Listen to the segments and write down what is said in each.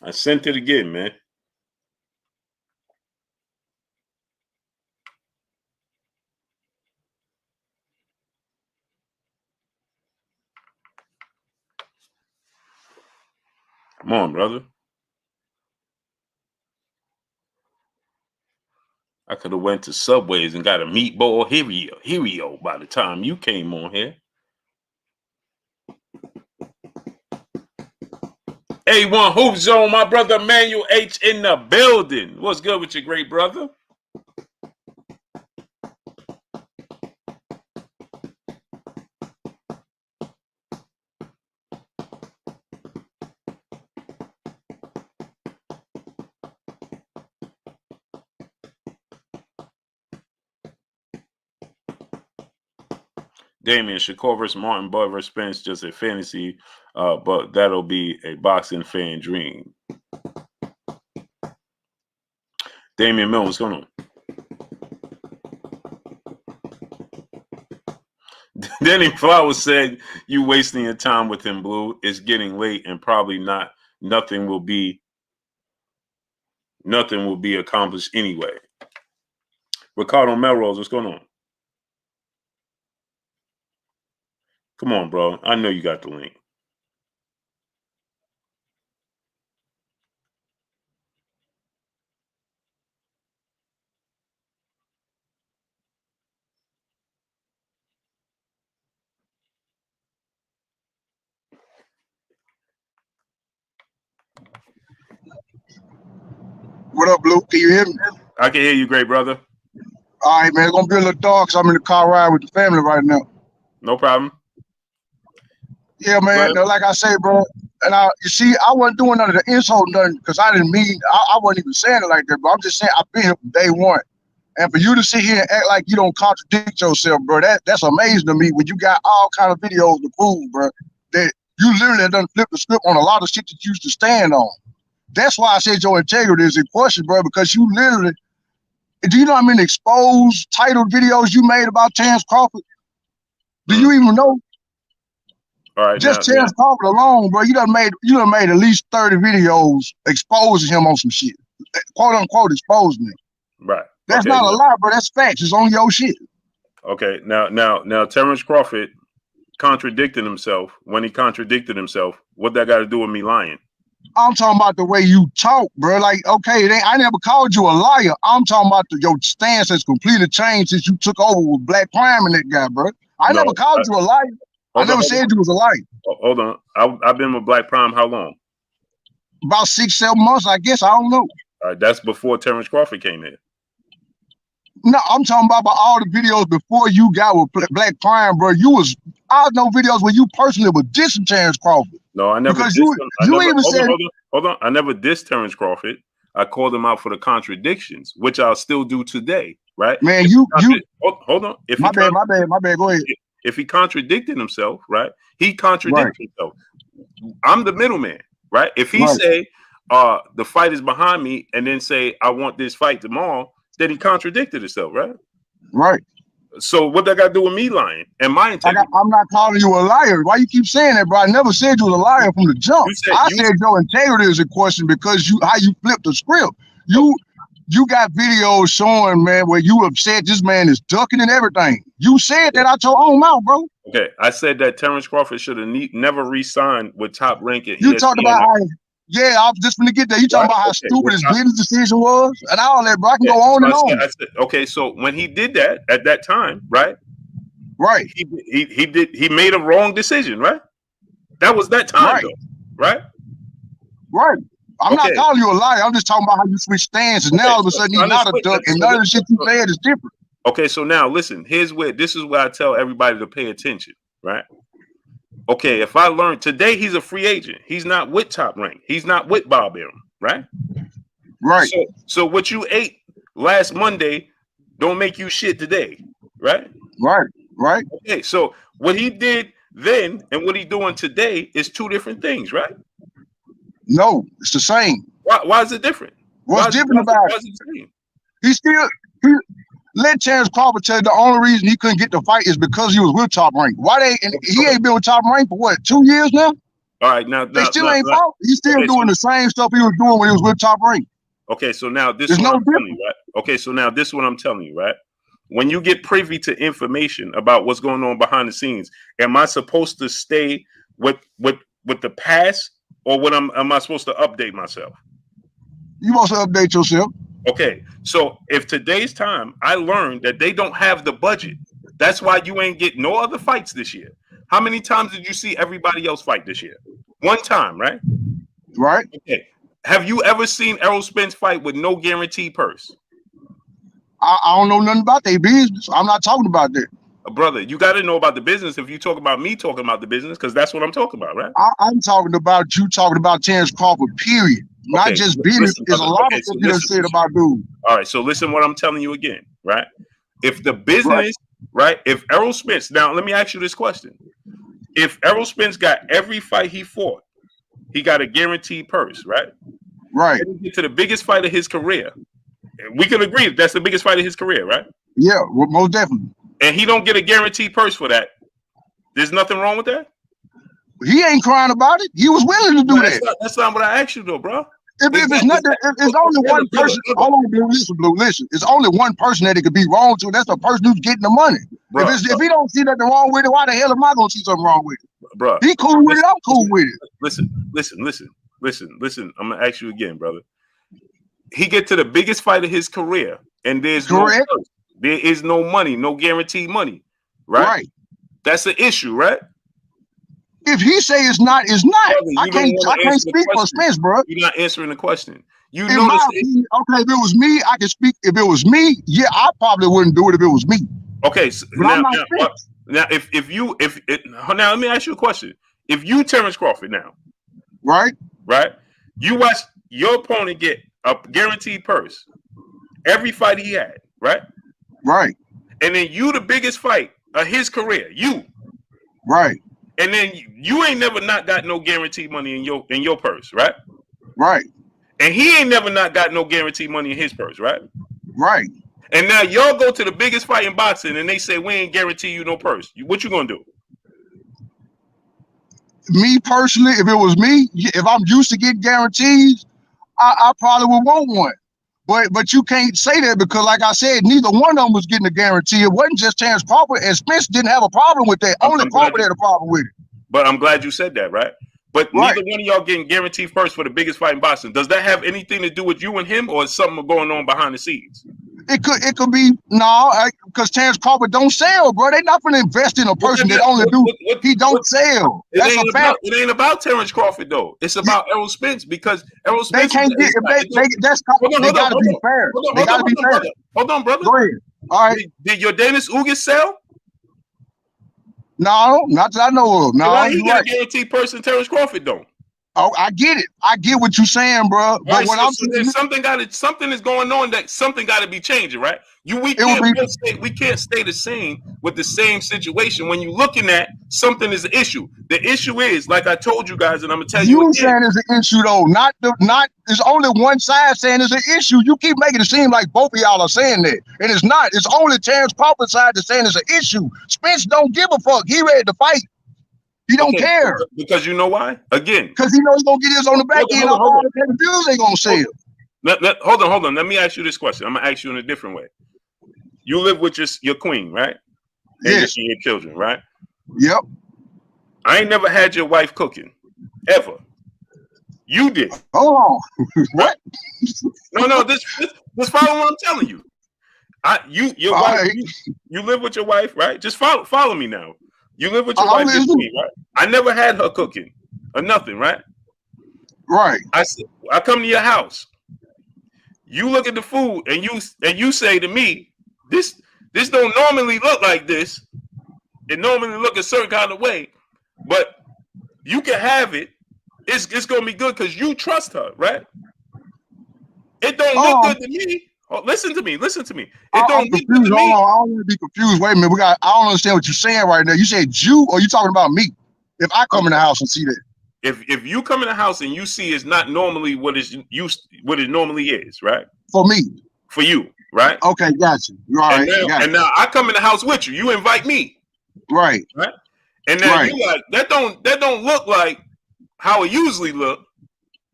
I sent it again, man. Come on, brother. I could have went to Subways and got a meatball Hirio by the time you came on here. A1 Hoop Zone, my brother Emmanuel H in the building. What's good with you, great brother? Damian, Shakur versus Martin, Bud versus Spence, just a fantasy, but that'll be a boxing fan dream. Damian Mill, what's going on? Danny Flowers said, "You wasting your time with him, Blue. It's getting late, and probably not. Nothing will be accomplished anyway." Ricardo Melrose, what's going on? Come on, bro. I know you got the link. What up, Blue? Can you hear me? I can hear you, great brother. All right, man. It's gonna be a little dark, so I'm in the car ride with the family right now. No problem. Yeah, man. Like I say, bro. And you see, I wasn't doing none of the insult, nothing, because I didn't mean. I wasn't even saying it like that, but I'm just saying I've been here from day one. And for you to sit here and act like you don't contradict yourself, bro, that's amazing to me. When you got all kind of videos to prove, bro, that you literally done flipped the script on a lot of shit that you used to stand on. That's why I said your integrity is in question, bro, because you literally. Do you know how many exposed titled videos you made about Terrence Crawford? Do you even know? All right, just Terrence Crawford alone, bro. You done made at least 30 videos exposing him on some shit, quote unquote, exposing him. Right. That's not a lie, bro. That's facts. It's on your shit. Okay. Now, Terrence Crawford contradicted himself. When he contradicted himself, what that got to do with me lying? I'm talking about the way you talk, bro. Like, okay, I never called you a liar. I'm talking about your stance has completely changed since you took over with Black Prime and that guy, bro. I never called you a liar. I never said you was a liar. Hold on. I've been with Black Prime how long? About 6-7 months, I guess. I don't know. All right, that's before Terrence Crawford came in. No, I'm talking about all the videos before you got with Black Prime, bro. I know videos where you personally were dissing Terrence Crawford. No, I never. Because you even said. Hold on. I never dissed Terrence Crawford. I called him out for the contradictions, which I'll still do today, right? Man, hold on. My bad. Go ahead. If he contradicted himself, right? He contradicted himself. I'm the middleman, right? If he say the fight is behind me and then say I want this fight tomorrow, then he contradicted himself, right? Right. So what that got to do with me lying and my integrity? I'm not calling you a liar. Why you keep saying that, bro? I never said you was a liar from the jump. I said your integrity is in question because how you flipped the script. You got videos showing, man, where you have said this man is ducking and everything. You said that out your own mouth, bro. Okay, I said that Terrence Crawford should have never re-signed with Top Rank. You talked about how. Yeah, I'm just gonna get there. You talking about how stupid his business decision was and all that, bro. I can go on and on. I said, okay, so when he did that at that time, right? Right. He made a wrong decision, right? That was that time, though, right? Right. I'm not calling you a liar. I'm just talking about how you switch stances. Now all of a sudden you're not a duck, and none of the shit you said is different. Okay, so now listen. This is where I tell everybody to pay attention, right? Okay, if I learned today, he's a free agent. He's not with Top Rank. He's not with Bob Arum, right? Right. So what you ate last Monday don't make you shit today, right? Right. Okay, so what he did then and what he's doing today is two different things, right? No, it's the same. Why is it different? What's different about it? He let Terrence Crawford tell you the only reason he couldn't get the fight is because he was with Top Rank. He ain't been with Top Rank for what, 2 years now? All right, now They still ain't fought. He's still doing the same stuff he was doing when he was with Top Rank. Okay, so now this is what I'm telling you, right? Okay, so now this is what I'm telling you, right? When you get privy to information about what's going on behind the scenes, am I supposed to stay with the past, or what am I supposed to update myself? You supposed to update yourself. Okay, so if today's time I learned that they don't have the budget, that's why you ain't get no other fights this year. How many times did you see everybody else fight this year? One time, right? Right. Okay. Have you ever seen Errol Spence fight with no guaranteed purse? I don't know nothing about their business. I'm not talking about that. Brother, you got to know about the business if you talk about me talking about the business, because that's what I'm talking about, right? I'm talking about you talking about Terrence Crawford, period. Not just business. There's a lot of stuff you said about dude. All right, so listen what I'm telling you again, right? If the business, right, if Errol Spence, now let me ask you this question. If Errol Spence got every fight he fought, he got a guaranteed purse, right? Right. Get to the biggest fight of his career. We can agree that's the biggest fight of his career, right? Yeah, well, most definitely. And he don't get a guaranteed purse for that. There's nothing wrong with that? He ain't crying about it. He was willing to do that. That's not what I asked you though, bro. If it's not, if it's only one person. Hold on, Blue, listen. It's only one person that it could be wrong to. That's the person who's getting the money. Bro, if he don't see nothing wrong with it, why the hell am I gonna see something wrong with it? Bro, he cool with it. I'm cool with it. Listen. I'm gonna ask you again, brother. He get to the biggest fight of his career, and there's no purse. There is no money, no guaranteed money, right? Right. That's the issue, right? If he say it's not, it's not. I can't speak for Spence, bro. You're not answering the question. You know, okay, if it was me, I can speak. If it was me, yeah, I probably wouldn't do it if it was me. Okay, so now let me ask you a question. If you Terrence Crawford now, right, you watch your opponent get a guaranteed purse every fight he had, right, and then you the biggest fight of his career, and then you ain't never not got no guaranteed money in your purse, right, and he ain't never not got no guaranteed money in his purse, right. And now y'all go to the biggest fight in boxing, and they say we ain't guarantee you no purse. What you gonna do? Me personally, if it was me, if I'm used to getting guarantees, I probably would want one. But you can't say that because, like I said, neither one of them was getting a guarantee. It wasn't just Terrence Crawford, and Spence didn't have a problem with that. Only Crawford had a problem with it. But I'm glad you said that, right? But neither one of y'all getting guaranteed purse for the biggest fight in boxing. Does that have anything to do with you and him, or is something going on behind the scenes? It could be because Terrence Crawford don't sell, bro. They're not gonna invest in a person that only he don't sell. That's a fact. It ain't about Terrence Crawford though. It's about Errol Spence because Errol Spence. They can't get they gotta be fair. They gotta be fair. Hold on, brother. Go ahead. All right. Did your Dennis Ugas sell? No, not that I know of. No, he got a guaranteed person. Terrence Crawford don't. Oh, I get it. I get what you're saying, bro. But right, something is going on that something got to be changing, right? We can't stay the same with the same situation. When you're looking at something is an issue. The issue is, like I told you guys, and I'm gonna tell you. You saying it's an issue though, not. It's only one side saying it's an issue. You keep making it seem like both of y'all are saying that, and it's not. It's only Terrence Crawford side that's saying it's an issue. Spence don't give a fuck. He ready to fight. He don't care. Because you know why? Again. Because he knows he's going to get his on the back end. All the pay-per-views ain't going to sell. Hold on. Let me ask you this question. I'm going to ask you in a different way. You live with your queen, right? And your children, right? Yep. I ain't never had your wife cooking. Ever. You did. Hold on. What? No. This follow what I'm telling you. Your wife, you live with your wife, right? Just follow me now. You live with your wife, right? I never had her cooking or nothing, right? Right. I come to your house. You look at the food and you say to me, this don't normally look like this. It normally look a certain kind of way, but you can have it. It's gonna be good because you trust her, right? It don't look good to me. Oh, listen to me. It don't look good to me. I don't want to be confused. Wait a minute. I don't understand what you're saying right now. You said you, or you talking about me? If I come in the house and see that. If you come in the house and you see it's not normally what it normally is, right? For me. For you, right? Okay, gotcha. You're all right. And now I come in the house with you. You invite me. Right. And now you like that don't look like how it usually look,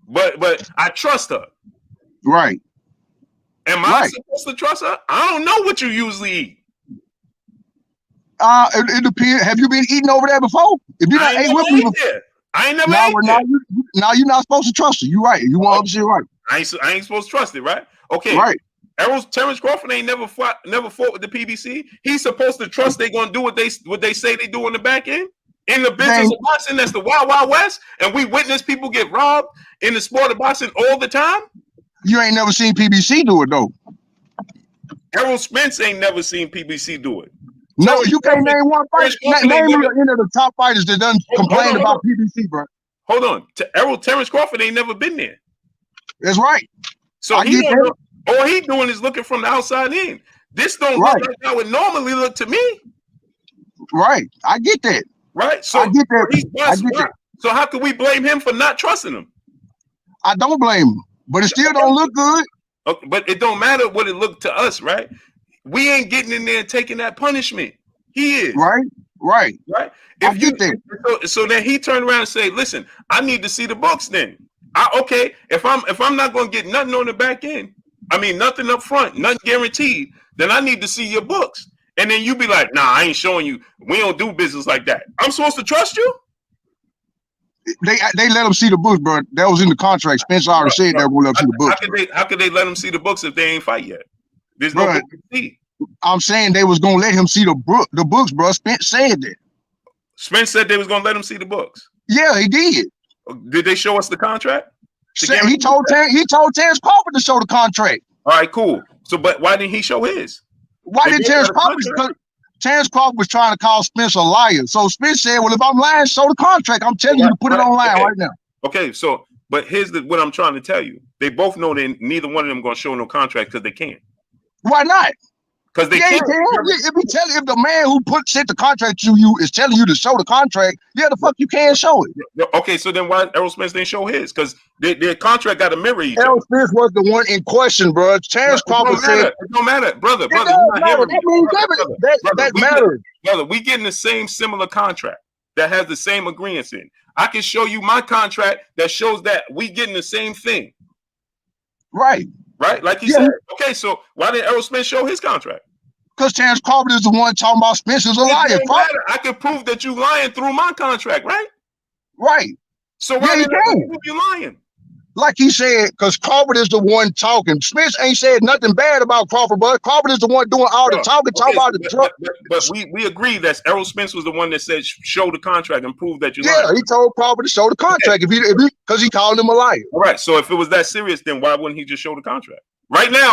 but I trust her. Right. Am I supposed to trust her? I don't know what you usually eat. It depends. Have you been eating over there before? If you not ate with me before, I ain't never ate there. Now you're not supposed to trust her. You right. You want to right. I ain't supposed to trust it, right? Okay. Right. Terrence Crawford ain't never fought with the PBC. He's supposed to trust they're gonna do what they say they do on the back end. In the business of boxing, that's the Wild Wild West, and we witness people get robbed in the sport of boxing all the time. You ain't never seen PBC do it though. Errol Spence ain't never seen PBC do it. No, you can't name one fight. Name any of the top fighters that done complain about PBC, bro. Hold on. Terrence Crawford ain't never been there. That's right. So all he doing is looking from the outside in. This don't look like how it normally look to me. Right. I get that. Right. So I get that. So how can we blame him for not trusting him? I don't blame him, but it still don't look good. Okay, but it don't matter what it looked to us, right? We ain't getting in there and taking that punishment. He is. Right. If you so then he turned around and say, listen, I need to see the books then. If I'm not gonna get nothing on the back end, I mean nothing up front, nothing guaranteed, then I need to see your books. And then you be like, nah, I ain't showing you. We don't do business like that. I'm supposed to trust you? They let them see the books, bro. That was in the contract. Spence already said they were gonna let them see the books. How could they let them see the books if they ain't fight yet? There's no book to see. I'm saying they was gonna let him see the books, bro. Spence said that. Spence said they was gonna let him see the books. Yeah, he did. Did they show us the contract? He told Terrence Crawford to show the contract. All right, cool. So, but why didn't he show his? Why did Terrence Crawford? Because Terrence Crawford was trying to call Spence a liar. So Spence said, "Well, if I'm lying, show the contract. I'm telling you to put it online right now." Okay, so but here's what I'm trying to tell you. They both know that neither one of them gonna show no contract because they can't. Why not? Because they can't. If the man who sent the contract to you is telling you to show the contract, the fuck you can't show it. Okay, so then why Errol Spence didn't show his? Because their contract got to mirror each other. Errol Spence was the one in question, bro. Terrence Crawford said it don't matter, brother. That matters. Brother, we getting the same similar contract that has the same agreements in. I can show you my contract that shows that we getting the same thing. Right. Like he said. Okay, so why did Errol Spence show his contract? Because Terrence Crawford is the one talking about Spence is a liar. I can prove that you lying through my contract, right? Right. So why did I prove you lying? Like he said, because Crawford is the one talking. Spence ain't said nothing bad about Crawford, but Crawford is the one doing all the talking. But we agree that Errol Spence was the one that said show the contract and prove that you lying. Yeah, he told Crawford to show the contract because he called him a liar. All right. So if it was that serious, then why wouldn't he just show the contract? Right now,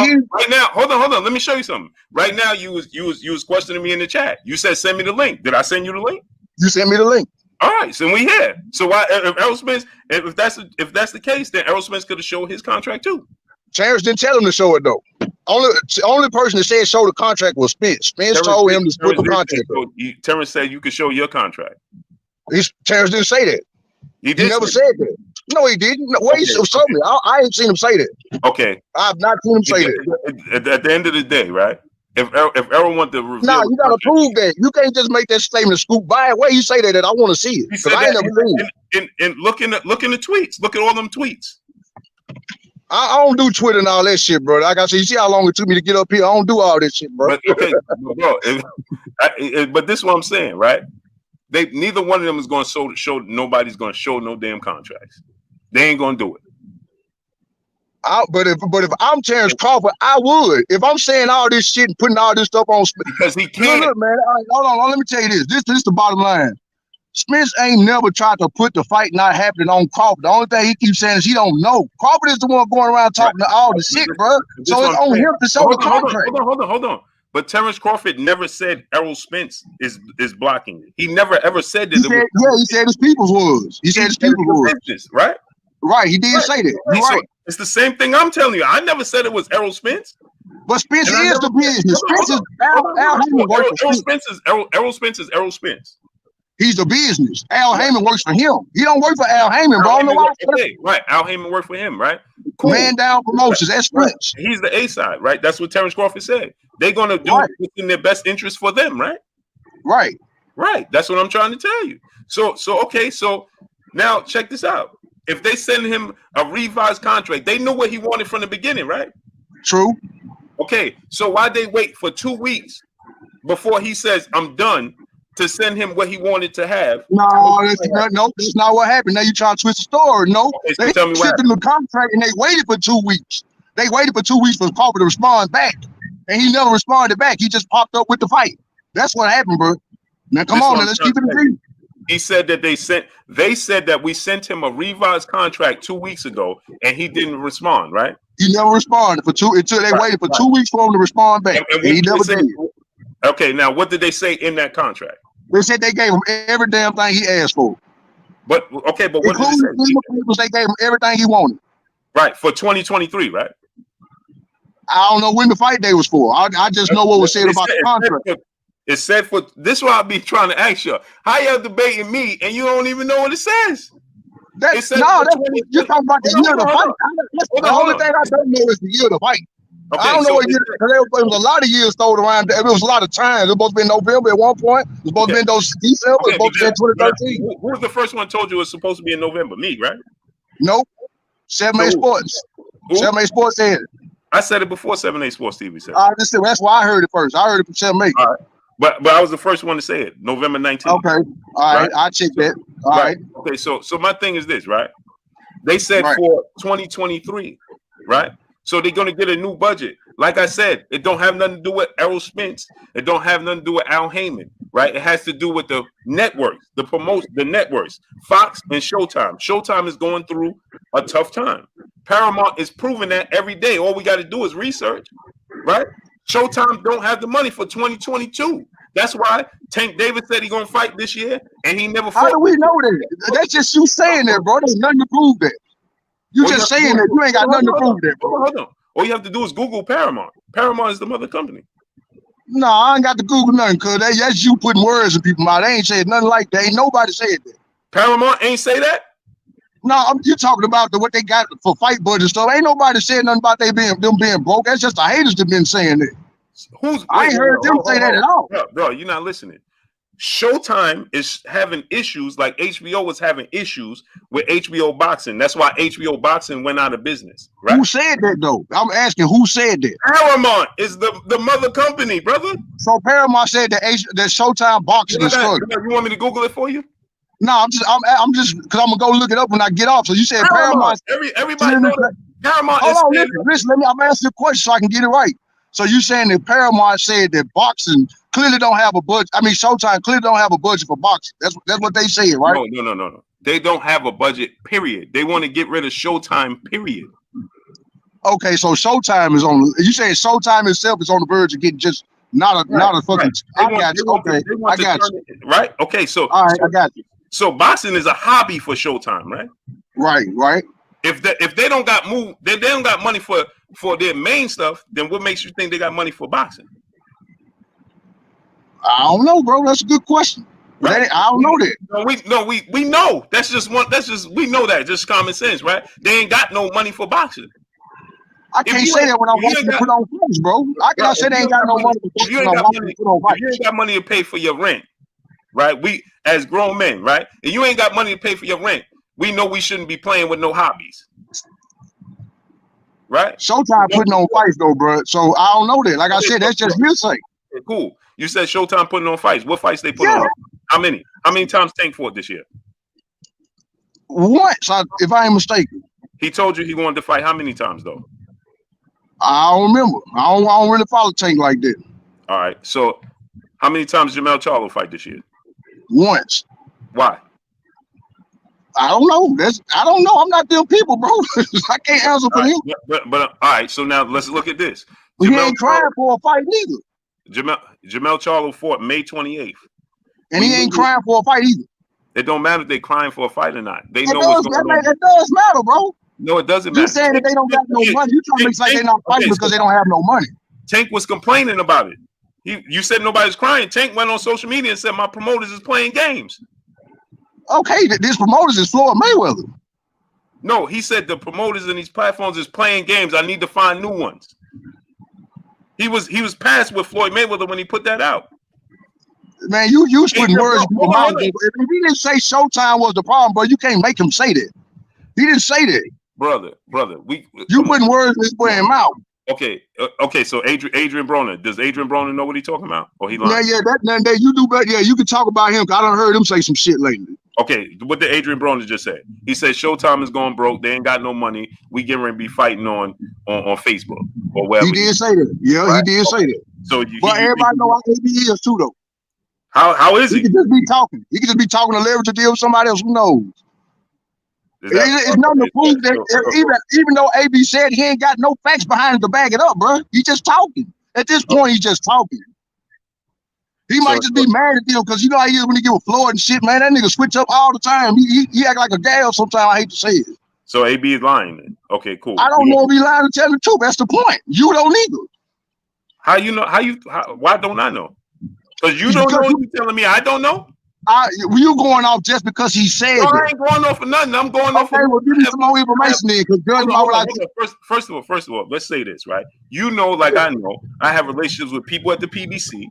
hold on. Let me show you something. Right now, you was questioning me in the chat. You said send me the link. Did I send you the link? You sent me the link. All right, so we here. So why if Errol Spence, if that's the case, then Errol Spence could have showed his contract too. Terrence didn't tell him to show it though. Only person that said show the contract was Spence. Spence told him to put the contract. Terrence said you could show your contract. Terrence didn't say that. He never said that. No, he didn't. He showed me. I ain't seen him say that. Okay. I've not seen him say that. At the end of the day, right? If Errol want to reveal, you gotta prove that. You can't just make that statement and scoop by it. Why you say that? I want to see it because I ain't never seen it. And look in the tweets. Look at all them tweets. I don't do Twitter and all that shit, bro. Like I said, you see how long it took me to get up here. I don't do all this shit, bro. But, okay, bro. But this is what I'm saying, right? Neither one of them is going to show. Nobody's going to show no damn contracts. They ain't going to do it. But if I'm Terrence Crawford, I would. If I'm saying all this shit and putting all this stuff on, because he can't. Look, man. All right, hold on. Let me tell you this. This is the bottom line. Spence ain't never tried to put the fight not happening on Crawford. The only thing he keeps saying is he don't know. Crawford is the one going around talking to all the shit, bro. So it's on him to show the contract. Hold on. But Terrence Crawford never said Errol Spence is blocking it. He never ever said that. He said his people's was. He said his people's was. Business, right? Right. He did say that. You're right. So it's the same thing I'm telling you. I never said it was Errol Spence. But Spence is the business. Spence is Errol Spence is Errol Spence. He's the business. Al Heyman works for him. He don't work for Al Heyman, bro. Right. Al Heyman worked for him, right? Cool. Man down promotions. That's Spence. Right. He's the A side, right? That's what Terrence Crawford said. They're gonna do what's in their best interest for them, right? Right. Right. That's what I'm trying to tell you. So Now check this out. If they send him a revised contract, they knew what he wanted from the beginning, right? True. Okay, so why they wait for 2 weeks before he says I'm done to send him what he wanted to have? No, that's not what happened. Now you trying to twist the story. No, Okay, so they tell me sent him the contract and they waited for 2 weeks. They waited for 2 weeks for Papa to respond back, and he never responded back. He just popped up with the fight. That's what happened, bro. Now come on, let's keep it real. He said that they said that we sent him a revised contract 2 weeks ago, and he didn't respond, right? He never responded until they waited for 2 weeks for him to respond back. And he never did. Okay, now what did they say in that contract? They said they gave him every damn thing he asked for. But what did they say? They gave him everything he wanted. Right, for 2023, right? I don't know when the fight day was for. I just know what was said about the contract. It said for this is what I be trying to ask you. How y'all debating me and you don't even know what it says? You're talking about the year of the fight. The only thing I don't know is the year of the fight. Okay, I don't know what year. There was a lot of years thrown around. There was a lot of times. It was supposed to be November at one point. It was supposed to be December. It was supposed to be 2013. Who was the first one told you it was supposed to be in November? Me, right? Nope. 7A Sports. 7A Sports said it. I said it before 7A Sports TV said it. That's why I heard it first. I heard it from 7A. All right. But I was the first one to say it, November 19th. Okay. All right. I checked that. All right. Okay. So my thing is this, right? They said for 2023, right? So they're gonna get a new budget. Like I said, it don't have nothing to do with Errol Spence. It don't have nothing to do with Al Heyman, right? It has to do with the networks, the networks, Fox and Showtime. Showtime is going through a tough time. Paramount is proving that every day. All we got to do is research, right? Showtime don't have the money for 2022. That's why Tank Davis said he's gonna fight this year, and he never fought. How do we know that? That's just you saying that, bro. There's nothing to prove that. You just saying that. You ain't got nothing to prove that, bro. Hold on. All you have to do is Google Paramount. Paramount is the mother company. No, I ain't got to Google nothing, cuz that's you putting words in people's mouth. They ain't said nothing like that. Ain't nobody said that. Paramount ain't say that? No, you're talking about what they got for fight budget stuff. Ain't nobody said nothing about them being broke. That's just the haters that been saying it. I ain't heard them say that at all. Bro, you're not listening. Showtime is having issues like HBO was having issues with HBO Boxing. That's why HBO Boxing went out of business. Right? Who said that though? I'm asking who said that. Paramount is the mother company, brother. So Paramount said that Showtime Boxing is struggling. You want me to Google it for you? No, I'm just because I'm gonna go look it up when I get off. So you said Paramount. Everybody knows that Paramount. Hold on, listen. I'm asking a question so I can get it right. So you saying that Paramount said that boxing clearly don't have a budget? I mean, Showtime clearly don't have a budget for boxing. That's what they said, right? No. They don't have a budget. Period. They want to get rid of Showtime. Period. Okay, so Showtime is on. You saying Showtime itself is on the verge of getting just not a fucking. Right. I got you. Okay, I got you. Right. Okay. So all right, I got you. So boxing is a hobby for Showtime, right? Right. If they don't got they don't got money for their main stuff, then what makes you think they got money for boxing? I don't know, bro. That's a good question. Right? I don't know that. We know. We know that. Just common sense, right? They ain't got no money for boxing. I can't say that when I'm watching them put on fights, bro. I can't say they ain't got no money for boxing. You ain't got money to pay for your rent, right? We as grown men, right? And you ain't got money to pay for your rent. We know we shouldn't be playing with no hobbies. Right? Showtime putting on fights though, bro. So I don't know that. Like I said, that's just hearsay. Cool. You said Showtime putting on fights. What fights they put on? How many? How many times Tank fought this year? Once, if I ain't mistaken. He told you he wanted to fight how many times though? I don't remember. I don't really follow Tank like that. All right. So how many times Jermell Charlo fight this year? Once. Why? I don't know. I don't know. I'm not them people, bro. I can't answer for him. But all right. So now let's look at this. He ain't crying for a fight neither. Jamel Charlo fought May 28th. And he ain't crying for a fight either. It don't matter if they're crying for a fight or not. They know what's going on. It does matter, bro. No, it doesn't matter. You saying that they don't got no money. You trying to make like they're not fighting because they don't have no money. Tank was complaining about it. You said nobody's crying. Tank went on social media and said my promoters is playing games. Okay, this promoters is Floyd Mayweather. No, he said the promoters in these platforms is playing games. I need to find new ones. He was passed with Floyd Mayweather when he put that out. Man, you putting words in your mouth. If he didn't say Showtime was the problem, bro, you can't make him say that. He didn't say that. Brother, you putting words in his boy's mouth. Okay. So Adrian Broner, does Adrian Broner know what he's talking about? Or he lying? Yeah, that you do better. Yeah, you can talk about him, because I done heard him say some shit lately. Okay, what did Adrian Broner just say? He said Showtime is going broke. They ain't got no money. We getting ready to be fighting on Facebook or wherever. He did say that. Yeah, right? He did say that. So but everybody know how AB is too, though. How is he? He could just be talking. He could just be talking to leverage to deal with somebody else. Who knows? It's nothing to prove that. Even though AB said he ain't got no facts behind it to back it up, bro. He just talking. At this point, he's just talking. He might just be mad at them because you know how he is when he get with Floyd and shit, man. That nigga switch up all the time. He act like a gal sometimes. I hate to say it. So AB is lying then. Okay, cool. I don't know if he lying to tell the truth. That's the point. You don't either. How you know? Why don't I know? Because you don't know. You telling me I don't know? You going off just because he said it? I ain't going off for nothing. I'm going off. Okay, well, give me some more information then. Because first of all, let's say this, right? You know, like I know, I have relationships with people at the PBC.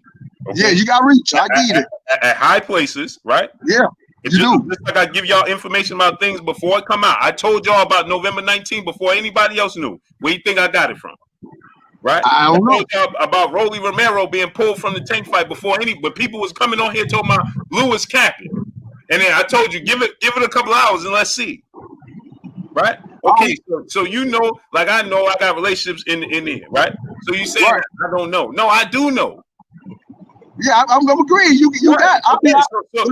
Okay? Yeah, you got reach. I get it. At high places, right? Yeah, you do. Just like I give y'all information about things before it come out. I told y'all about November 19th before anybody else knew. Where you think I got it from? Right? I don't know about Rolly Romero being pulled from the tank fight but people was coming on here talking about Lewis capping. And then I told you, give it a couple hours and let's see. Right? Okay, so you know, like I know I got relationships in there, right? So you say right. I don't know. No, I do know. Yeah, I'm gonna agree. You right. got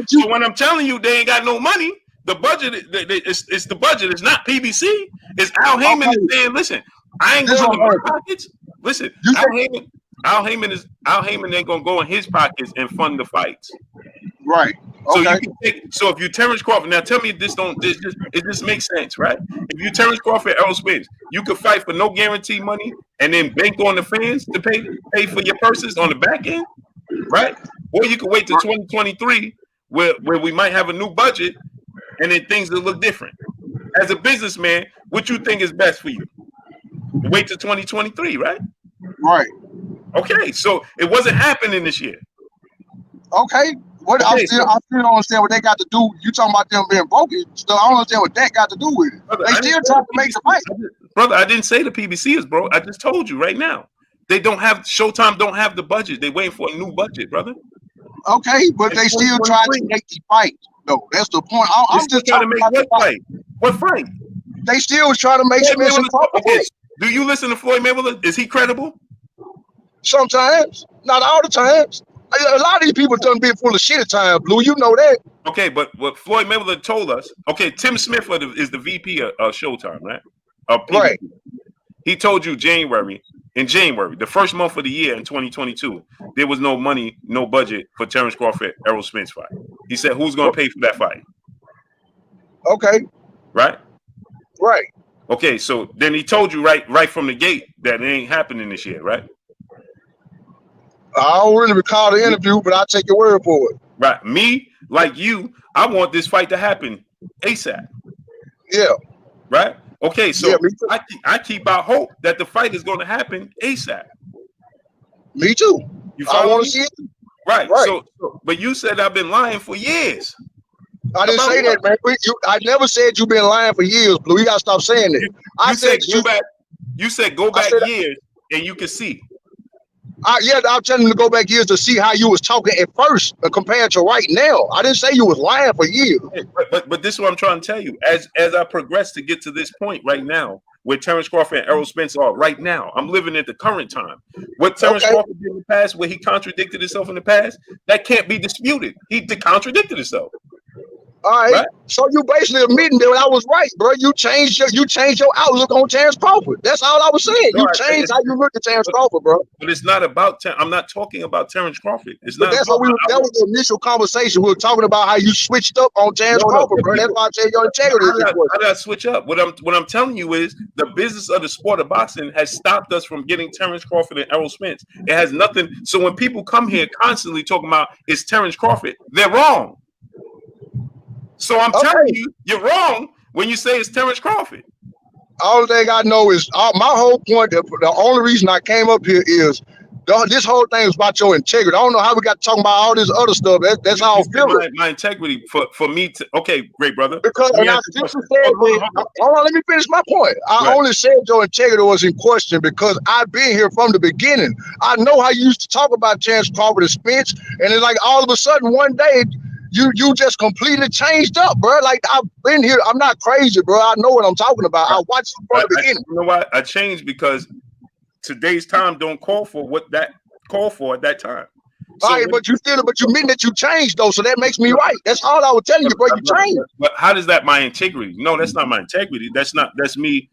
so when I'm telling you they ain't got no money, the budget it's the budget, it's not PBC. It's Al Heyman is saying, listen, I ain't going to my pockets. Listen, Al Heyman ain't gonna go in his pockets and fund the fights. Right. So you can take. So if you Terrence Crawford, now tell me if this makes sense, right? If you Terrence Crawford, Errol Spence, you could fight for no guarantee money and then bank on the fans to pay for your purses on the back end, right? Or you could wait till 2023, where we might have a new budget, and then things will look different. As a businessman, what you think is best for you? Wait till 2023, right? Right. Okay, so it wasn't happening this year. Okay. I still don't understand what they got to do. You talking about them being broken? So I don't understand what that got to do with it. Brother, they still trying to make the fight. Brother, I didn't say the PBC is broke. I just told you right now. They don't have Showtime. Don't have the budget. They waiting for a new budget, brother. Okay, but they still trying to make the fight. No, that's the point. I'm just trying to make what fight? What fight? They still was trying to make some fight. Do you listen to Floyd Mayweather? Is he credible? Sometimes, not all the times. A lot of these people done been full of shit at times, Blue. You know that. Okay, but what Floyd Mayweather told us. Okay, Tim Smith is the VP of Showtime, right? Right. He told you in January, the first month of the year in 2022, there was no money, no budget for Terrence Crawford, Errol Spence fight. He said, "Who's going to pay for that fight?" Okay. Right. Right. Okay, so then he told you right from the gate that it ain't happening this year, right? I don't really recall the interview, but I'll take your word for it. Right. Me, like you, I want this fight to happen ASAP. Yeah. Right? Okay, so yeah, I keep out hope that the fight is going to happen ASAP. Me too. I want to see it. Right. So, but you said I've been lying for years. I didn't say that, man. I never said you've been lying for years, Blue. You got to stop saying that. You said go back years and you can see. I'm telling you to go back years to see how you was talking at first compared to right now. I didn't say you was lying for years. But this is what I'm trying to tell you. As I progress to get to this point right now, where Terrence Crawford and Errol Spence are right now, I'm living at the current time. What Terrence Crawford did in the past, where he contradicted himself in the past, that can't be disputed. He contradicted himself. All right. So you basically admitting that I was right, bro. You changed your outlook on Terrence Crawford. That's all I was saying. You changed how you look at Terrence Crawford, bro. But it's not about. I'm not talking about Terrence Crawford. It's not. That was the initial conversation. We were talking about how you switched up on Terrence Crawford, bro. That's why I tell you your integrity. How did I switch up? What I'm telling you is the business of the sport of boxing has stopped us from getting Terrence Crawford and Errol Spence. It has nothing. So when people come here constantly talking about it's Terrence Crawford, they're wrong. So I'm telling you, you're wrong when you say it's Terrence Crawford. All thing I know is my whole point. The only reason I came up here is This whole thing is about your integrity. I don't know how we got talking about all this other stuff. That's all filler. My integrity for me to great brother. Because and I simply said, hold on, let me finish my point. I only said your integrity was in question because I've been here from the beginning. I know how you used to talk about Terrence Crawford and Spence, and it's like all of a sudden one day you just completely changed up, bro. Like I've been here. I'm not crazy, bro. I know what I'm talking about. I watched from the beginning. You know what? I changed because today's time don't call for what that called for at that time. So all right, but you mean that you changed though, so that makes me right. That's all I was telling you, bro. You changed. But how does that my integrity? No, that's not my integrity. That's me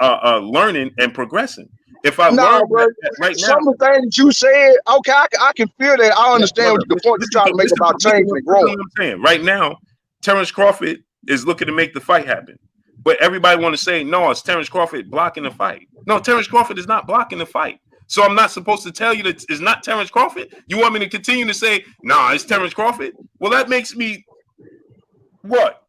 learning and progressing. If I learn right now, some of the things that you said, okay, I can feel that. I understand what the point you're trying to make about changing and growing. I'm saying right now, Terrence Crawford is looking to make the fight happen, but everybody want to say no, it's Terrence Crawford blocking the fight. No, Terrence Crawford is not blocking the fight. So I'm not supposed to tell you that it's not Terrence Crawford. You want me to continue to say, nah, it's Terrence Crawford? Well, that makes me what?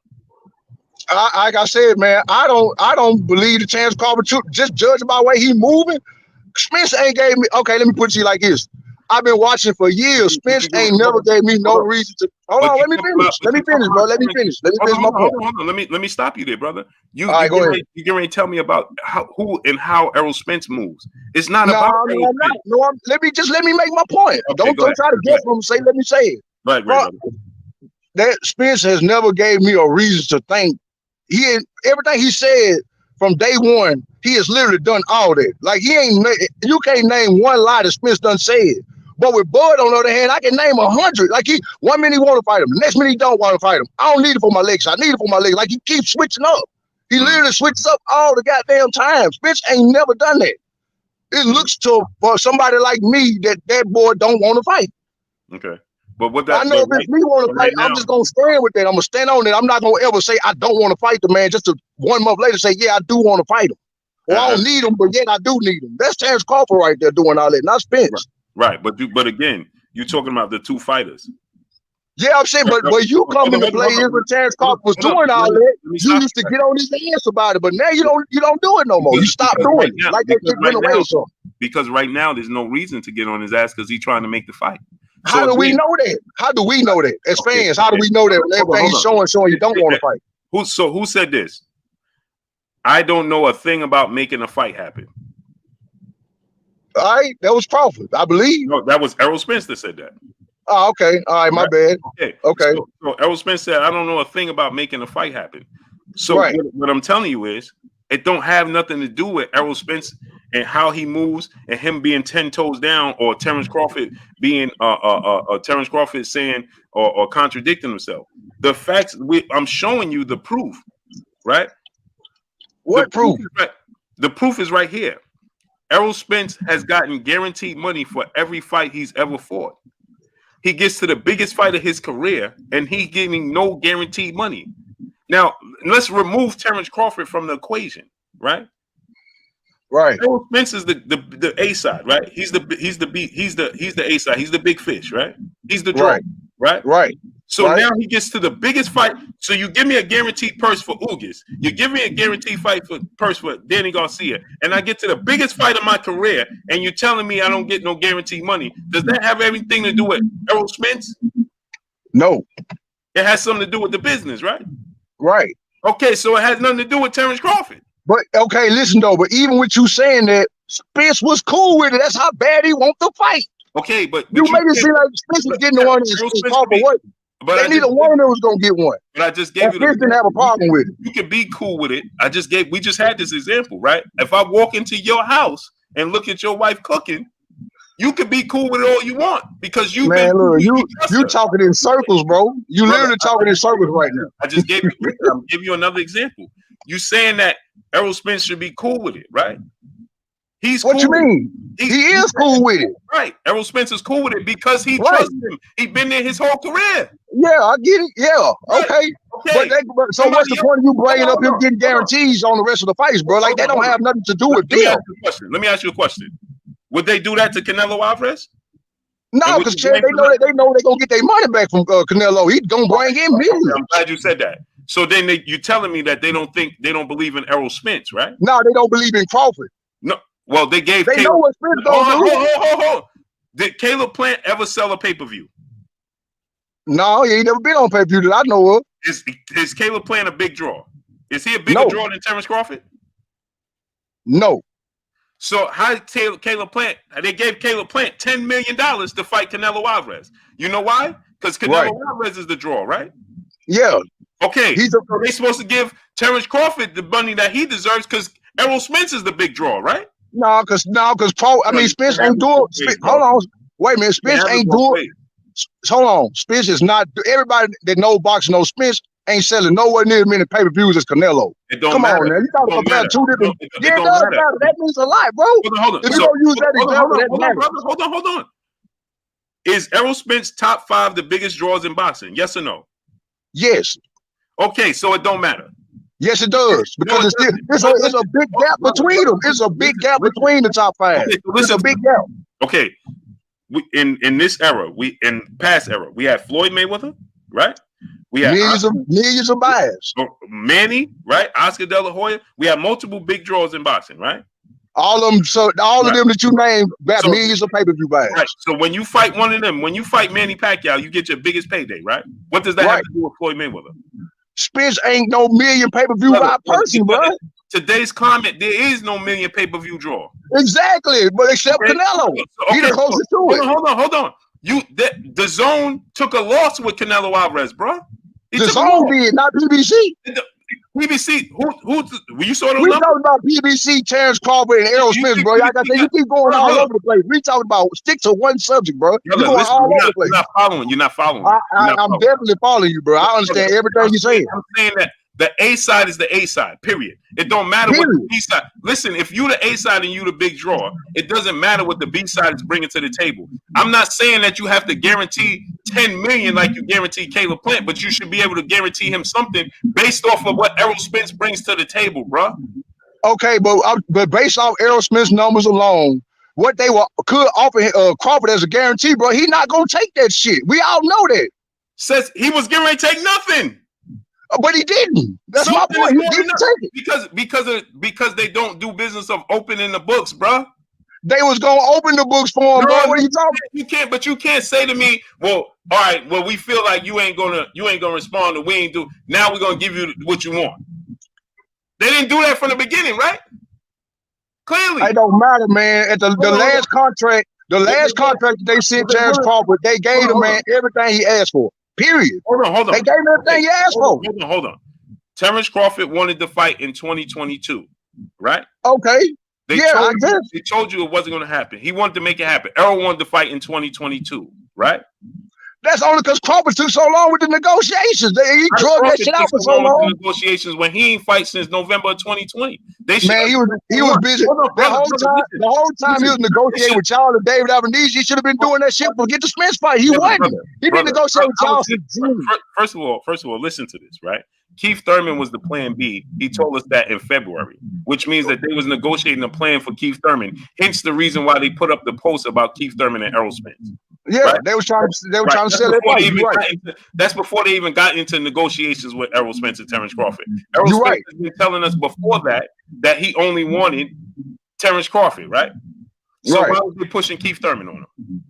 Like I said, man, I don't believe the Terrence Crawford too. Just judging by the way he moving. Spence ain't gave me. Okay, let me put it to you like this. I've been watching for years. Spence ain't never gave me no reason to. Hold on, let me finish. Let me finish, bro. Let me finish. Let me finish my point. Hold on. Let me stop you there, brother. You get ready to tell me about who and how Errol Spence moves. It's not about. No, let me make my point. Okay, don't try to guess what I'm saying. Let me say it. Right, that Spence has never gave me a reason to think. Everything he said from day one, he has literally done all that. Like you can't name one lie that Spence done said. But with Bud, on the other hand, I can name 100. Like 1 minute he want to fight him, the next minute he don't want to fight him. I don't need it for my legs. I need it for my legs. Like he keeps switching up. He literally switches up all the goddamn time. Spence ain't never done that. It looks for somebody like me that boy don't want to fight. Okay. But what that I know if it's me want to fight, I'm just gonna stand with that. I'm gonna stand on it. I'm not gonna ever say I don't want to fight the man just to 1 month later say, yeah, I do want to fight him. Or I don't need him, but yet I do need him. That's Terrence Crawford right there doing all that, not Spence. Right. But again, you're talking about the two fighters. Yeah, I'm saying, but you come into play is when Terrence Crawford was doing all that. You used to get on his ass about it, but now you don't do it no more. You stop doing it. Like they went away or something. Because right now there's no reason to get on his ass because he's trying to make the fight. How do we know that? How do we know that as fans? How do we know that when everything he's showing you don't want to fight? Who said this? I don't know a thing about making a fight happen. All right, that was Crawford, I believe. No, that was Errol Spence that said that. Oh, okay. All right, my bad. Okay. So Errol Spence said, I don't know a thing about making a fight happen. So what I'm telling you is, it don't have nothing to do with Errol Spence and how he moves and him being 10 toes down or Terrence Crawford being Terrence Crawford saying or contradicting himself. The facts I'm showing you the proof, right? What proof? The proof is right here. Errol Spence has gotten guaranteed money for every fight he's ever fought. He gets to the biggest fight of his career and he's getting no guaranteed money. Now, let's remove Terrence Crawford from the equation, right? Right. Errol Spence is the A side, right? He's the A side. He's the big fish, right? He's the draw, right? Right. So now he gets to the biggest fight. So you give me a guaranteed purse for Ugas. You give me a guaranteed purse for Danny Garcia, and I get to the biggest fight of my career, and you're telling me I don't get no guaranteed money. Does that have everything to do with Errol Spence? No. It has something to do with the business, right? Right. Okay, so it has nothing to do with Terrence Crawford. But okay, listen though. But even with you saying that, Spence was cool with it. That's how bad he want to fight. Okay, but you made it seem like Spence was getting the one that's Crawford working. But they neither one of them was gonna get one. But I just gave you. Spence didn't have a problem with it. You can be cool with it. We just had this example, right? If I walk into your house and look at your wife cooking, you could be cool with it all you want because you. Man, look, you talking in circles, bro. You literally talking in circles right now. I just gave you another example. You saying that Errol Spence should be cool with it, right? He's what you mean? He is cool with it, right? Errol Spence is cool with it because he trusts him. He's been there his whole career. Yeah, I get it. Yeah, okay. But so what's the point of you bringing up him getting guarantees on the rest of the fights, bro? Like that don't have nothing to do with them. Let me ask you a question. Would they do that to Canelo Alvarez? No, because they know they're gonna get their money back from Canelo. He's gonna bring in millions. I'm glad you said that. So then you're telling me that they don't believe in Errol Spence, right? No, they don't believe in Crawford. No. Well, they know what Spence gonna do. Hold. Did Caleb Plant ever sell a pay-per-view? No, he ain't never been on pay-per-view that I know of. Is Caleb Plant a big draw? Is he a bigger draw than Terrence Crawford? No. So how Caleb Plant? They gave Caleb Plant $10 million to fight Canelo Alvarez. You know why? Because Canelo Alvarez is the draw, right? Yeah. Okay. So they're supposed to give Terrence Crawford the money that he deserves because Errol Spence is the big draw, right? No, because Spence ain't doing. Hold on. Wait a minute. Spence ain't doing. Hold on. Spence is not. Everybody that knows boxing knows Spence ain't selling nowhere near as many pay-per-views as Canelo. It don't matter. On, man. You gotta compare two different. It does matter. That means a lot, bro. Hold on. If you don't use that example, hold on. Is Errol Spence top 5 the biggest draws in boxing? Yes or no? Yes. Okay, so it don't matter. Yes, it does because it's a big gap between them. It's a big gap between the top 5. Okay, so it's a big gap. Okay, in this era, in past era, we had Floyd Mayweather, right? We had millions of buyers. Manny, right? Oscar De La Hoya. We had multiple big draws in boxing, right? All of them. So all of them that you named got millions of pay-per-view buyers. Right. So when you fight one of them, when you fight Manny Pacquiao, you get your biggest payday, right? What does that have to do with Floyd Mayweather? Spence ain't no million pay-per-view buy person, bro. Today's climate, there is no million pay-per-view draw. Exactly, but except Canelo. He the closest to it. Hold on. The Zone took a loss with Canelo Alvarez, bro. The Zone did, not BBC. BBC, who you saw those we numbers? talking about BBC, Terrence Crawford, and Errol Spence, bro. Like I said, you keep going all over the place. We talking about stick to one subject, bro. You're going all over the place. You're not following. I'm definitely following you, bro. I understand everything you're saying. I'm saying that the A side is the A side, period. It don't matter what the B side. Listen, if you the A side and you the big draw, it doesn't matter what the B side is bringing to the table. I'm not saying that you have to guarantee 10 million like you guarantee Caleb Plant, but you should be able to guarantee him something based off of what Errol Spence brings to the table, bro. Okay, but based off Errol Spence numbers alone, what they could offer Crawford as a guarantee, bro, he not gonna take that shit. We all know that. Says he was getting ready to take nothing. But he didn't. That's my point. He didn't take it because they don't do business of opening the books, bro. They was gonna open the books for him, bro. What are you talking? You can't say to me, well, all right, well, we feel like you ain't gonna respond, and we ain't do. Now we're gonna give you what you want. They didn't do that from the beginning, right? Clearly, it don't matter, man. At the last contract, that they sent Terrence Crawford, they gave the man everything he asked for. Period. Hold on. They gave him everything he asked for. Hold on. Terrence Crawford wanted to fight in 2022, right? Okay. They told you it wasn't going to happen. He wanted to make it happen. Errol wanted to fight in 2022, right? That's only because Crawford took so long with the negotiations. He drug that shit out for so long. Negotiations when he ain't fight since November of 2020. Man, he was busy. The whole time he was negotiating with y'all and David Albanese. He should have been doing that shit to get the Spence fight. He wasn't. He didn't negotiate with y'all. First of all, listen to this, right? Keith Thurman was the plan B. He told us that in February, which means that they was negotiating a plan for Keith Thurman. Hence the reason why they put up the post about Keith Thurman and Errol Spence. Yeah, right? they were trying to sell it. That's before they even got into negotiations with Errol Spence and Terrence Crawford. Errol Spence has been telling us before that he only wanted Terrence Crawford, right? So why was they pushing Keith Thurman on him?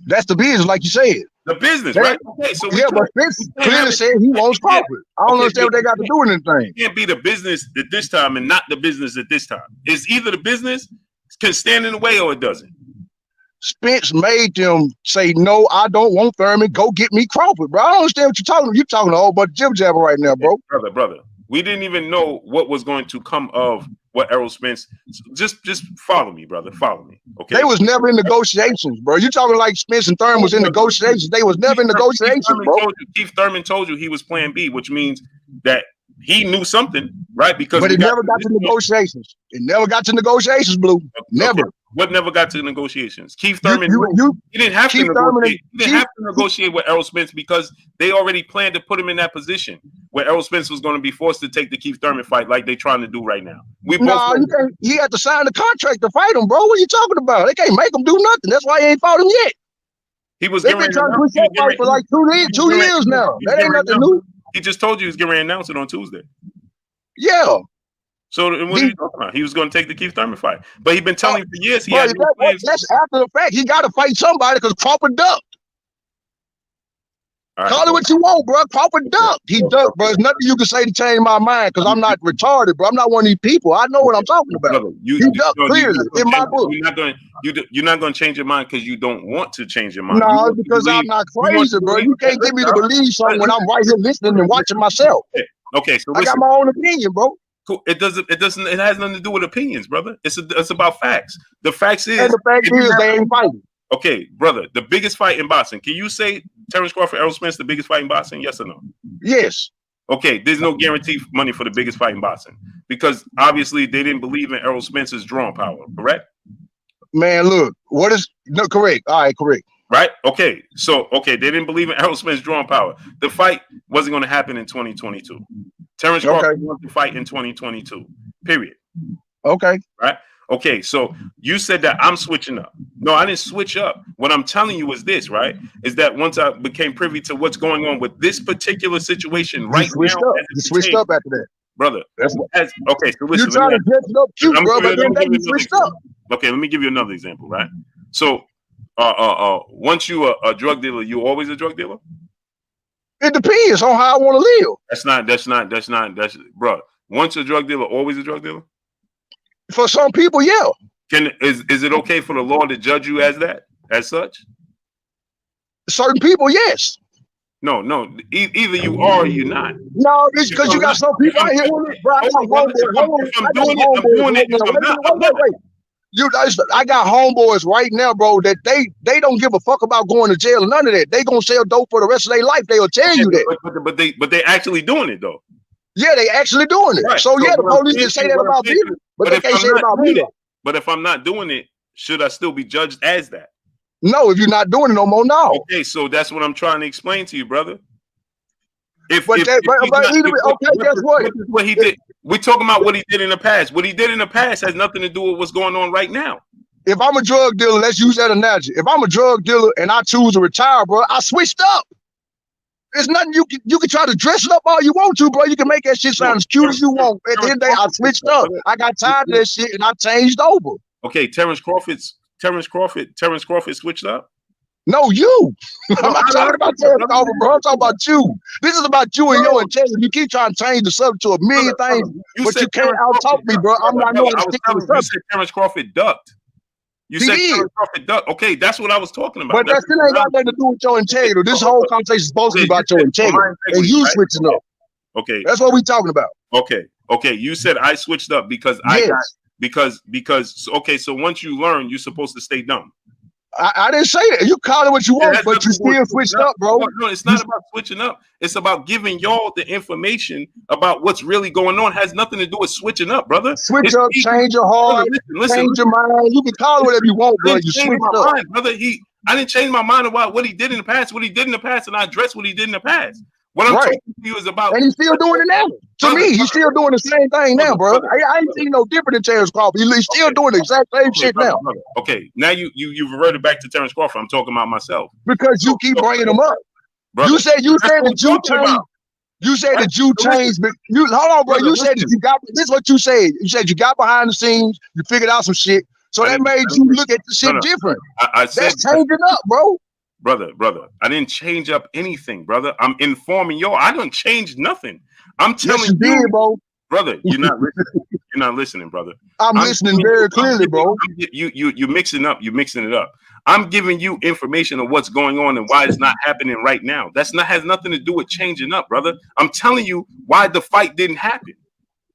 That's the business, like you said. The business, right? Okay, so but Spence clearly said he wants Crawford. I don't understand what they got to do with anything. It can't be the business at this time and not the business at this time. It's either the business can stand in the way or it doesn't. Spence made them say, no, I don't want Thurman. Go get me Crawford, bro. I don't understand what you're talking about. You're talking a whole bunch of jib jabber right now, bro. Brother. We didn't even know what was going to come of what Errol Spence. Just follow me, brother. Follow me. Okay. They was never in negotiations, bro. You talking like Spence and Thurman was in negotiations. They was never in negotiations, bro. Keith Thurman told you he was plan B, which means that he knew something, right? But it never got to negotiations. It never got to negotiations, Blue. Never. Okay. What never got to negotiations? Keith Thurman, he didn't have to negotiate. He didn't have to negotiate with Errol Spence because they already planned to put him in that position where Errol Spence was going to be forced to take the Keith Thurman fight like they're trying to do right now. He had to sign the contract to fight him, bro. What are you talking about? They can't make him do nothing. That's why he ain't fought him yet. He was. They've been trying to push that fight for like 2 years now. That ain't nothing new. He just told you he's getting ready to announce it on Tuesday. Yeah. So what are you talking about? He was going to take the Keith Thurman fight, but he's been telling for years he had no plans. That's after the fact. He got to fight somebody because Crawford ducked. Right, call it what you want, bro. Crawford ducked. He ducked, bro. There's nothing you can say to change my mind because I'm not retarded, bro. I'm not one of these people. I know what I'm talking about. Brother, he ducked clearly in my book. You're not going to change your mind because you don't want to change your mind. No, because I'm not crazy, bro. You can't get me to believe something when I'm right here listening and watching myself. Okay, so I got my own opinion, bro. Cool. It has nothing to do with opinions, brother. It's about facts. The facts is, and the fact is they ain't fighting. Okay, brother, the biggest fight in boxing. Can you say Terrence Crawford, Errol Spence, the biggest fight in boxing? Yes or no? Yes. Okay, there's no guaranteed money for the biggest fight in boxing because obviously they didn't believe in Errol Spence's drawing power, correct? Man, look, what is no correct? All right, correct. Right? Okay, so they didn't believe in Errol Spence's drawing power. The fight wasn't going to happen in 2022. Terrence Crawford wanted to fight in 2022. Period. Okay. Right? Okay, so you said that I'm switching up. No, I didn't switch up. What I'm telling you is this, right? Is that once I became privy to what's going on with this particular situation right now. You switched up after that. Brother. Okay, so listen. You're trying to dress it up cute, bro, but then you switched up. Okay, let me give you another example, right? So, once you a drug dealer, you always a drug dealer? It depends on how I want to live. That's bro. Once a drug dealer, always a drug dealer? For some people, yeah. Is it okay for the law to judge you as that, as such? Certain people, yes. No. Either you are or you're not. No, it's because you got some people out here. Bro, I got homeboys right now, bro, that they don't give a fuck about going to jail or none of that. They gonna sell dope for the rest of their life. They'll tell you that. But they actually doing it though. Yeah, they actually doing it. Right. So yeah, the police can say that about people, but they can't say it about me. But if I'm not doing it, should I still be judged as that? No, if you're not doing it no more, no. Okay, so that's what I'm trying to explain to you, brother. Guess what? What he did. We're talking about what he did in the past. What he did in the past has nothing to do with what's going on right now. If I'm a drug dealer, let's use that analogy. If I'm a drug dealer and I choose to retire, bro, I switched up. There's nothing you can try to dress it up all you want to, bro. You can make that shit sound as cute as you want. At the end of the day, I switched up. I got tired of that shit and I changed over. Okay, Terrence Crawford switched up? No, you. I'm not talking about Terrence Crawford, bro. I'm talking about you. This is about you and your integrity. You keep trying to change the subject to a million things, but you can't out-talk me, bro. I'm not going to stick to the subject. You said Terrence Crawford ducked. You said Terrence Crawford ducked. Okay, that's what I was talking about. But that still ain't got nothing to do with your integrity. This whole conversation is supposed to be about your integrity. And you switching up. Okay. That's what we talking about. Okay. You said I switched up because so once you learn, you're supposed to stay dumb. I didn't say that. You call it what you want, but you still switched up, bro. No, it's not about switching up. It's about giving y'all the information about what's really going on. It has nothing to do with switching up, brother. Switch up, change your heart, change your mind. You can call it whatever you want, bro. You switched up. Mind, brother. I didn't change my mind about what he did in the past. What he did in the past, and I addressed what he did in the past. What I'm talking to you is about, and he's still doing it now. To me, he's still doing the same thing now, bro. I ain't seen no different than Terrence Crawford. He's still doing the exact same shit now. Okay, now you've reverted back to Terrence Crawford. I'm talking about myself because you keep bringing him up. Brother, you said that you changed. You said that you changed. Hold on, bro. You said that you got. This is what you said. You said you got behind the scenes. You figured out some shit. So that made you look at the shit different. I said that's changing up, bro. Brother, I didn't change up anything, brother. I'm informing y'all. I don't change nothing. I'm telling you, bro. Brother, you're not listening. You're not listening, brother. I'm listening very clearly, bro. You're mixing up. You're mixing it up. I'm giving you information of what's going on and why it's not happening right now. Has nothing to do with changing up, brother. I'm telling you why the fight didn't happen.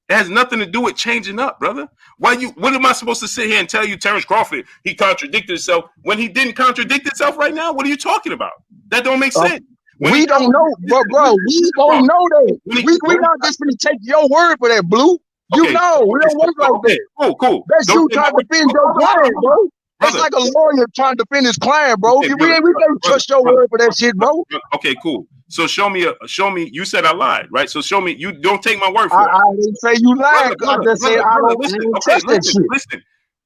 It has nothing to do with changing up, brother. What am I supposed to sit here and tell you, Terrence Crawford, he contradicted himself when he didn't contradict himself right now? What are you talking about? That don't make sense. We don't know, bro. We don't know that. We not just gonna take your word for that, Blue. You know, we don't work like that. Cool. That's you trying to defend your client, bro. That's like a lawyer trying to defend his client, bro. We can't trust your word for that shit, bro. Okay, cool. So show me. You said I lied, right? So show me. You don't take my word for it. I didn't say you lied. I just said I don't trust that shit. Listen.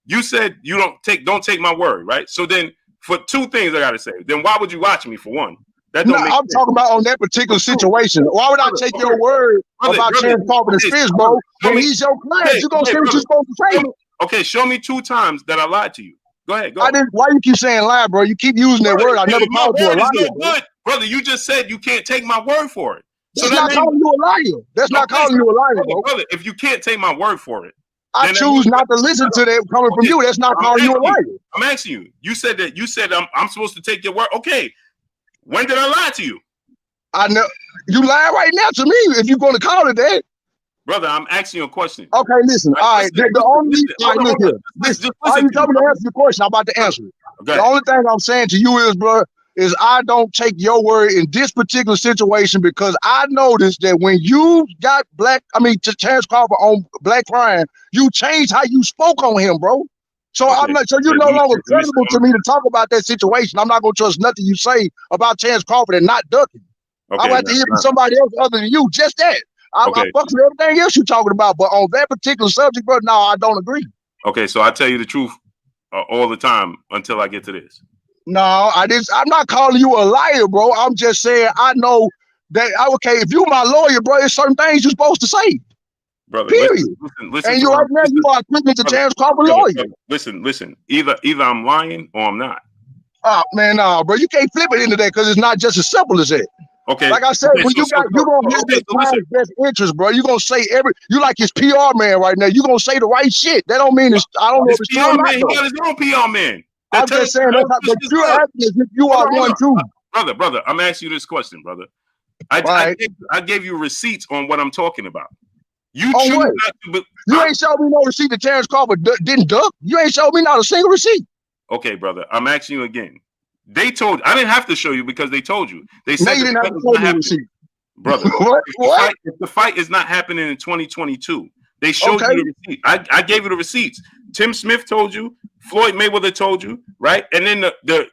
You said you don't take my word, right? So then, for two things I gotta say. Then why would you watch me? For one, That don't make I'm sense. talking about on that particular situation. Why would I take your word about Terrence Crawford and Spence, bro? When he's your client, you gonna say what you're supposed to say. Okay, show me 2 times that I lied to you. Go ahead. Go. I didn't. Why you keep saying lie, bro? You keep using that word. I never called you a liar, no good. Brother. You just said you can't take my word for it. That's not calling you a liar. That's not calling you a liar, bro. Brother, if you can't take my word for it, I choose not to listen to that coming from you. That's not calling you a liar. I'm asking you. You said I'm supposed to take your word. Okay. When did I lie to you? I know you lying right now to me. If you're going to call it that, brother, I'm asking you a question. Okay, listen. All right, the only listen. All you told me to answer your question. I'm about to answer it. The only thing I'm saying to you is, bro, is I don't take your word in this particular situation because I noticed that when you got Terrence Crawford on Black Crime, you changed how you spoke on him, bro. So I'm not. So you're no longer credible to me to talk about that situation. I'm not gonna trust nothing you say about Terrence Crawford and not ducking. I want to hear from somebody else other than you. Just that. I fuck with everything else you're talking about, but on that particular subject, bro, no, I don't agree. Okay, so I tell you the truth all the time until I get to this. No, I'm not calling you a liar, bro. I'm just saying I know that. Okay, if you're my lawyer, bro, there's certain things you're supposed to say. Brother, period. Listen and you right now, you are equipping to Terrence Crawford lawyer. Listen. Either I'm lying or I'm not. Oh man, no, bro, you can't flip it into that because it's not just as simple as that. Okay. Like I said, when you're gonna have the client's best interest, bro. You're gonna say you like his PR man right now. You're gonna say the right shit. That don't mean I don't know if it's true or not. He got his own PR man. I'm just saying that's how, but you're asking as if you are one too. Brother, I'm asking you this question, brother. I gave you receipts on what I'm talking about. You choose not to. You ain't showed me no receipt that Terrence Crawford didn't duck. You ain't showed me not a single receipt. Okay, brother, I'm asking you again. They told I didn't have to show you because they told you. They said you didn't have to show me receipt. Brother, what? If the fight is not happening in 2022, they showed you the receipt. I gave you the receipts. Tim Smith told you, Floyd Mayweather told you, right? And then the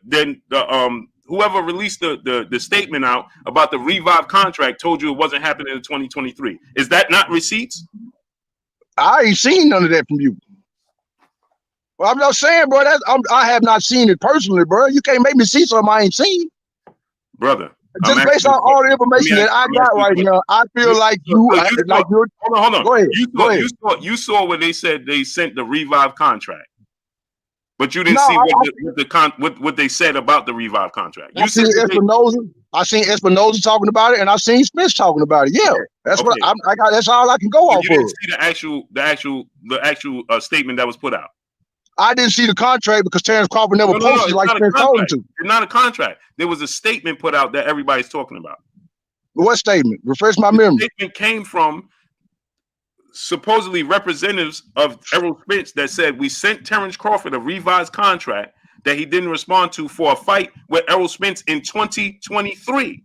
whoever released the statement out about the Revive contract told you it wasn't happening in 2023. Is that not receipts? I ain't seen none of that from you. Well, I'm just saying, bro. I have not seen it personally, bro. You can't make me see something I ain't seen, brother. Just based on all the information that I got right now, I feel like you're. Hold on. Go ahead. You saw when they said they sent the Revive contract, but you didn't see what they said about the Revive contract. I seen Espinoza talking about it, and I seen Smith talking about it. Yeah, that's what I got. That's all I can go off of. You didn't see the actual statement that was put out. I didn't see the contract because Terrence Crawford never posted like Smith told him to. It's not a contract. There was a statement put out that everybody's talking about. What statement? Refresh my memory. The statement came from supposedly representatives of Errol Spence that said we sent Terrence Crawford a revised contract that he didn't respond to for a fight with Errol Spence in 2023.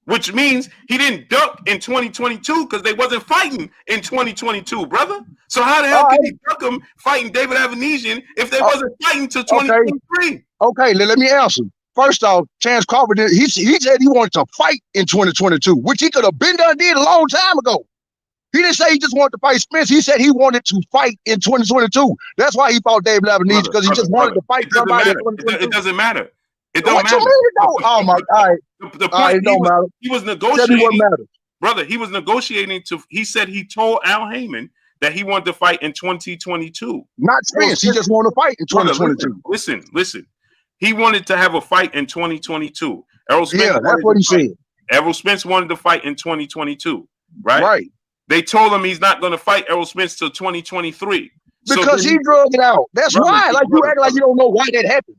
Which means he didn't duck in 2022 because they wasn't fighting in 2022, brother. So how the hell can he duck him fighting David Avanesian if they wasn't fighting till 2023? Okay, let me answer. First off, Terrence Crawford, he said he wanted to fight in 2022, which he could have been done did a long time ago. He didn't say he just wanted to fight Spence. He said he wanted to fight in 2022. That's why he fought David Avanesian because he just wanted to fight somebody in 2022. It doesn't matter. It don't matter. Oh my God! The point he was negotiating. What matters, brother? He was negotiating to. He said he told Al Heyman that he wanted to fight in 2022. Not Spence. He just wanted to fight in 2022. Listen. He wanted to have a fight in 2022. Errol Spence. Yeah, that's what he said. Errol Spence wanted to fight in 2022. Right. Right. They told him he's not going to fight Errol Spence till 2023 because he drugged it out. That's why. Like you act like you don't know why that happened.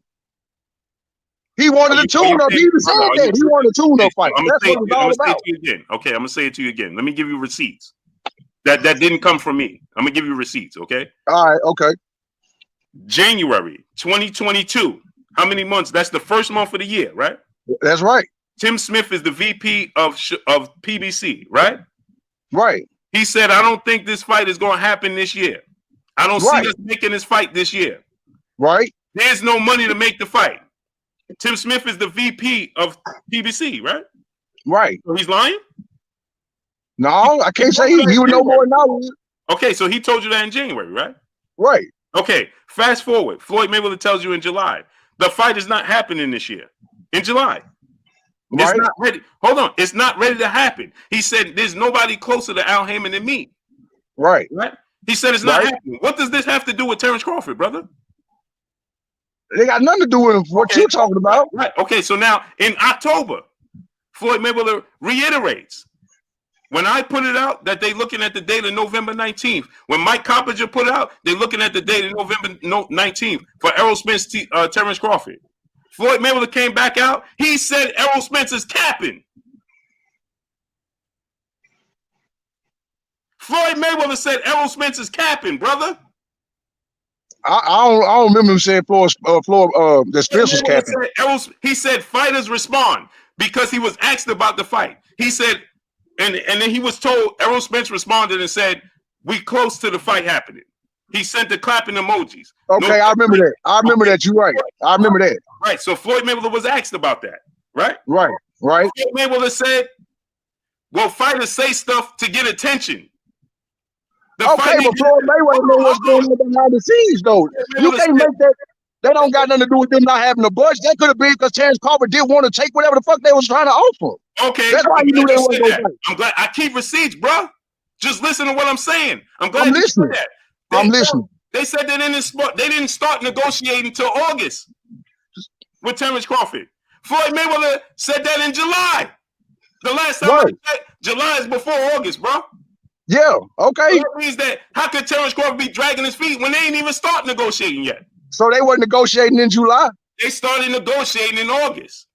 He wanted a tune-up. He even said that. He wanted a tune-up fight. That's what it's all about. Okay, I'm going to say it to you again. Let me give you receipts. That didn't come from me. I'm going to give you receipts, okay? All right, okay. January 2022. How many months? That's the first month of the year, right? That's right. Tim Smith is the VP of PBC, right? Right. He said, I don't think this fight is going to happen this year. I don't see us making this fight this year. Right. There's no money to make the fight. Tim Smith is the VP of PBC, right? Right. So he's lying? No, I can't say he would know more now. Okay, so he told you that in January, right? Right. Okay, fast forward. Floyd Mayweather tells you in July. The fight is not happening this year. In July. It's not ready. Hold on. It's not ready to happen. He said there's nobody closer to Al Haymon than me. Right. He said it's not happening. What does this have to do with Terrence Crawford, brother? They got nothing to do with what you're talking about. Right. Okay, so now in October, Floyd Mayweather reiterates. When I put it out that they looking at the date of November 19th. When Mike Coppinger put it out, they looking at the date of November 19th for Errol Spence, Terrence Crawford. Floyd Mayweather came back out. He said Errol Spence is capping. Floyd Mayweather said Errol Spence is capping, brother. I don't remember him saying that Spence was capping. He said fighters respond because he was asked about the fight. He said, and then he was told, Errol Spence responded and said, we close to the fight happening. He sent the clapping emojis. Okay, I remember that. I remember that. You're right. I remember that. Right. So Floyd Mayweather was asked about that. Right. Right. Floyd Mayweather said, well, fighters say stuff to get attention. But Floyd Mayweather know what's going on behind the scenes, though. You can't make that. That don't got nothing to do with them not having a budget. That could have been because Terrence Crawford didn't want to take whatever the fuck they was trying to offer. Okay, that's why you knew they wasn't going to. I'm glad I keep receipts, bro. Just listen to what I'm saying. I'm glad I'm listening. I'm listening. They said that in this sport, they didn't start negotiating until August with Terrence Crawford. Floyd Mayweather said that in July. The last time I said July is before August, bro. Yeah, okay. So that means that how could Terrence Crawford be dragging his feet when they ain't even start negotiating yet? So they weren't negotiating in July? They started negotiating in August.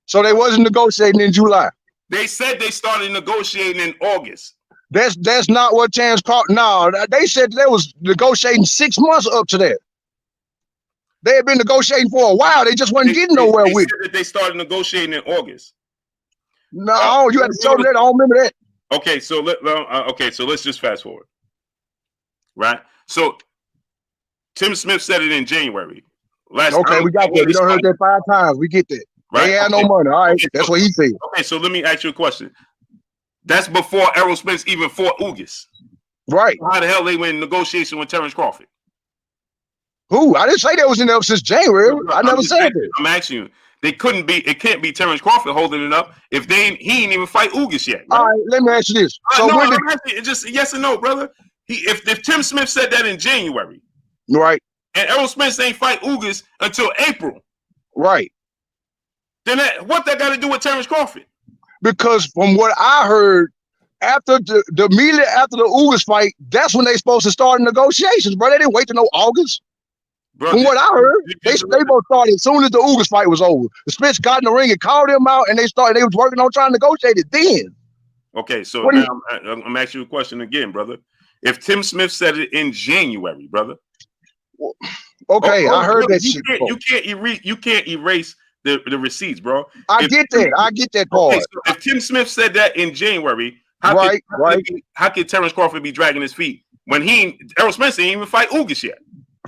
So they wasn't negotiating in July? They said they started negotiating in August. That's not what Terrence Crawford. No, they said they was negotiating 6 months up to that. They had been negotiating for a while. They just wasn't getting nowhere with it. That they started negotiating in August. No, you had to show me that. I don't remember that. Okay, so let's just fast forward. Right. So Tim Smith said it in January. We got that. We done heard that 5 times. We get that. Right? They had no money. All right, okay, that's what he said. Okay, so let me ask you a question. That's before Errol Spence even fought Ugas. Right. How the hell they went in negotiation with Terrence Crawford? Who? I didn't say that was in there since January. I never said that. I'm asking you. They couldn't be. It can't be Terrence Crawford holding it up if he ain't even fight Ugas yet. Right? All right, let me ask you this. So no, I'm asking just yes or no, brother. If Tim Smith said that in January, right, and Errol Spence ain't fight Ugas until April, right, then what that got to do with Terrence Crawford? Because from what I heard, after the immediately after the Ugas fight, that's when they supposed to start negotiations, bro. They didn't wait to know August. Bro, from what I heard, they both started as soon as the Ugas fight was over. The Spence got in the ring and called them out, and they was working on trying to negotiate it then. Okay, so now I'm asking you a question again, brother. If Tim Smith said it in January, brother. Okay, I heard that shit. You can't erase the receipts, bro. I get that part. Okay, so if Tim Smith said that in January, how could Terrence Crawford be dragging his feet when Errol Spence didn't even fight Ugas yet?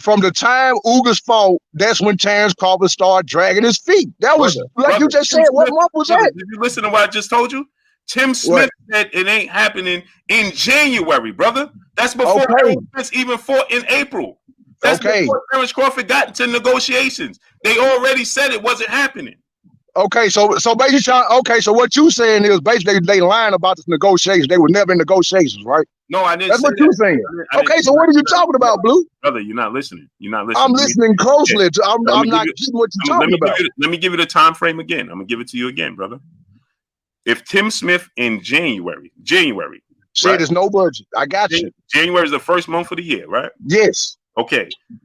From the time Ugas fought, that's when Terrence Crawford started dragging his feet. That was you just said. What month was that? Did you listen to what I just told you? Tim Smith said it ain't happening in January, brother. That's before Errol Spence even fought in April. That's before Terrence Crawford got into negotiations. They already said it wasn't happening. Okay, so basically, so what you saying is basically they lying about this negotiations. They were never in negotiations, right? No, I didn't. That's what you're saying. Okay, so what are you talking about, Blue? Brother, you're not listening. You're not listening. I'm listening closely. I'm not getting what you're talking about. Let me give you the time frame again. I'm gonna give it to you again, brother. If Tim Smith in January said there's no budget, I got you. January is the first month of the year, right? Yes. Okay. You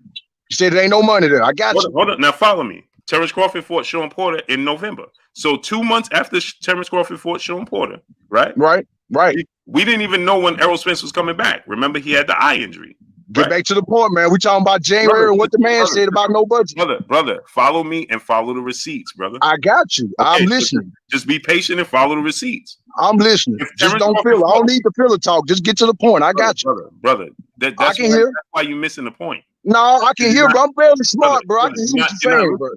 said there ain't no money there. I got you. Hold on. Now follow me. Terrence Crawford fought Sean Porter in November. So 2 months after Terrence Crawford fought Sean Porter, right? Right. We didn't even know when Errol Spence was coming back. Remember, he had the eye injury. Get back to the point, man. We talking about January and what the man said about no budget. Brother, follow me and follow the receipts, brother. I got you. Okay, I'm listening. Just be patient and follow the receipts. I'm listening. Just don't feel it. I don't need the pillow talk. Just get to the point. I got you. Brother. That's why you're missing the point. No, I can hear, bro. I'm fairly smart, bro. I can hear what you're saying, bro.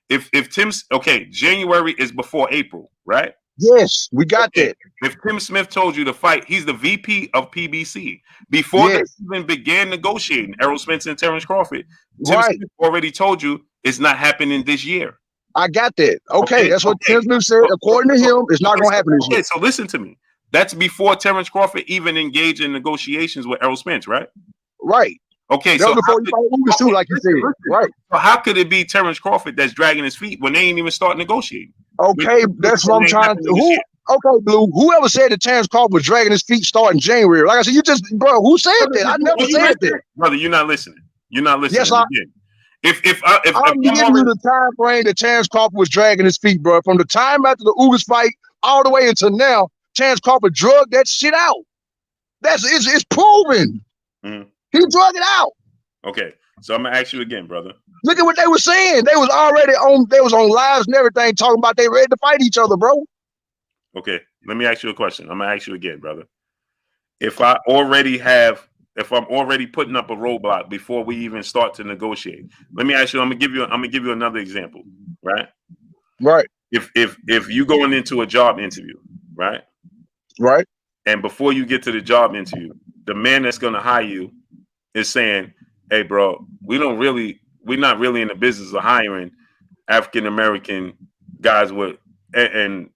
If Tim's January is before April, right? Yes, we got that. If Tim Smith told you to fight, he's the VP of PBC. Before they even began negotiating, Errol Spence and Terrence Crawford, Tim Smith already told you it's not happening this year. I got that. Okay, that's what Terrence Smith said. According to him, it's not going to happen this year. So listen to me. That's before Terrence Crawford even engaged in negotiations with Errol Spence, right? Right. Okay, that so before he fought Ugas too, like you said. Right. So how could it be Terrence Crawford that's dragging his feet when they ain't even start negotiating? Okay, that's what I'm trying to. Okay, Blue. Whoever said that Terrence Crawford was dragging his feet starting January? Like I said, bro. Who said that? I never said that, brother. You're not listening. You're not listening. Yes, if I'm giving you the time frame that Terrence Crawford was dragging his feet, bro. From the time after the Ugas fight all the way until now, Terrence Crawford drugged that shit out. It's proven. Mm-hmm. He drug it out. Okay, so I'm gonna ask you again, brother. Look at what they were saying. They was already on. They was on lives and everything, talking about they ready to fight each other, bro. Okay, let me ask you a question. I'm gonna ask you again, brother. If I'm already putting up a roadblock before we even start to negotiate, let me ask you. I'm gonna give you another example, right? Right. If you going into a job interview, right? Right. And before you get to the job interview, the man that's gonna hire you is saying, "Hey, bro, we're not really in the business of hiring African American guys with and."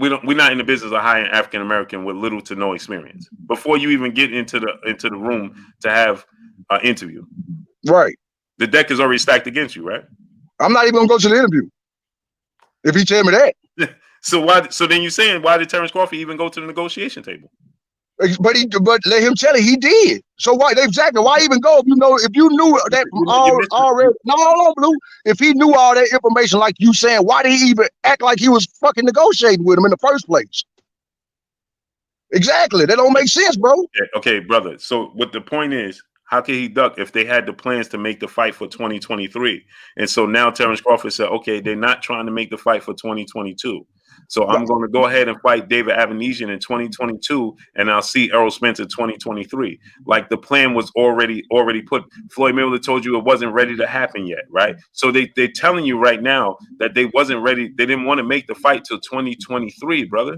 We're not in the business of hiring African American with little to no experience before you even get into the room to have an interview. Right. The deck is already stacked against you, right? I'm not even gonna go to the interview if he tell me that. So why? So then you're saying why did Terrence Crawford even go to the negotiation table? But let him tell it. He did. So why exactly? Why even go if you knew that already? No, hold on, Blue. If he knew all that information, like you saying, why did he even act like he was fucking negotiating with him in the first place? Exactly. That don't make sense, bro. Okay, brother. So what the point is, how can he duck if they had the plans to make the fight for 2023? And so now Terrence Crawford said, okay, they're not trying to make the fight for 2022. So I'm going to go ahead and fight David Avanesian in 2022, and I'll see Errol Spence in 2023. Like the plan was already put. Floyd Mayweather told you it wasn't ready to happen yet, right? So they're telling you right now that they wasn't ready. They didn't want to make the fight till 2023, brother.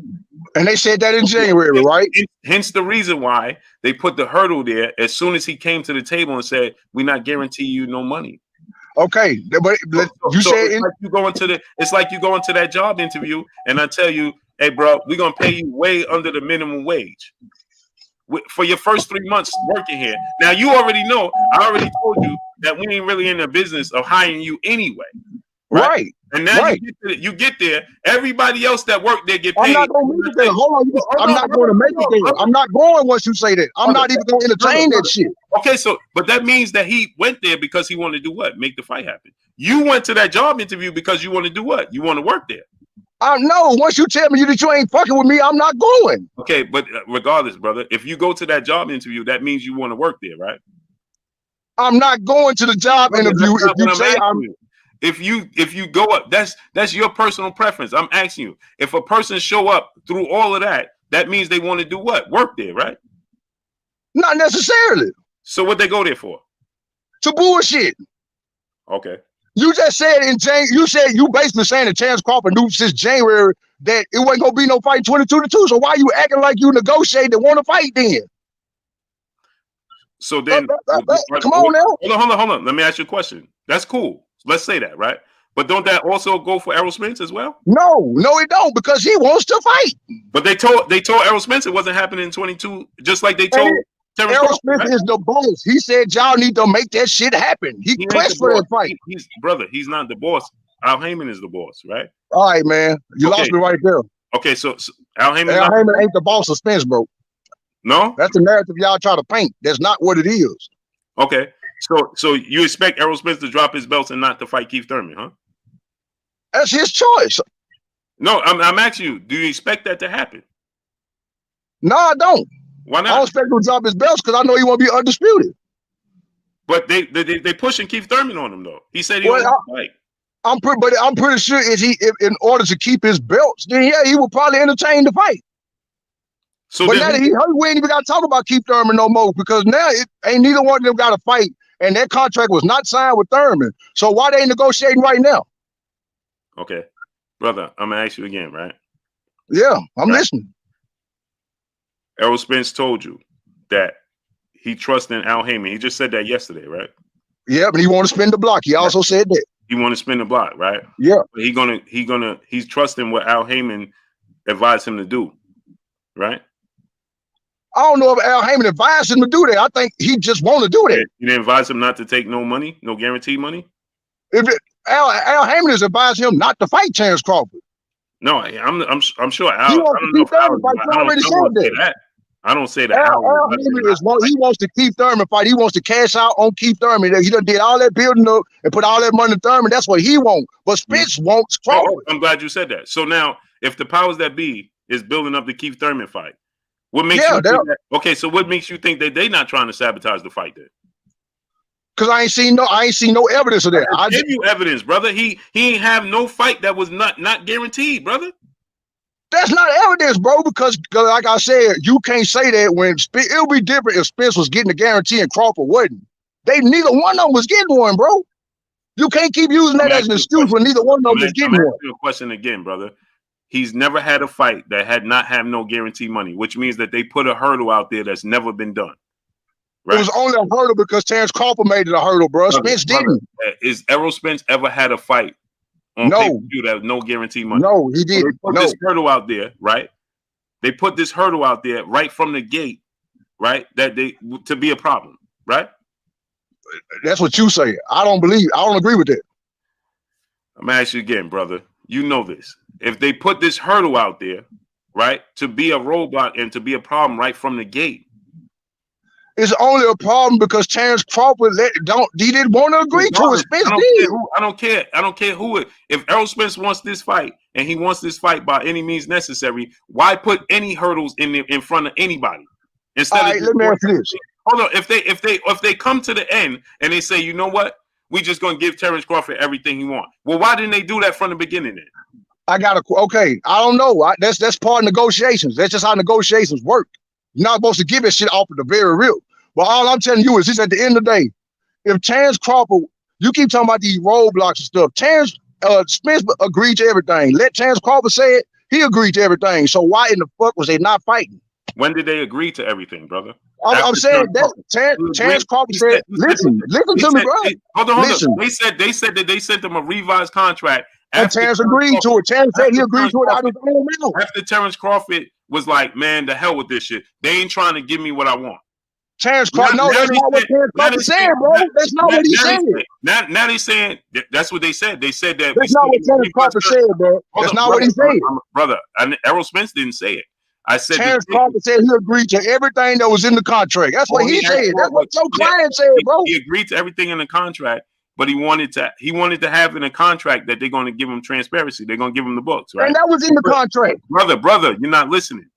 And they said that in January, right? Hence the reason why they put the hurdle there as soon as he came to the table and said, "We're not guaranteeing you no money." Okay, but you said it's like you go into that job interview and I tell you, "Hey, bro, we're gonna pay you way under the minimum wage for your first 3 months working here." Now you already know. I already told you that we ain't really in the business of hiring you anyway, right? And now you get there. Everybody else that worked there get paid. I'm not going to make it there. Hold on. I'm not going to make it there. I'm not going once you say that. I'm not even going to entertain that shit. Okay, but that means that he went there because he wanted to do what? Make the fight happen. You went to that job interview because you want to do what? You want to work there. No, once you tell me that you ain't fucking with me, I'm not going. Okay, but regardless, brother, if you go to that job interview, that means you want to work there, right? I'm not going to the job interview if you say I'm. If you go up, that's your personal preference. I'm asking you, if a person show up through all of that, that means they want to do what? Work there, right? Not necessarily. So what they go there for? To bullshit. Okay. You just said you basically saying that Terrence Crawford knew since January that it wasn't gonna be no fight 22-2. So why you acting like you negotiated and want to fight then? So then come on now. Hold on. Let me ask you a question. That's cool. Let's say that, right? But don't that also go for Errol Spence as well? No, it don't, because he wants to fight. But they told Errol Spence it wasn't happening in 22, just like they told Terrence Errol Spence is the boss. He said y'all need to make that shit happen. He pressed for that fight. He's not the boss. Al Heyman is the boss, right? All right, man. You lost me right there. Okay, so Al Heyman ain't the boss of Spence, bro. No? That's the narrative y'all try to paint. That's not what it is. Okay. So you expect Errol Spence to drop his belts and not to fight Keith Thurman, huh? That's his choice. No, I'm asking you, do you expect that to happen? No, I don't. Why not? I don't expect him to drop his belts because I know he won't be undisputed. But they pushing Keith Thurman on him though. He said he won't fight. I'm pretty sure if in order to keep his belts, then yeah, he will probably entertain the fight. So but now that we ain't even got to talk about Keith Thurman no more, because now it ain't neither one of them got to fight, and that contract was not signed with Thurman. So why they negotiating right now? Okay, brother, I'm gonna ask you again, right? Yeah, I'm listening. Errol Spence told you that he trusts in Al Heyman. He just said that yesterday, right? Yeah, but he want to spin the block. He also said that. He want to spin the block, right? Yeah. But he's trusting what Al Heyman advised him to do, right? I don't know if Al Heyman advised him to do that. I think he just want to do that. You didn't advise him not to take no money, no guaranteed money? Al Heyman has advised him not to fight Terrence Crawford. No, I'm sure Al. He wants to keep Thurman fight. You already said that. I don't say that. Al Heyman he wants to keep Thurman fight. He wants to cash out on Keith Thurman. He done did all that building up and put all that money in Thurman. That's what he wants. But Spence wants Crawford. I'm glad you said that. So now, if the powers that be is building up the Keith Thurman fight, what makes you think that? Okay, so what makes you think that they not trying to sabotage the fight then? Because I ain't seen no evidence of that. I give you evidence, brother. He ain't have no fight that was not guaranteed, brother. That's not evidence, bro, because like I said, you can't say that when it would be different if Spence was getting a guarantee and Crawford wasn't. Neither one of them was getting one, bro. You can't keep using that as an excuse when neither one of them was getting one. A question again, brother. He's never had a fight that had not have no guarantee money, which means that they put a hurdle out there that's never been done. Right? It was only a hurdle because Terrence Crawford made it a hurdle, bro. Spence didn't. Is Errol Spence ever had a fight on pay-per-view that no guarantee money? No, he didn't. So they put this hurdle out there, right? They put this hurdle out there right from the gate, right? To be a problem, right? That's what you say. I don't agree with that. I'm gonna ask you again, brother. You know this. If they put this hurdle out there, right, to be a roadblock and to be a problem right from the gate, it's only a problem because Terrence Crawford he didn't want to agree to it. Spence did. I don't care who it. If Errol Spence wants this fight and he wants this fight by any means necessary, why put any hurdles in front of anybody? Instead of let me ask you this. Hold on. If they come to the end and they say, you know what, we just gonna give Terrence Crawford everything he wants. Well, why didn't they do that from the beginning then? I don't know. That's part of negotiations. That's just how negotiations work. You're not supposed to give that shit off of the very real. But all I'm telling you is this: at the end of the day, if Terrence Crawford, you keep talking about these roadblocks and stuff. Terrence Spence agreed to everything. Let Terrence Crawford say it. He agreed to everything. So why in the fuck was they not fighting? When did they agree to everything, brother? I'm saying that Terrence Crawford said, listen to me, bro. Hold on. They said that they sent them a revised contract. And Terrence agreed to it. Terrence said he agreed to it. After Terrence Crawford was like, man, the hell with this shit. They ain't trying to give me what I want. Terrence Crawford, that's not what Terrence Crawford said, bro. That's not what he said. Now they saying that's what they said. They said that. That's not what Terrence Crawford said, bro. That's not what he said, brother. Errol Spence didn't say it. I said Terrence Crawford said he agreed to everything that was in the contract. That's what he said. That's what your client said, bro. He agreed to everything in the contract, but he wanted to have in a contract that they're going to give him transparency. They're going to give him the books, right? And that was in the contract, brother. You're not listening,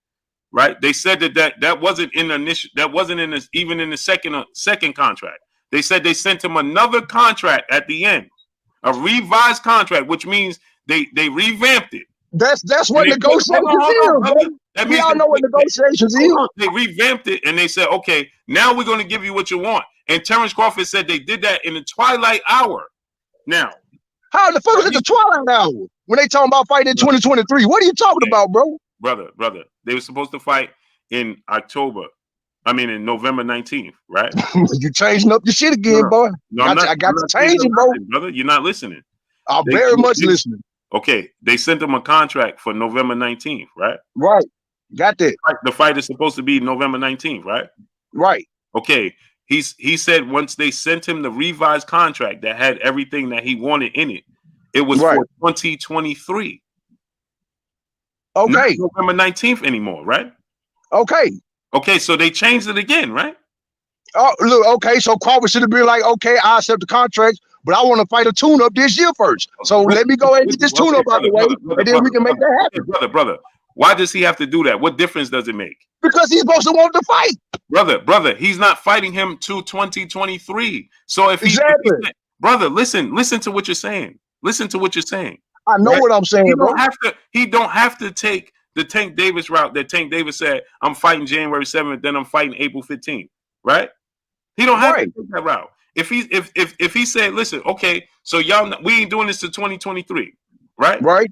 right? They said that wasn't in the initial. That wasn't in this even in the second contract. They said they sent him another contract at the end, a revised contract, which means they revamped it. That's what negotiations is. We all know what negotiations is. They revamped it and they said, okay, now we're going to give you what you want. And Terrence Crawford said they did that in the twilight hour. Now, how the fuck is it the twilight hour when they talking about fighting in 2023? What are you talking about, bro? Brother, they were supposed to fight in November 19th, right? You changing up your shit again, boy. No, I got to change it, bro. Brother, you're not listening. I'm very much listening. Okay, they sent him a contract for November 19th, right? Right. Got that. The fight is supposed to be November 19th, right? Right. Okay. He said once they sent him the revised contract that had everything that he wanted in it, it was for 2023. Okay. Not November 19th anymore, right? Okay. Okay, so they changed it again, right? Oh, look, okay, so Crawford should have been like, okay, I accept the contract, but I want to fight a tune-up this year first. So let me go ahead and get this tune-up out of the way, and then we can make that happen. Brother, why does he have to do that? What difference does it make? Because he's supposed to want to fight. Brother, he's not fighting him to 2023. So if brother, listen to what you're saying. Listen to what you're saying. I know what I'm saying, bro. He don't have to take the Tank Davis route that Tank Davis said, I'm fighting January 7th, then I'm fighting April 15th, right? He don't have to take that route. If he said, listen, okay, so we ain't doing this to 2023, right? Right.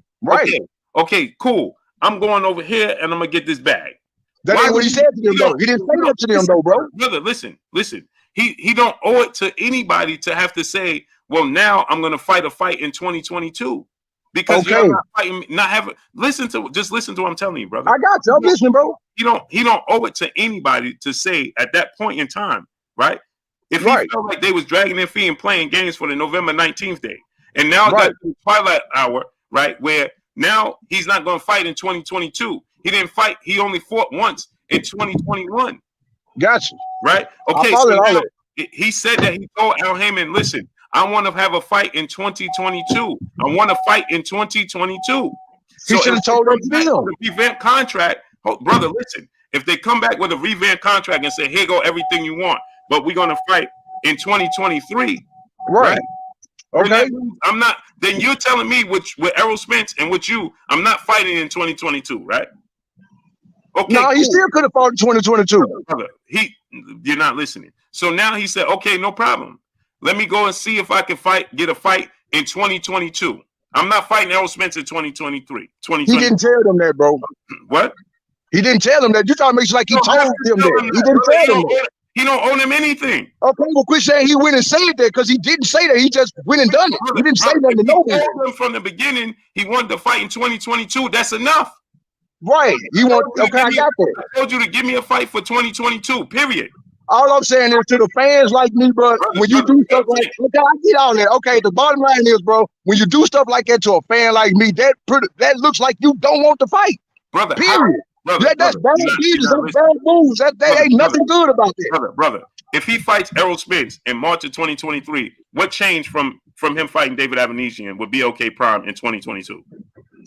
Okay, cool. I'm going over here and I'm gonna get this bag. That ain't what he said to them, though. He didn't say that to them, though, bro. Brother, listen. He don't owe it to anybody to have to say, well, now I'm going to fight a fight in 2022 because you're not fighting, listen to what I'm telling you, brother. I got you. I'm listening, bro. He don't owe it to anybody to say at that point in time, right? If he felt like they was dragging their feet and playing games for the November 19th day, and now it got to the twilight hour, right, where now he's not going to fight in 2022. He didn't fight. He only fought once in 2021. Gotcha. Right? Okay, so now he said that he told Al Haymon, listen, I want to have a fight in 2022. I want to fight in 2022. He should have told him the revamp contract. Brother, listen, if they come back with a revamp contract and say, here go everything you want, but we're going to fight in 2023. Right? Okay. I'm not, then you're telling me with Errol Spence and with you, I'm not fighting in 2022, right? Okay. No, he still could have fought in 2022. Brother, you're not listening. So now he said, okay, no problem. Let me go and see if I can get a fight in 2022. I'm not fighting Errol Spence in 2023. He didn't tell them that, bro. What? He didn't tell them that. You trying to make it like he told them that. He didn't tell them that. He don't owe them anything. Okay, well, quit saying he went and said that because he didn't say that. He just went and done it. He didn't say nothing to nobody. From the beginning, he wanted to fight in 2022. That's enough. Right. You want? Okay, I got that. I told you to give me a fight for 2022. Period. All I'm saying is to the fans like me, bro, when you do stuff like okay, I get all that. Okay, the bottom line is, bro, when you do stuff like that to a fan like me, that looks like you don't want to fight. Brother, period. That's bad business. That's bad moves. That ain't nothing good about that. Brother, if he fights Errol Spence in March of 2023, what changed from him fighting David Avanesian with BLK Prime in 2022?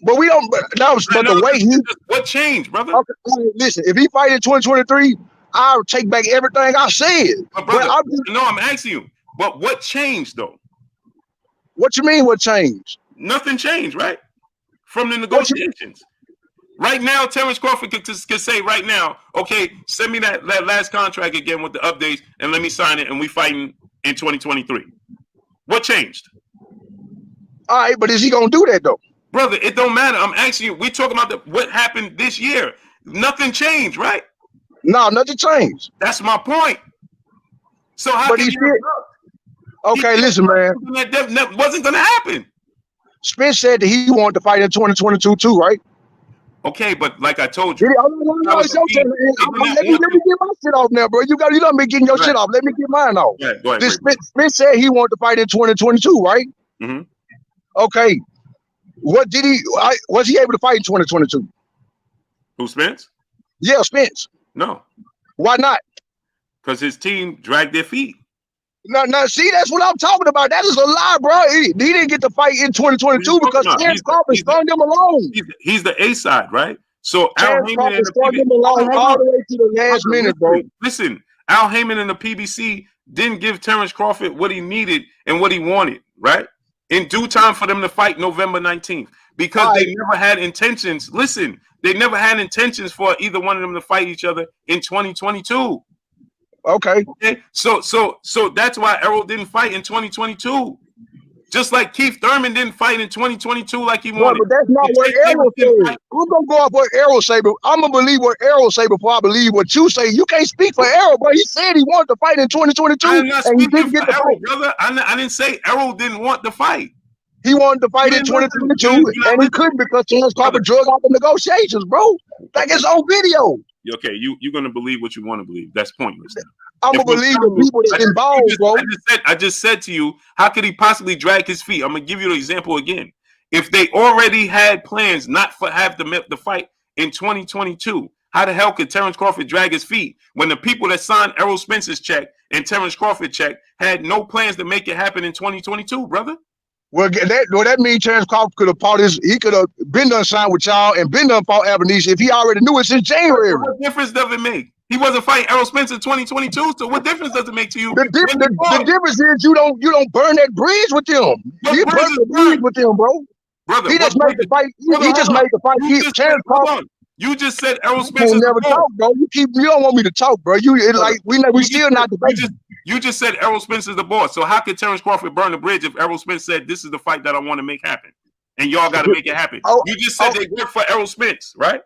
But we don't. But the way he. What changed, brother? Okay, listen, if he fight in 2023. I'll take back everything I said. But brother, I'm asking you. But what changed, though? What you mean, what changed? Nothing changed, right? From the negotiations. Right now, Terrence Crawford could say right now, okay, send me that last contract again with the updates and let me sign it and we fighting in 2023. What changed? All right, but is he going to do that, though? Brother, it don't matter. I'm asking you. We're talking about what happened this year. Nothing changed, right? No, nothing changed. That's my point. So how but he still, okay, listen, man. That wasn't going to happen. Spence said that he wanted to fight in 2022 too, right? Okay, but like I told you. Let me get my shit off now, bro. You don't be getting your shit off. Let me get mine off. Yeah, go ahead. Spence said he wanted to fight in 2022, right? Mm-hmm. Okay. What did he? Was he able to fight in 2022? Who, Spence? Yeah, Spence. No. Why not? Because his team dragged their feet. No, see, that's what I'm talking about. That is a lie, bro. He didn't get to fight in 2022 because Terrence Crawford strung them along. He's the A side, right? So Terrence Crawford strung them along all the way to the last minute, bro. Listen, Al Haymon and the PBC didn't give Terrence Crawford what he needed and what he wanted, right? In due time for them to fight November 19th. Because they never had intentions. Listen, they never had intentions for either one of them to fight each other in 2022. Okay. So that's why Errol didn't fight in 2022. Just like Keith Thurman didn't fight in 2022 like he wanted. But that's not what Errol said. I'm gonna go off what Errol say, but I'm gonna believe what Errol say before I believe what you say. You can't speak for Errol, but he said he wanted to fight in 2022, and he didn't get the fight. Brother, I didn't say Errol didn't want to fight. He wanted to fight in 2022, and he couldn't because Terrence Crawford drug out the negotiations, bro. Like it's on video. Okay, you're gonna believe what you want to believe. That's pointless. I'm gonna believe the people that's involved, bro. I just said to you, how could he possibly drag his feet? I'm gonna give you the example again. If they already had plans not for have the fight in 2022, how the hell could Terrence Crawford drag his feet when the people that signed Errol Spence's check and Terrence Crawford check had no plans to make it happen in 2022, brother? Well, that means Terrence Crawford could have fought he could have been done signed with y'all and been done fought Avanesian if he already knew it since January. What difference does it make? He wasn't fighting Errol Spence in 2022, so what difference does it make to you? The difference is you don't burn that bridge with them. You burn the bridge with them, bro. Brother, he just made the fight. He just made the fight. You just said Errol Spence is never talk, bro. You don't want me to talk, bro. We still not debating. You just said Errol Spence is the boss. So how could Terrence Crawford burn the bridge if Errol Spence said this is the fight that I want to make happen, and y'all got to make it happen? You just said they work for Errol Spence, right?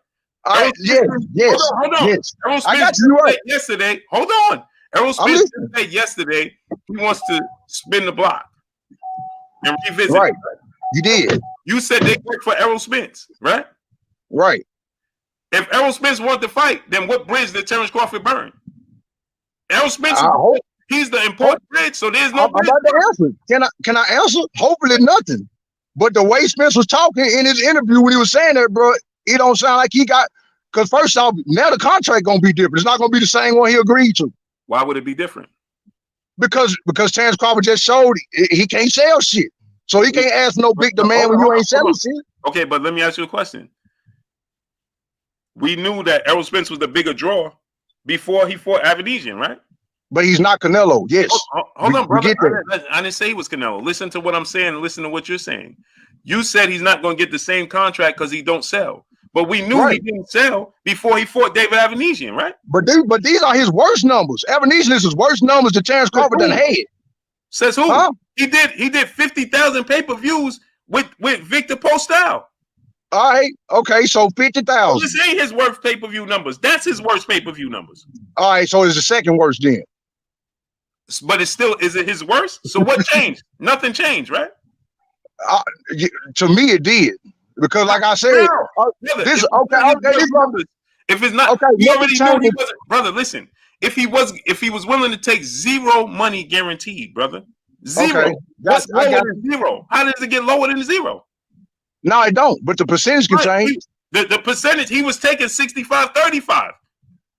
Yes. Hold on. Yes. Errol Spence said yesterday. Hold on. Errol Spence said yesterday he wants to spin the block. and revisit. Right. You did. You said they worked for Errol Spence, right? Right. If Errol Spence wanted to fight, then what bridge did Terrence Crawford burn? Errol Spence, he's the important bridge, so there's no bridge. I'm about to answer. Can I answer? Hopefully nothing. But the way Spence was talking in his interview when he was saying that, bro, it don't sound like he got. Because first off, now the contract gonna be different. It's not gonna be the same one he agreed to. Why would it be different? Because Terrence Crawford just showed he can't sell shit, so he can't ask no big demand when you ain't selling shit. Okay, but let me ask you a question. We knew that Errol Spence was the bigger draw before he fought Avedisian, right? But he's not Canelo. Yes. Hold on, brother. I didn't say he was Canelo. Listen to what I'm saying. Listen to what you're saying. You said he's not going to get the same contract because he don't sell. But we knew he didn't sell before he fought David Avedisian, right? But these are his worst numbers. Avedisian is his worst numbers that Terrence Crawford done had. Says who? Huh? He did 50,000 pay-per-views with Victor Postol. All right. Okay. So 50,000. This ain't his worst pay-per-view numbers. That's his worst pay-per-view numbers. All right. So it's the second worst then. But it's still, is it his worst? So what changed? Nothing changed, right? To me, it did. Because like I said, this numbers. If it's not, he already knew he wasn't. Brother, listen. If he was willing to take zero money guaranteed, brother. Zero. Okay. What's lower than zero? How does it get lower than zero? No, it don't. But the percentage can change. The percentage, he was taking 65-35.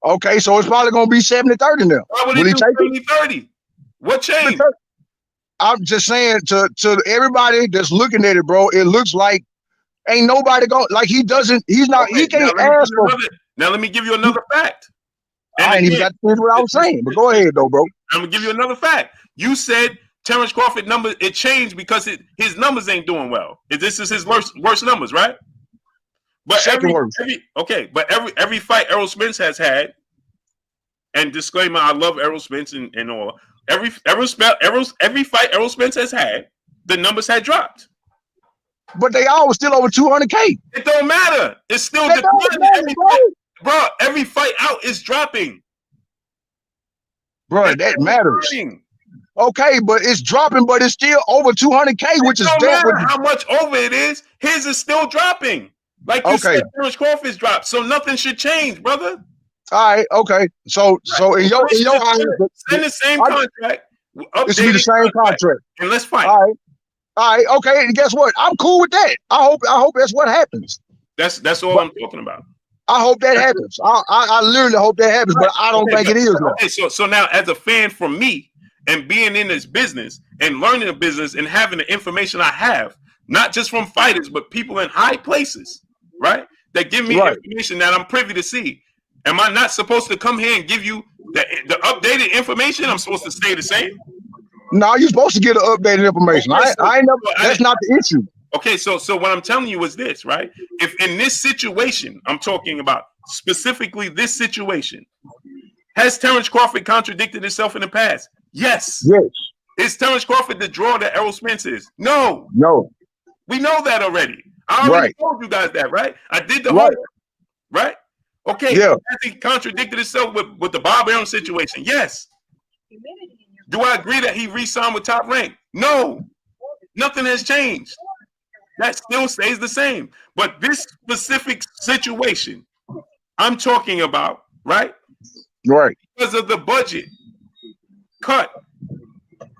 Okay, so it's probably going to be 70-30 now. Why would he do 70-30? What changed? I'm just saying to everybody that's looking at it, bro, it looks like ain't nobody going, like he can't ask for. Now let me give you another fact. I ain't even got to finish what I was saying, but go ahead though, bro. I'm going to give you another fact. You said Terrence Crawford number, it changed because his numbers ain't doing well. This is his worst numbers, right? But every fight Errol Spence has had, and disclaimer, I love Errol Spence and all. Every fight Errol Spence has had, the numbers had dropped. But they all were still over 200K. It don't matter. It's still bro. Every fight out is dropping. Bro, that matters. Okay, but it's dropping, but it's still over 200K, which is different. How much over it is, his is still dropping. Like you said, Terrence Crawford's dropped, so nothing should change, brother. All right, okay. So in your eyes, send the same contract. It should be the same contract. And let's fight. All right, okay. And guess what? I'm cool with that. I hope that's what happens. That's all I'm talking about. I hope that happens. I literally hope that happens, but I don't think it is. Okay, so now as a fan from me and being in this business and learning the business and having the information I have, not just from fighters, but people in high places, right? That give me information that I'm privy to see. Am I not supposed to come here and give you the updated information? I'm supposed to stay the same? No, you're supposed to get the updated information. Okay, I never. That's not the issue. Okay, so what I'm telling you is this, right? If in this situation, I'm talking about specifically this situation, has Terrence Crawford contradicted himself in the past? Yes. Yes. Is Terrence Crawford the draw that Errol Spence is? No. No. We know that already. I already told you guys that, right? I did the homework, right? Okay. Yeah. Has he contradicted himself with the Bob Arum situation? Yes. Do I agree that he re-signed with Top Rank? No. Nothing has changed. That still stays the same. But this specific situation I'm talking about, right? Right. Because of the budget cut,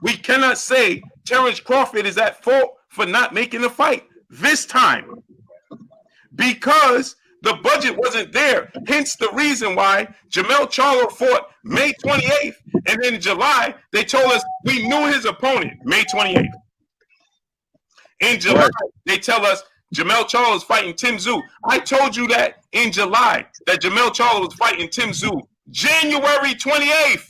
we cannot say Terrence Crawford is at fault for not making the fight this time because the budget wasn't there. Hence the reason why Jermell Charlo fought May 28th, and then in July they told us we knew his opponent May 28th. In July, they tell us Jermell Charlo is fighting Tim Tszyu. I told you that in July that Jermell Charlo was fighting Tim Tszyu January 28th.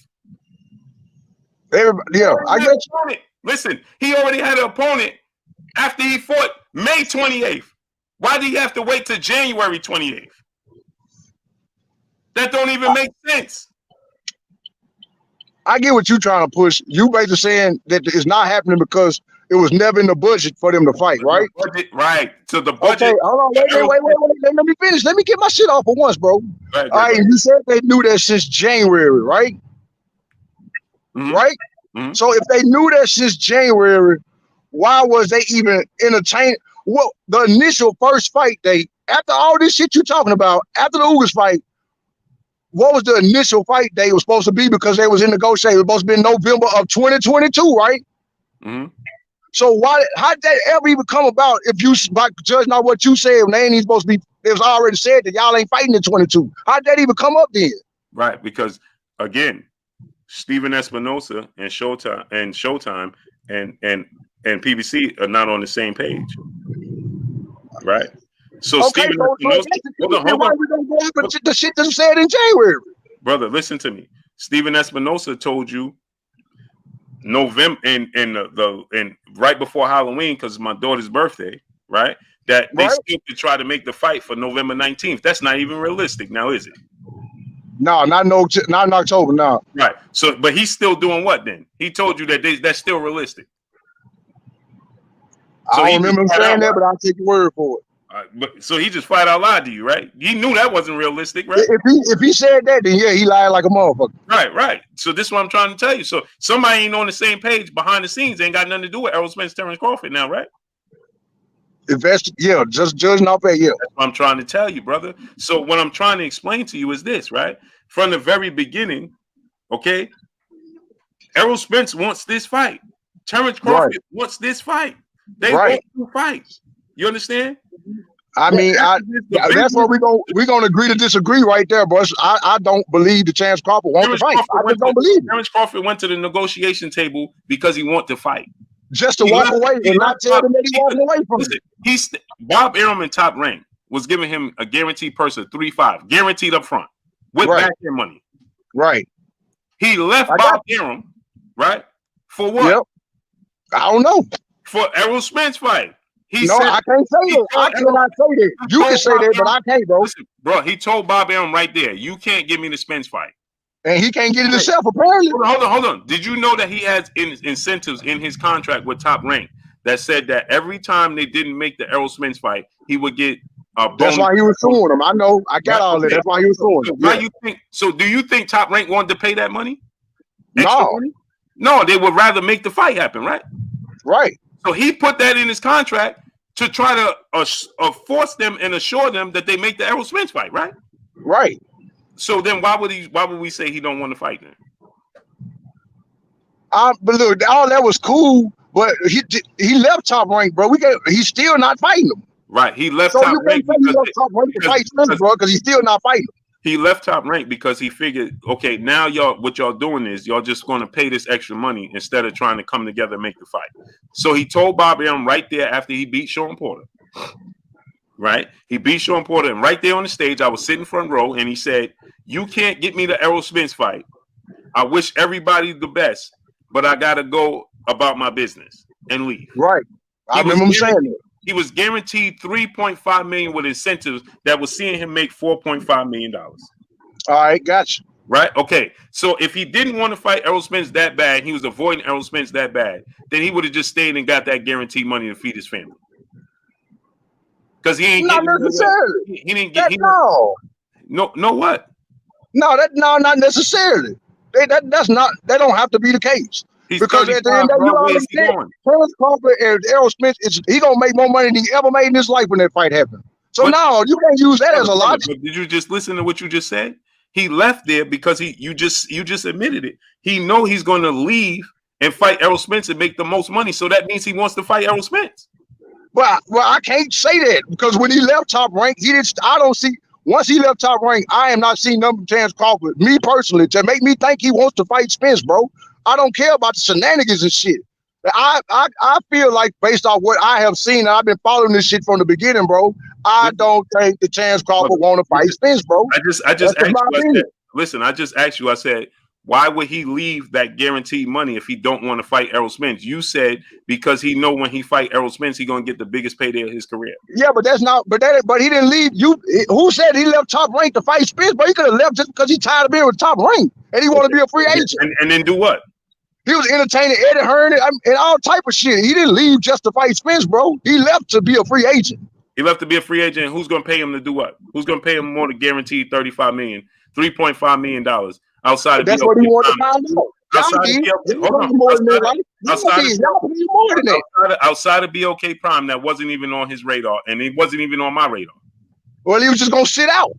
I get you. Listen, he already had an opponent after he fought May 28th. Why did he have to wait till January 28th? That don't even make sense. I get what you're trying to push. You basically saying that it's not happening because it was never in the budget for them to fight, right? Right. So the budget. Okay, hold on. Wait. Let me finish. Let me get my shit off for once, bro. All right. You said they knew that since January, right? Mm-hmm. Right? Mm-hmm. So if they knew that since January, why was they even entertaining? Well, the initial first fight day, after all this shit you talking about, after the Ugas fight, what was the initial fight day was supposed to be? Because they was in negotiation. It was supposed to be in November of 2022, right? Mm-hmm. So how did that ever even come about? If you judging on what you said, they ain't even supposed to be. It was already said that y'all ain't fighting in 22. How did that even come up then? Right, because again, Steven Espinosa and Showtime and PBC are not on the same page. Right. So okay, Steven Espinosa, hold on. Why we gonna go up with the shit that said in January? Brother, listen to me. Steven Espinosa told you November and right before Halloween, because it's my daughter's birthday, right? That they still could try to make the fight for November 19th. That's not even realistic now, is it? No, not in October, no. Right. So, but he's still doing what then? He told you that that's still realistic. So I don't remember him saying that, but I'll take your word for it. But so he just flat out lied to you, right? He knew that wasn't realistic, right? If he said that, then yeah, he lied like a motherfucker. Right. So this is what I'm trying to tell you. So somebody ain't on the same page behind the scenes, ain't got nothing to do with Errol Spence, Terrence Crawford now, right? Yeah, just judging off that, yeah. That's what I'm trying to tell you, brother. So what I'm trying to explain to you is this, right? From the very beginning, okay, Errol Spence wants this fight. Terrence Crawford wants this fight. They want to fight. You understand? I mean, that's what we're gonna agree to disagree right there, bro. I don't believe the Terrence Crawford wants to fight. I just don't believe it. Terrence Crawford went to the negotiation table because he wanted to fight. Just to walk away and not tell them that he's walking away from it. Bob Arum in Top Rank was giving him a guaranteed purse of 3-5, guaranteed up front, with back end money. Right. He left Bob Arum, right? For what? Yep. I don't know. For Errol Spence fight. I can't say that. I cannot say that. You can say that, but I can't, bro. Listen, bro, he told Bob Arum right there, you can't give me the Spence fight. And he can't get it himself, apparently. Hold on. Did you know that he has incentives in his contract with Top Rank that said that every time they didn't make the Errol Spence fight, he would get a bonus? That's why he was suing him. I know. I got all that. That's why he was suing him. So do you think Top Rank wanted to pay that money? No. Money? No, they would rather make the fight happen, right? Right. So he put that in his contract to try to force them and assure them that they make the Errol Spence fight, right? Right. So then why would we say he don't want to fight then? But look, all that was cool, but he left Top Rank, bro. He's still not fighting him. Right. He left Top Rank to fight Spence, bro, because he's still not fighting him. He left Top Rank because he figured, okay, now what y'all doing is y'all just going to pay this extra money instead of trying to come together and make the fight. So he told Bob Arum right there after he beat Sean Porter. Right? He beat Sean Porter, and right there on the stage, I was sitting front row, and he said, you can't get me the Errol Spence fight. I wish everybody the best, but I got to go about my business and leave. Right. I remember him saying that. He was guaranteed $3.5 million with incentives that was seeing him make $4.5 million. All right, gotcha. Right? Okay. So if he didn't want to fight Errol Spence that bad, he was avoiding Errol Spence that bad, then he would have just stayed and got that guaranteed money to feed his family. Because he ain't not necessarily. He didn't get no what? Not necessarily. That's not. That don't have to be the case. Because at the end of the day, you already said Terrence Crawford and Errol Spence, he gonna make more money than he ever made in his life when that fight happened. So no, you can't use that as a logic. Did you just listen to what you just said? He left there because you just admitted it. He know he's going to leave and fight Errol Spence and make the most money. So that means he wants to fight Errol Spence. Well, I can't say that because when he left Top Rank, I don't see. Once he left Top Rank, I am not seeing number Terrence Crawford, me personally, to make me think he wants to fight Spence, bro. I don't care about the shenanigans and shit. I feel like based off what I have seen, and I've been following this shit from the beginning, bro. I don't think the Terrence Crawford want to fight Spence, bro. I just asked you. Listen, I just asked you. I said, why would he leave that guaranteed money if he don't want to fight Errol Spence? You said because he know when he fight Errol Spence, he gonna get the biggest payday of his career. Yeah, but that's not. But he didn't leave. Who said he left Top Rank to fight Spence? But he could have left just because he tired of being with Top Rank and he want to be a free agent. And then do what? He was entertaining Eddie Hearn and all type of shit. He didn't leave just to fight Spence, bro. He left to be a free agent. He left to be a free agent. Who's going to pay him to do what? Who's going to pay him more than guaranteed $3.5 million outside of that's what he wanted to find out. outside of BOK Prime, that wasn't even on his radar, and it wasn't even on my radar. Well, he was just gonna sit out.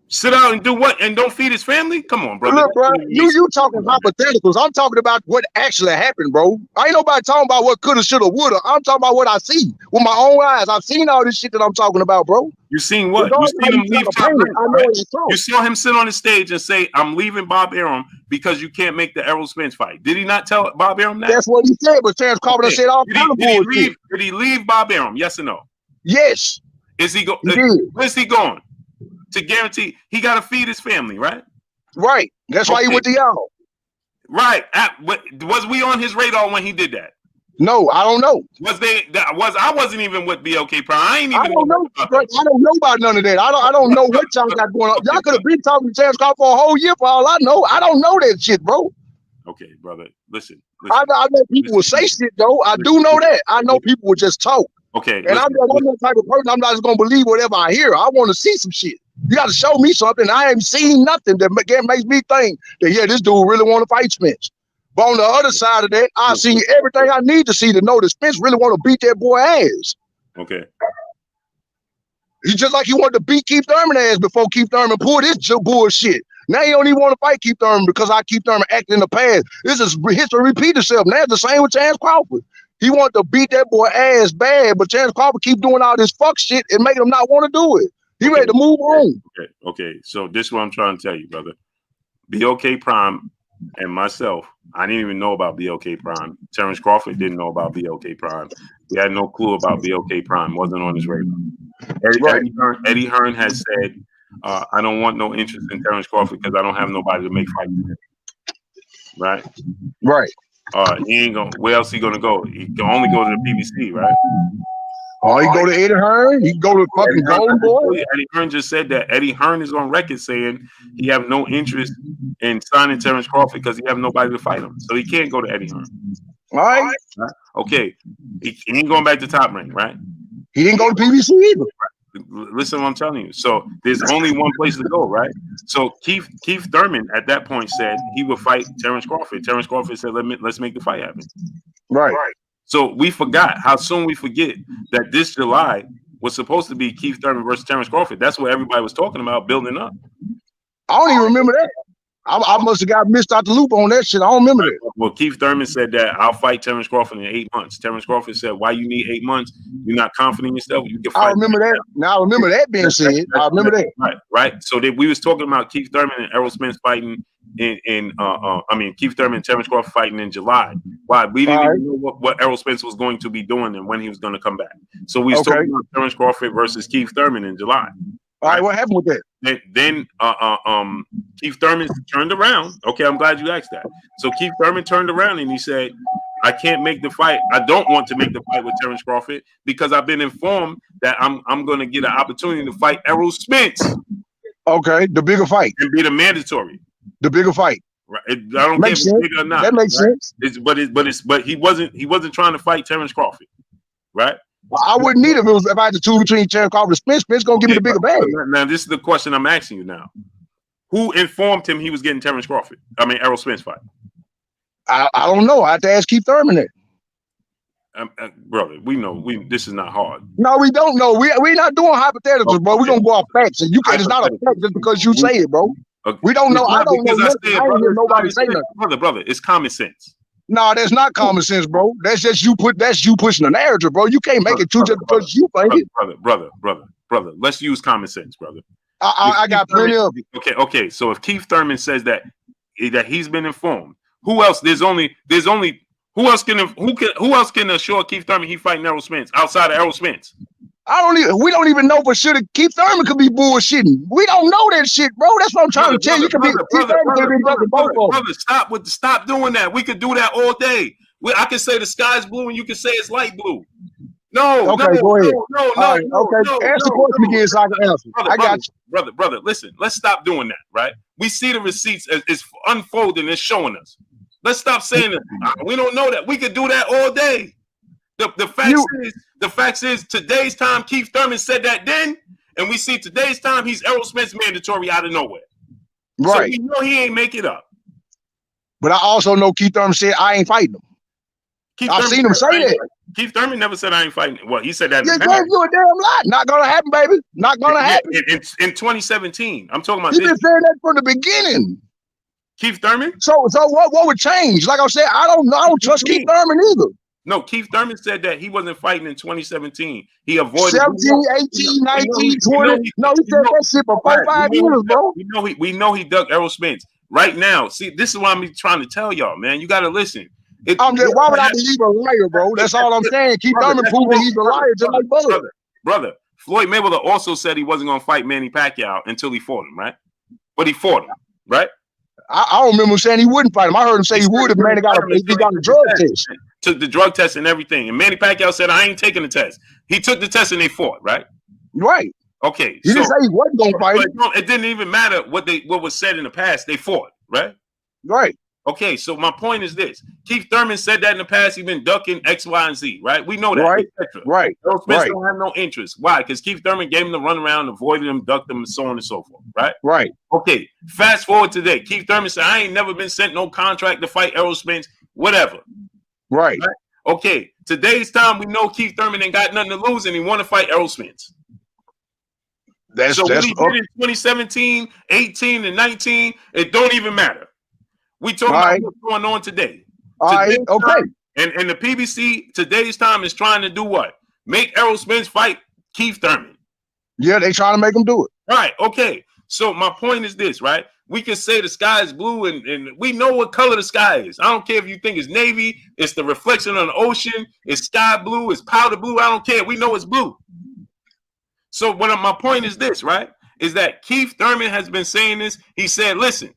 Sit out and do what? And don't feed his family? Come on, brother. Look, bro, you talking hypotheticals. I'm talking about what actually happened, bro. Ain't nobody talking about what coulda, shoulda, woulda. I'm talking about what I see with my own eyes. I've seen all this shit that I'm talking about, bro. You seen what? You seen him leave Top Rank, right? You saw him sit on the stage and say, "I'm leaving Bob Arum because you can't make the Errol Spence fight." Did he not tell Bob Arum that? That's what he said, but Terrence Crawford said all kind of bullshit. Did he leave Bob Arum? Yes or no? Yes. Is he go? Where's he going? To guarantee he got to feed his family, right? Right. That's why he went to y'all. Right. Was we on his radar when he did that? No, I don't know. I wasn't even with BOK Prime. I don't know. I don't know about none of that. I don't know what y'all got going on. Y'all could have been talking to Terrence Crawford for a whole year for all I know. I don't know that shit, bro. Okay, brother. Listen. I know people will say shit though. I do know that. I know people will just talk. Okay. And I'm that type of person. I'm not just gonna believe whatever I hear. I want to see some shit. You got to show me something. I ain't seen nothing that makes me think that, yeah, this dude really want to fight Spence. But on the other side of that, I see everything I need to see to know that Spence really want to beat that boy ass. Okay. He's just like he wanted to beat Keith Thurman ass before Keith Thurman pulled his bullshit. Now he don't even want to fight Keith Thurman because Keith Thurman acted in the past. This is history repeat itself. Now it's the same with Terrence Crawford. He wanted to beat that boy ass bad, but Terrence Crawford keep doing all this fuck shit and making him not want to do it. He ready to move on. Okay. So this is what I'm trying to tell you, brother. BOK Prime and myself, I didn't even know about BOK Prime. Terrence Crawford didn't know about BOK Prime. He had no clue about BOK Prime. Wasn't on his radar. Eddie Hearn has said, I don't want no interest in Terrence Crawford because I don't have nobody to make fights with. Right? Right. He ain't gonna. Where else he gonna go? He can only go to the PBC, right? Oh, he go to Eddie Hearn. He go to fucking Golden Boy. Eddie Hearn just said that. Eddie Hearn is on record saying he have no interest in signing Terrence Crawford because he have nobody to fight him, so he can't go to Eddie Hearn. All right. Okay. He ain't going back to Top Rank, right? He didn't go to PBC either. Listen to what I'm telling you. So there's only one place to go, right? So Keith Thurman at that point said he would fight Terrence Crawford. Terrence Crawford said, let's make the fight happen. Right. So we forgot how soon we forget that this July was supposed to be Keith Thurman versus Terrence Crawford. That's what everybody was talking about building up. I don't even remember that. I must have got missed out the loop on that shit. I don't remember that. Well, Keith Thurman said that I'll fight Terrence Crawford in 8 months. Terrence Crawford said, why you need 8 months? You're not confident in yourself. You can fight. I remember that. Now I remember that being said. I remember that. Right. So we was talking about Keith Thurman and Errol Spence fighting Keith Thurman and Terrence Crawford fighting in July. Why? We didn't even know what Errol Spence was going to be doing and when he was going to come back. So we was talking about Terrence Crawford versus Keith Thurman in July. All right, what happened with that? Then Keith Thurman turned around. Okay, I'm glad you asked that. So Keith Thurman turned around and he said, I can't make the fight. I don't want to make the fight with Terrence Crawford because I've been informed that I'm going to get an opportunity to fight Errol Spence. Okay, the bigger fight. And be the mandatory. The bigger fight. Right. I don't care if it's bigger or not. That makes sense. But he wasn't trying to fight Terrence Crawford. Right? I wouldn't need if I had to choose between Terrence Crawford and Spence. Spence gonna give me the bigger bag. Now this is the question I'm asking you now. Who informed him he was getting Errol Spence fight? I don't know. I have to ask Keith Thurman that. Brother, we know this is not hard. No, we don't know. We're not doing hypotheticals, bro. We're gonna go off facts. And it's not a fact just because you say it, bro. We don't know. I don't know. I don't hear nobody say nothing. Brother, it's common sense. No, that's not common sense, bro. That's just you pushing the narrative, bro. You can't make it true just because you think it. Brother. Let's use common sense, brother. I got plenty of it. Okay. So if Keith Thurman says that he's been informed, who else? Who else can assure Keith Thurman he fighting Errol Spence outside of Errol Spence? We don't even know for sure that Keith Thurman could be bullshitting. We don't know that shit, bro. That's what I'm trying to tell you. Brother, stop doing that. We could do that all day. I can say the sky's blue and you can say it's light blue. No. Okay, go ahead. Answer the question again so I can answer. I got you. Brother, listen. Let's stop doing that, right? We see the receipts as unfolding, it's showing us. Let's stop saying that. We don't know that. We could do that all day. The fact is, today's time, Keith Thurman said that then, and we see today's time, he's Errol Spence mandatory out of nowhere. Right. So we know he ain't make it up. But I also know Keith Thurman said I ain't fighting him. I've seen him say that. Keith Thurman never said I ain't fighting. Well, he said that. You gave you a damn lie. Not gonna happen, baby. Not gonna happen. In 2017, I'm talking about. He's been saying that from the beginning. Keith Thurman. So what would change? Like I said, I don't trust Keith Thurman either. No, Keith Thurman said that he wasn't fighting in 2017. He avoided 17, 18, 19, 20. No, he said that shit for 4-5 years, bro. We know he dug Errol Spence. Right now, see, this is what I'm trying to tell y'all, man. You got to listen. Why would I believe a liar, bro? That's all I'm saying. Keith Thurman proving he's a liar, just like Bud. Brother, Floyd Mayweather also said he wasn't going to fight Manny Pacquiao until he fought him, right? But he fought him, right? I don't remember him saying he wouldn't fight him. I heard him say he would if Manny got a drug test. Took the drug test and everything. And Manny Pacquiao said, I ain't taking the test. He took the test and they fought, right? Right. Okay. He didn't say he wasn't going to fight him. It didn't even matter what was said in the past. They fought, right? Right. Okay, so my point is this. Keith Thurman said that in the past. He's been ducking X, Y, and Z, right? We know that. Right. Right. Errol Spence don't have no interest. Why? Because Keith Thurman gave him the runaround, avoided him, ducked him, and so on and so forth, right? Right. Okay, fast forward today. Keith Thurman said, I ain't never been sent no contract to fight Errol Spence, whatever. Right. Okay, today's time, we know Keith Thurman ain't got nothing to lose, and he want to fight Errol Spence. So what he did in 2017, 18, and 19, it don't even matter. We talking about what's going on today. Okay. And the PBC today's time is trying to do what? Make Errol Spence fight Keith Thurman. Yeah, they trying to make him do it. Right. Okay. So my point is this, right? We can say the sky is blue, and we know what color the sky is. I don't care if you think it's navy, it's the reflection on the ocean, it's sky blue, it's powder blue. I don't care. We know it's blue. So my point is this, right? Is that Keith Thurman has been saying this. He said, listen,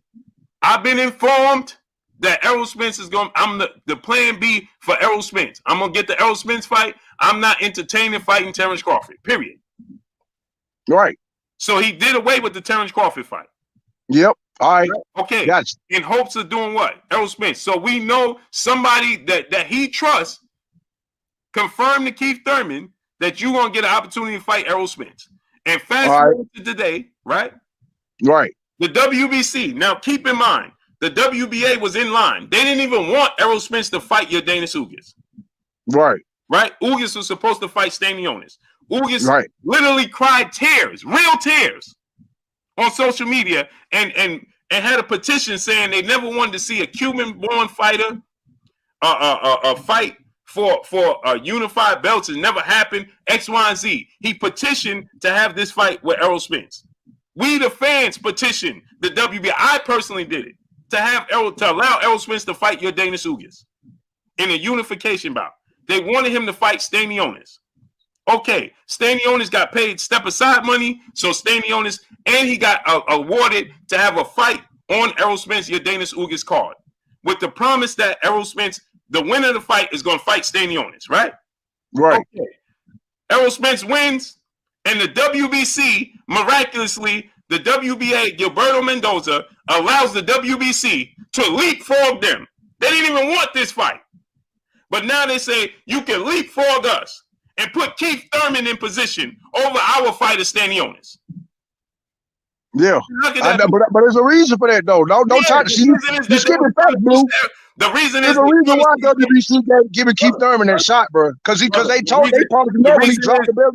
I've been informed that Errol Spence is going. I'm the plan B for Errol Spence. I'm gonna get the Errol Spence fight. I'm not entertaining fighting Terrence Crawford. Period. Right. So he did away with the Terrence Crawford fight. Yep. All right. Okay. Gotcha. In hopes of doing what? Errol Spence. So we know somebody that he trusts confirmed to Keith Thurman that you're gonna get an opportunity to fight Errol Spence. And fast forward to today, right? Right. The WBC. Now, keep in mind, the WBA was in line. They didn't even want Errol Spence to fight Yordenis Ugas. Right. Right? Ugas was supposed to fight Stanionis. Ugas literally cried tears, real tears, on social media, and had a petition saying they never wanted to see a Cuban-born fighter fight for unified belts. It never happened. X, Y, and Z. He petitioned to have this fight with Errol Spence. We, the fans, petitioned the WBA. I personally did it to allow Errol Spence to fight Yordenis Ugas in a unification bout. They wanted him to fight Stanionis. Okay, Stanionis got paid step aside money, so Stanionis, and he got awarded to have a fight on Errol Spence Yordenis Ugas card, with the promise that Errol Spence, the winner of the fight, is going to fight Stanionis. Right. Right. Okay. Errol Spence wins. And the WBC, miraculously, the WBA, Gilberto Mendoza, allows the WBC to leapfrog them. They didn't even want this fight. But now they say, you can leapfrog us and put Keith Thurman in position over our fighter, Stanionis. Yeah. But there's a reason for that, though. Don't try to see. You skipping facts, bro. The reason is why WBC giving Keith Thurman that shot, bro. Because they promised him when he dropped the belt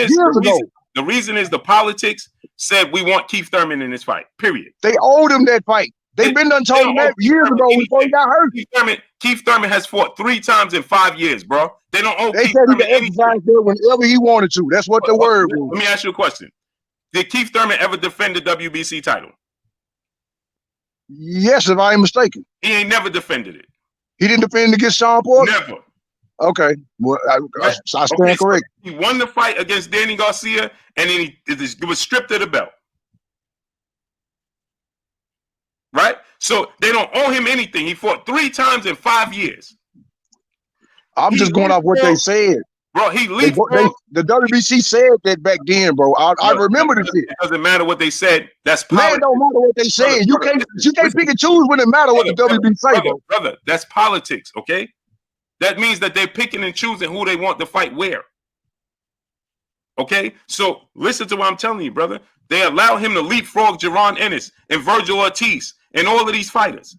years ago. The reason is the politics said we want Keith Thurman in this fight. Period. They owed him that fight. They've been done told him that years ago before he got hurt. Keith Thurman has fought 3 times in 5 years, bro. They don't owe. They said he could exercise there whenever he wanted to. That's what the word was. Let me ask you a question. Did Keith Thurman ever defend the WBC title? Yes, if I ain't mistaken. He ain't never defended it. He didn't defend against Sean Porter? Never. Okay. Well, I stand correct. So he won the fight against Danny Garcia, and then it was stripped of the belt. Right? So they don't owe him anything. He fought 3 times in 5 years. I'm just going off what they said. Bro, the WBC said that back then, bro. I remember this shit. It doesn't matter what they said. That's politics. Man, don't matter what they said. You can't pick and choose when it matter what the WBC say, bro. Brother, that's politics, okay? That means that they're picking and choosing who they want to fight where. Okay? So listen to what I'm telling you, brother. They allow him to leapfrog Jaron Ennis and Virgil Ortiz and all of these fighters.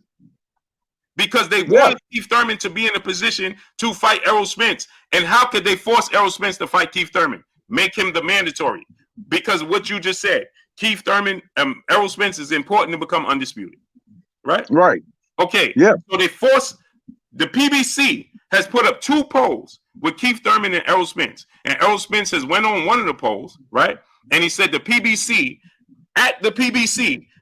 because they wanted Keith Thurman to be in a position to fight Errol Spence. And how could they force Errol Spence to fight Keith Thurman? Make him the mandatory. Because what you just said, Keith Thurman, Errol Spence is important to become undisputed. Right? Right. Okay. Yeah. So they force, the PBC has put up 2 polls with Keith Thurman and Errol Spence. And Errol Spence has went on one of the polls, right? And he said the PBC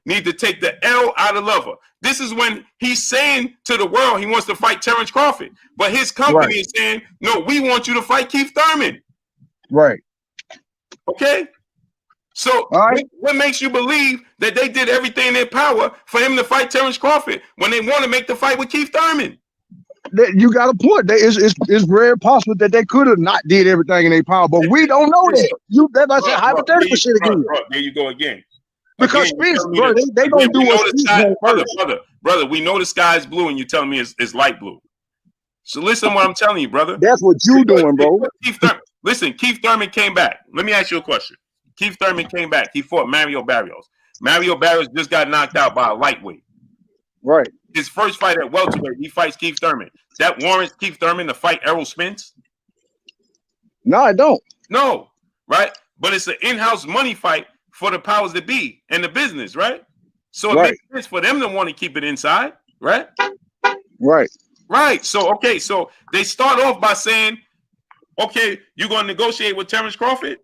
need to take the L out of Lover. This is when he's saying to the world he wants to fight Terrence Crawford. But his company is saying, no, we want you to fight Keith Thurman. Right. Okay? So what makes you believe that they did everything in their power for him to fight Terrence Crawford when they want to make the fight with Keith Thurman? You got a point. It's very possible that they could have not did everything in their power, but we don't know that. That's like that hypothetical shit again. There you go again. Because Spence, bro, they don't do what brother, we know the sky is blue, and you're telling me it's light blue. So listen to what I'm telling you, brother. That's what you doing, bro. Listen, Keith Thurman came back. Let me ask you a question. Keith Thurman came back. He fought Mario Barrios. Mario Barrios just got knocked out by a lightweight. Right. His first fight at welterweight, he fights Keith Thurman. That warrants Keith Thurman to fight Errol Spence? No, I don't. No, right? But it's an in-house money fight for the powers that be and the business, right? So it makes sense for them to want to keep it inside, right? Right. Right. So, okay, so they start off by saying, okay, you're going to negotiate with Terrence Crawford?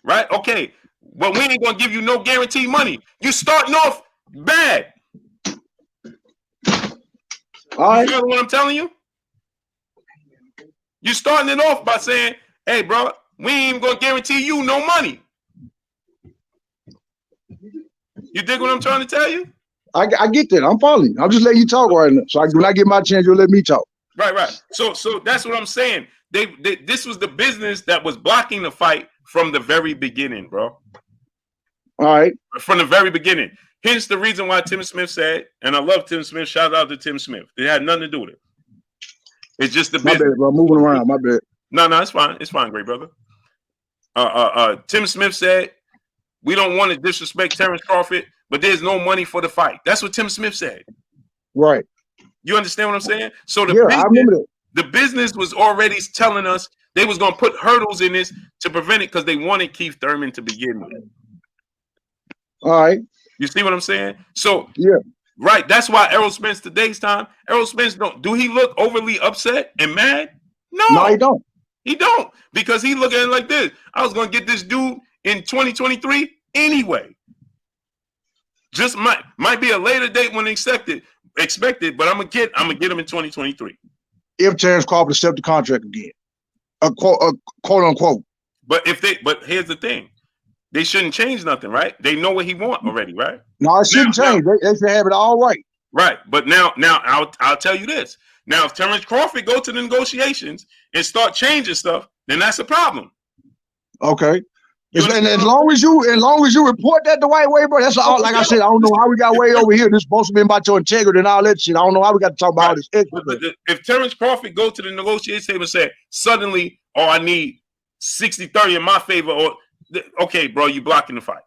Right? Okay. But we ain't going to give you no guaranteed money. You're starting off bad. All right. You know what I'm telling you? You're starting it off by saying, hey, bro, we ain't even going to guarantee you no money. You dig what I'm trying to tell you? I get that. I'm following. I'm just letting you talk right now. So when I get my chance, you'll let me talk. Right. So that's what I'm saying. This was the business that was blocking the fight from the very beginning, bro. All right. From the very beginning. Hence the reason why Tim Smith said, and I love Tim Smith, shout out to Tim Smith. It had nothing to do with it. It's just the business. My bad, bro. Moving around, my bad. No, it's fine. It's fine, great brother. Tim Smith said, we don't want to disrespect Terrence Crawford, but there's no money for the fight. That's what Tim Smith said. Right. You understand what I'm saying? So I remember that. The business was already telling us they was going to put hurdles in this to prevent it because they wanted Keith Thurman to begin with. All right. You see what I'm saying? So, yeah. Right. That's why Errol Spence today's time, Errol Spence do he look overly upset and mad? No, he don't. He don't, because he looking at it like this. I was going to get this dude in 2023 anyway. Just might be a later date when expected, but I'm gonna get him in 2023. If Terrence Crawford accept the contract again, quote unquote. But here's the thing, they shouldn't change nothing, right? They know what he want already, right? No, it shouldn't change. They should have it all right. Right, but now I'll tell you this. Now, if Terrence Crawford go to the negotiations and start changing stuff, then that's a problem. Okay. And as long as you report that the right way, bro, that's all. Like I said, I don't know how we got way over here. This is supposed to be about your integrity and all that shit. I don't know how we got to talk about all this extra. But if Terrence Crawford go to the negotiation table and say, suddenly, I need 60-30 in my favor, or okay, bro, you blocking the fight.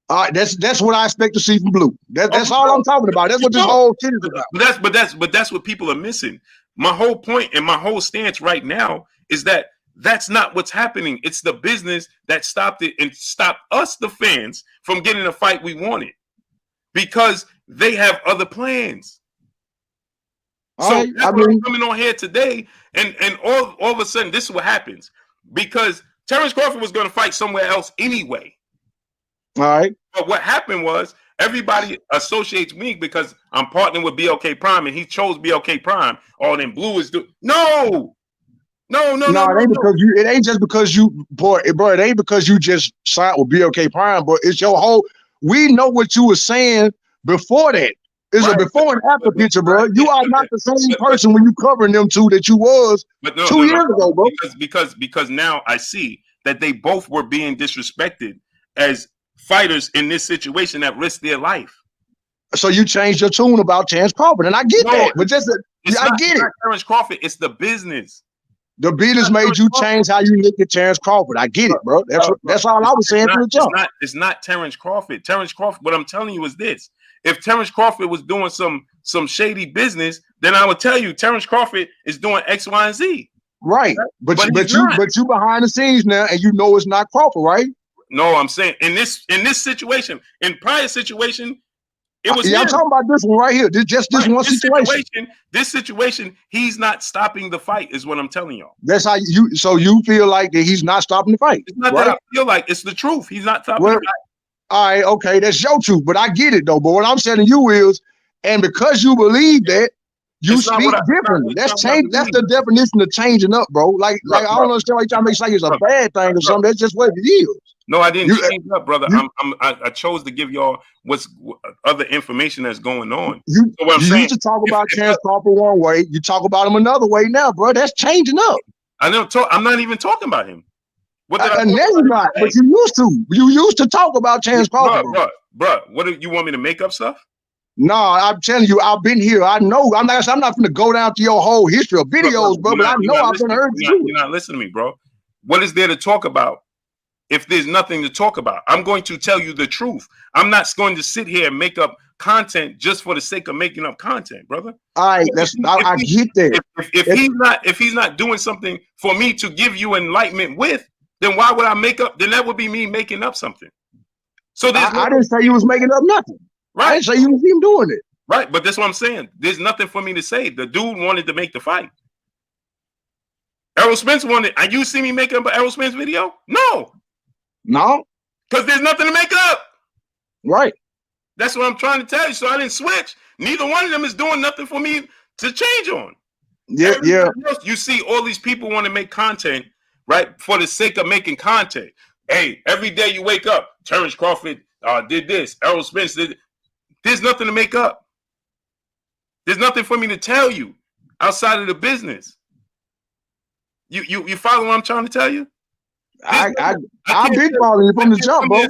All right, that's what I expect to see from Blue. That's all I'm talking about. That's what this whole shit is about. But that's what people are missing. My whole point and my whole stance right now is that that's not what's happening. It's the business that stopped it and stopped us, the fans, from getting the fight we wanted, because they have other plans. I'm coming on here today, and all of a sudden, this is what happens, because Terrence Crawford was going to fight somewhere else anyway. All right. But what happened was everybody associates me because I'm partnering with BLK Prime, and he chose BLK Prime. Then Blue is No, it ain't just because you, bro. It ain't because you just signed with BLK Prime, but it's your whole. We know what you were saying before that. It's a before and after picture, bro. You are not the same person when you covering them two that you was 2 years ago, bro. Because now I see that they both were being disrespected as fighters in this situation that risked their life. So you changed your tune about Terrence Crawford, and I get that, but I get it. Terrence Crawford, it's the business. The business made you change how you look at Terrence Crawford. I get it, bro. That's all I was saying from the jump. It's not Terrence Crawford. Terrence Crawford, what I'm telling you is this. If Terrence Crawford was doing some some shady business, then I would tell you Terrence Crawford is doing X, Y, and Z. Right. But you behind the scenes now, and you know it's not Crawford, right? No, I'm saying in this situation, in prior situation, it was. Yeah, I'm talking about this one right here. This one situation. This situation, he's not stopping the fight, is what I'm telling y'all. That's how you. So you feel like that he's not stopping the fight? It's not right? That I feel like, it's the truth. He's not stopping the fight. All right, okay, that's your truth, but I get it though. But what I'm saying to you is, and because you believe that, you speak differently. That's change. That's the definition of changing up, bro. Like I don't understand why you're trying to make it like it's a bad thing or something. That's just what it is. No, I didn't change up, brother. I chose to give y'all what's other information that's going on. You used to talk about Terrence Crawford one way. You talk about him another way now, bro. That's changing up. I never talk. I'm not even talking about him. What did not, but you used to. You used to talk about Terrence Crawford, bro. What do you want me to make up stuff? No, I'm telling you, I've been here. I know. I'm not going to go down to your whole history of videos, bro. But I know I've been heard you. You're not listening to me, bro. What is there to talk about if there's nothing to talk about? I'm going to tell you the truth. I'm not going to sit here and make up content just for the sake of making up content, brother. All right, I get that. If he's not doing something for me to give you enlightenment with, then why would I make up? Then that would be me making up something. So I didn't say you was making up nothing. Right. I didn't say you was even doing it. Right, but that's what I'm saying. There's nothing for me to say. The dude wanted to make the fight. Errol Spence wanted. And you see me making an Errol Spence video? No. No. Because there's nothing to make up. Right. That's what I'm trying to tell you. So I didn't switch. Neither one of them is doing nothing for me to change on. Yeah, Everybody else, you see all these people want to make content, right, for the sake of making content. Hey, every day you wake up, Terrence Crawford did this. Errol Spence did. There's nothing to make up. There's nothing for me to tell you outside of the business. You follow what I'm trying to tell you? I've been following you from the jump, bro.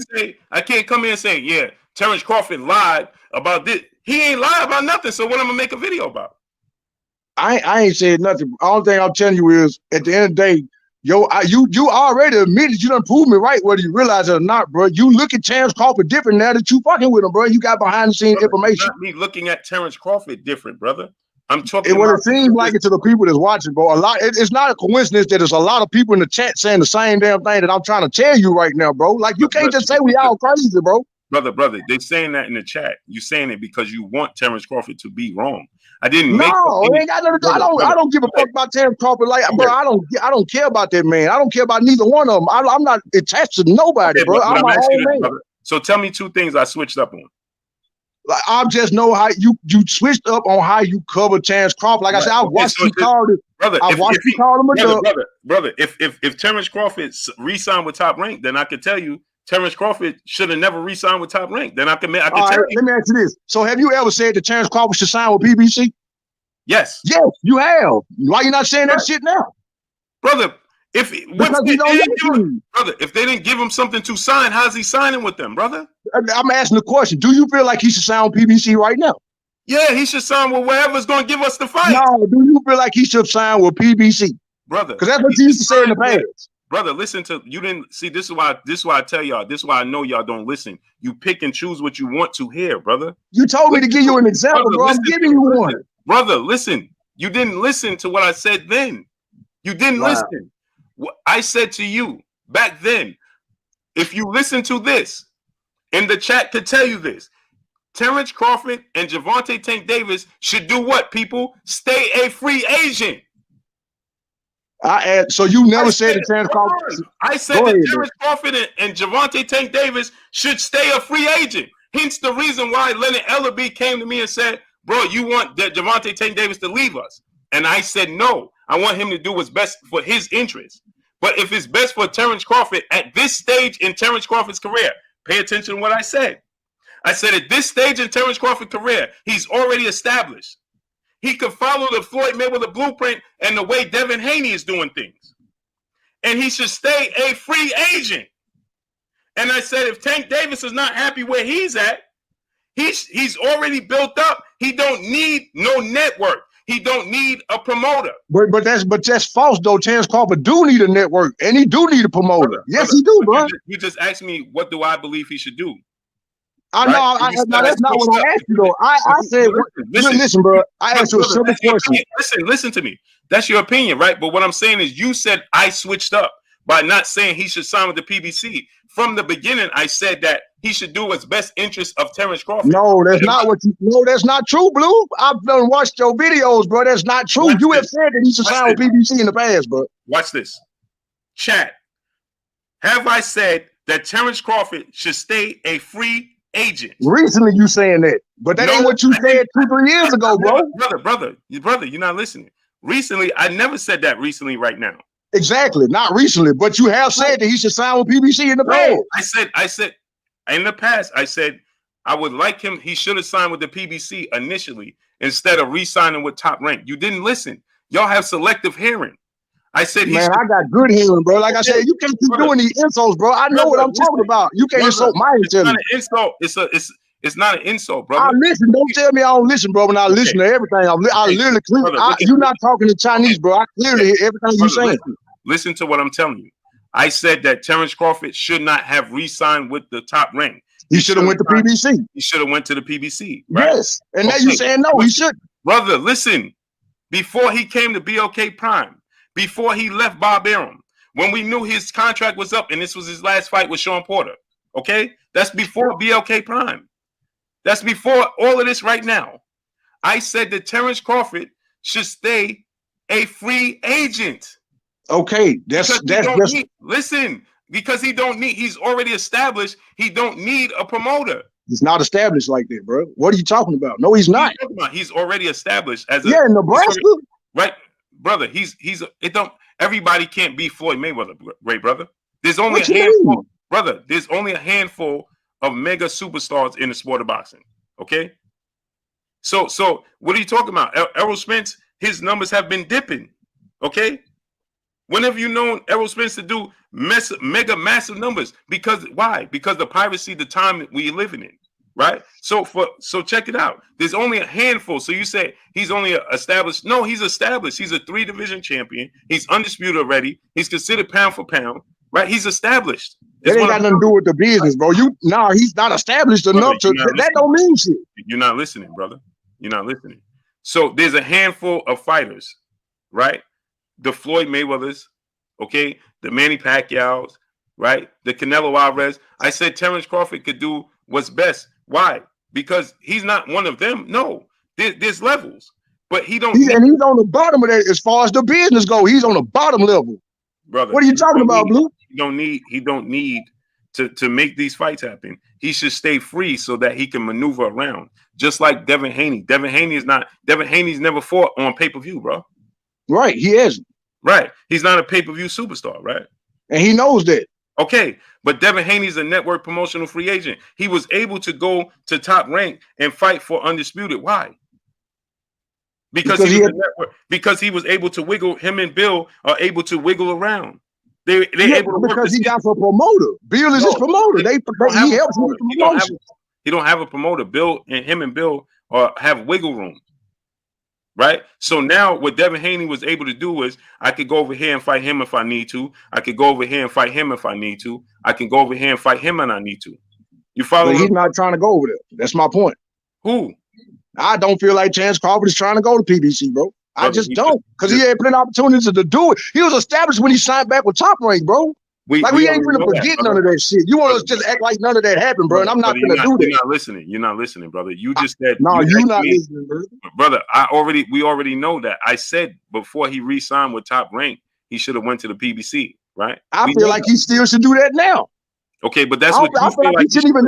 I can't come in and say, yeah, Terrence Crawford lied about this. He ain't lied about nothing. So what I'm gonna make a video about? I ain't said nothing. All thing I'm telling you is, at the end of the day, you already admitted you done proved me right, whether you realize it or not, bro. You look at Terrence Crawford different now that you fucking with him, bro. You got behind the scenes information. Not me looking at Terrence Crawford different, brother. I'm talking. It seems like it to the people that's watching, bro. It's not a coincidence that there's a lot of people in the chat saying the same damn thing that I'm trying to tell you right now, bro. Like you can't just say we all crazy, bro. Brother, they're saying that in the chat. You saying it because you want Terrence Crawford to be wrong. I didn't. No, it ain't got nothing to do. I don't give a fuck about Terrence Crawford. Like, bro, I don't care about that man. I don't care about neither one of them. I'm not attached to nobody, bro. I'm my own man. Brother. So tell me two things I switched up on. Like, I just know how you switched up on how you cover Terrence Crawford. Like I said, I watched you call it. Brother, I watched you call him a brother. If Terrence Crawford re-signed with Top Rank, then I could tell you Terrence Crawford should have never re-signed with Top Rank. Then I can tell you. Let me ask you this. So have you ever said that Terrence Crawford should sign with PBC? Yes. Yes, you have. Why you not saying that shit now? Brother, if they didn't give him something to sign, how's he signing with them, brother? I'm asking the question. Do you feel like he should sign with PBC right now? Yeah, he should sign with whoever's going to give us the fight. No, do you feel like he should sign with PBC? Brother. Because that's what you used to say in the past. Brother, listen to you didn't see this is why I tell y'all, this is why I know y'all don't listen. You pick and choose what you want to hear, brother. You told me to give you an example, bro. I'm giving you one. Brother, listen. You didn't listen to what I said then. You didn't listen. I said to you back then, if you listen to this, in the chat could tell you this. Terrence Crawford and Gervonta Tank Davis should do what, people? Stay a free agent. So you never said that Terrence Crawford. I said that Terrence Crawford and Gervonta Tank Davis should stay a free agent. Hence the reason why Leonard Ellerbe came to me and said, bro, you want that Gervonta Tank Davis to leave us? And I said, no, I want him to do what's best for his interest. But if it's best for Terrence Crawford at this stage in Terrence Crawford's career, pay attention to what I said. I said at this stage in Terrence Crawford's career, he's already established. He could follow the Floyd Mayweather blueprint and the way Devin Haney is doing things. And he should stay a free agent. And I said, if Tank Davis is not happy where he's at, he's already built up. He don't need no network. He don't need a promoter. But that's false though. Terrence Crawford do need a network, and he do need a promoter. Yes, he do, bro. You just asked me, what do I believe he should do? I know. No, that's not what I asked you though. I said, listen, bro. I asked you a simple question. Listen to me. That's your opinion, right? But what I'm saying is, you said I switched up by not saying he should sign with the PBC. From the beginning, I said that he should do what's best interest of Terrence Crawford. No, that's not what you. No, that's not true, Blue. I've done watched your videos, bro. That's not true. You have said that he should sign with PBC in the past, bro. Watch this. Chat. Have I said that Terrence Crawford should stay a free agent? Recently, you saying that, but that ain't what you said 2-3 years ago, bro. Brother, you're not listening. Recently, I never said that recently. Right now. Exactly, not recently, but you have said that he should sign with PBC in the past. I said in the past, I said I would like him. He should have signed with the PBC initially instead of re-signing with Top Rank. You didn't listen. Y'all have selective hearing. I said, man, I got good hearing, bro. Like I said, you can't keep doing these insults, bro. I know what I'm talking about. You can't insult my intelligence. It's not an insult. It's not an insult, brother. I listen. Don't tell me I don't listen, bro. When I listen to everything, I literally. You're not talking to Chinese, bro. I clearly hear everything you're saying. Listen to what I'm telling you. I said that Terrence Crawford should not have re-signed with the Top Rank. He should have went to PBC. He should have went to the PBC. Right? Yes, and now you saying no, he should. Brother, listen. Before he came to BLK Prime, before he left Bob Arum, when we knew his contract was up and this was his last fight with Sean Porter, okay? That's before BLK Prime. That's before all of this right now. I said that Terrence Crawford should stay a free agent. Okay, listen, because he's already established. He don't need a promoter. He's not established like that, bro. What are you talking about? No, he's not. He's already established as in Nebraska, right, brother. Everybody can't be Floyd Mayweather, great brother. There's only a handful, brother. There's only a handful of mega superstars in the sport of boxing. Okay, so what are you talking about? Errol Spence, his numbers have been dipping. Okay. When have you known Errol Spence to do mega massive numbers? Because why? Because the piracy, the time that we're living in, right? So check it out. There's only a handful. So you say he's only established. No, he's established. He's a 3-division champion. He's undisputed already. He's considered pound for pound, right? He's established. That ain't got nothing to do with the business, bro. He's not established enough to. That don't mean shit. You're not listening, brother. You're not listening. So there's a handful of fighters, right? The Floyd Mayweathers, okay, the Manny Pacquiao's, right, the Canelo Alvarez. I said Terrence Crawford could do what's best. Why? Because he's not one of them. No, there's levels, but he don't. And he's on the bottom of that as far as the business go. He's on the bottom level, brother. What are you talking about, Blue? He don't need to make these fights happen. He should stay free so that he can maneuver around, just like Devin Haney. Devin Haney's never fought on pay-per-view, bro. Right, he isn't. Right, he's not a pay-per-view superstar, right? And he knows that. Okay, but Devin Haney's a network promotional free agent. He was able to go to Top Rank and fight for Undisputed. Why? Because he was able to wiggle. Him and Bill are able to wiggle around. They're able to work because he got a promoter. Bill is his promoter. He helps with the promotion. He don't have a promoter. Bill and Bill have wiggle room. Right. So now what Devin Haney was able to do is I could go over here and fight him if I need to. I could go over here and fight him if I need to. I can go over here and fight him and I need to. You follow? But he's not trying to go over there. That's my point. Who? I don't feel like Terrence Crawford is trying to go to PBC, bro. I just don't, because he had plenty of opportunities to do it. He was established when he signed back with Top Rank, bro. We ain't gonna forget none of that shit. You want us to just act like none of that happened, bro? And I'm not gonna do that. You're not listening. You're not listening, brother. You just said no. You're not listening, brother. We already know that. I said before he re-signed with Top Rank, he should have went to the PBC, right? I feel like he still should do that now. Okay, but that's what you feel like. He shouldn't even.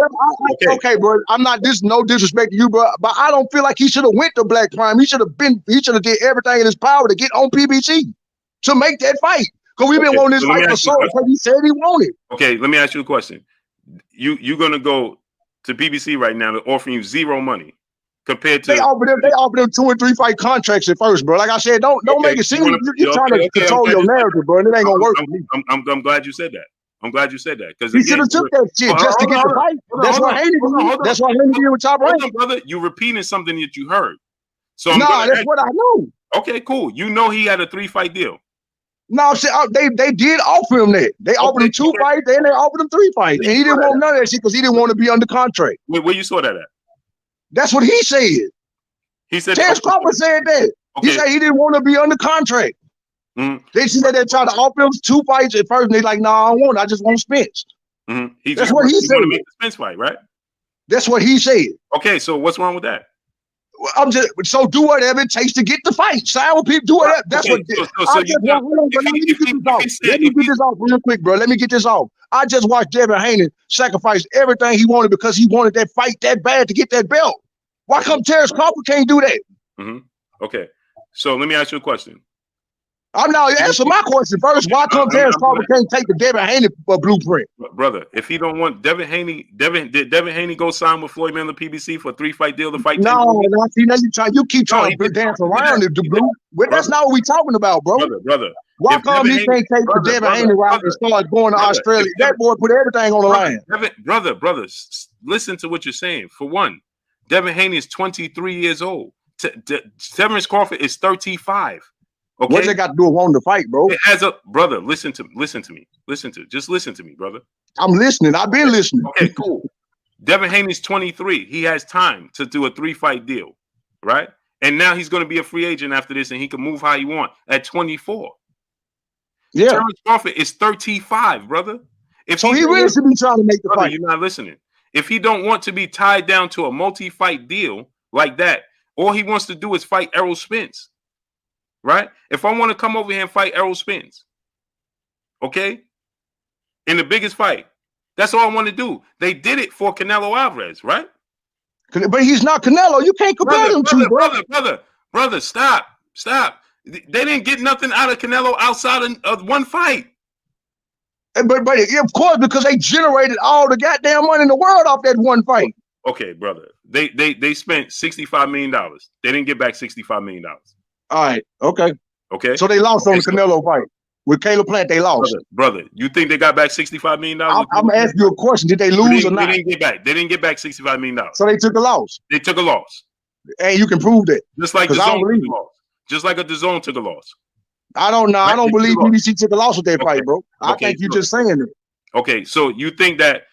Okay, bro. I'm not no disrespect to you, bro, but I don't feel like he should have went to Black Prime. He should have did everything in his power to get on PBC to make that fight. Because we've been wanting this fight for so long. Because he said he wanted. Okay, let me ask you a question. You're gonna go to PBC right now. They're offering you zero money compared to they offer them 2 and 3 fight contracts at first, bro. Like I said, don't make it seem you're trying to control your narrative, bro. And it ain't gonna work. I'm glad you said that. I'm glad you said that because he should have took that shit just to get the fight. That's what Haney did. That's what Haney did with Top Rank. Brother, you're repeating something that you heard. So that's what I know. Okay, cool. You know he had a 3-fight deal. No, they did offer him that. They offered him 2 fights, and they offered him 3 fights, and he didn't want none of that shit because he didn't want to be under contract. Where you saw that at? That's what he said. He said Terrence Crawford said that. He said he didn't want to be under contract. They said they tried to offer him 2 fights at first, and they like, no, I don't want it. I just want Spence. That's what he said. Want to make the Spence fight, right? That's what he said. Okay, so what's wrong with that? I'm just do whatever it takes to get the fight. Sign with people, do whatever. That's what. Let me get this off real quick, bro. Let me get this off. I just watched Devin Haney sacrifice everything he wanted because he wanted that fight that bad to get that belt. Why come Terrence Crawford can't do that? Okay, so let me ask you a question. I'm now answer my question first. Why come Terrence Crawford can't take the Devin Haney blueprint? Brother, if he don't want Devin Haney, did Devin Haney go sign with Floyd Mayweather PBC for a 3-fight deal to fight? No, see, now you keep trying to dance around the blue. That's not what we talking about, bro. Brother. Why come he can't take the Devin Haney route and start going to Australia? That boy put everything on the line. Brother, listen to what you're saying. For one, Devin Haney is 23 years old. Terrence Crawford is 35. Okay. What's that got to do with wanting to fight, bro? It has a brother. Listen to me. Just listen to me, brother. I'm listening. I've been listening. Okay, cool. Devin Haney's 23. He has time to do a 3-fight deal, right? And now he's going to be a free agent after this, and he can move how he want at 24. Yeah. Terrence Crawford is 35, brother. So he really should be trying to make the fight. You're not listening. If he don't want to be tied down to a multi-fight deal like that, all he wants to do is fight Errol Spence. Right? If I want to come over here and fight Errol Spence, okay, in the biggest fight, that's all I want to do. They did it for Canelo Alvarez, right? But he's not Canelo. You can't compare them two, brother. Stop. They didn't get nothing out of Canelo outside of one fight. But of course, because they generated all the goddamn money in the world off that one fight. Okay, brother. They spent $65 million. They didn't get back $65 million. All right. Okay. Okay. So they lost on the Canelo fight. With Caleb Plant, they lost. Brother, you think they got back $65 million? I'm asking you a question. Did they lose or not? They didn't get back $65 million. So they took a loss. They took a loss. And you can prove that. Just like DAZN took a loss. Just like a DAZN took a loss. I don't know. I don't believe PBC took a loss with that fight, bro. I think you're just saying it. Okay, so you think that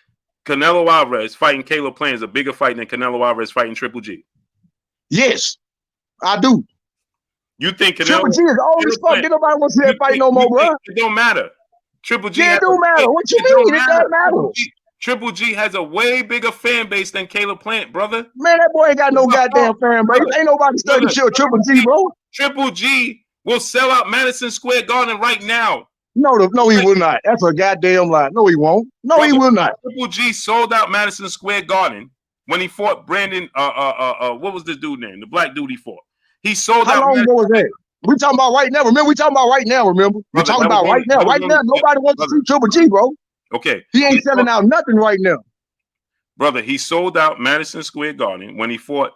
Canelo Alvarez fighting Caleb Plant is a bigger fight than Canelo Alvarez fighting Triple G? Yes, I do. You think Triple G is old as fuck? Ain't nobody wants to see that fight no more, bro. It don't matter. Triple G. Yeah, it don't matter. What you mean? It doesn't matter. Triple G has a way bigger fan base than Caleb Plant, brother. Man, that boy ain't got no goddamn fan base. Ain't nobody studying Triple G, bro. Triple G will sell out Madison Square Garden right now. No, he will not. That's a goddamn lie. No, he won't. No, he will not. Triple G sold out Madison Square Garden when he fought Brandon. What was this dude name? The black dude he fought. He sold out. How long ago was that? We talking about right now. Remember, we talking about right now. Remember, we talking about right now. Right now, nobody wants to see Triple G, bro. Okay, he ain't selling out nothing right now, brother. He sold out Madison Square Garden when he fought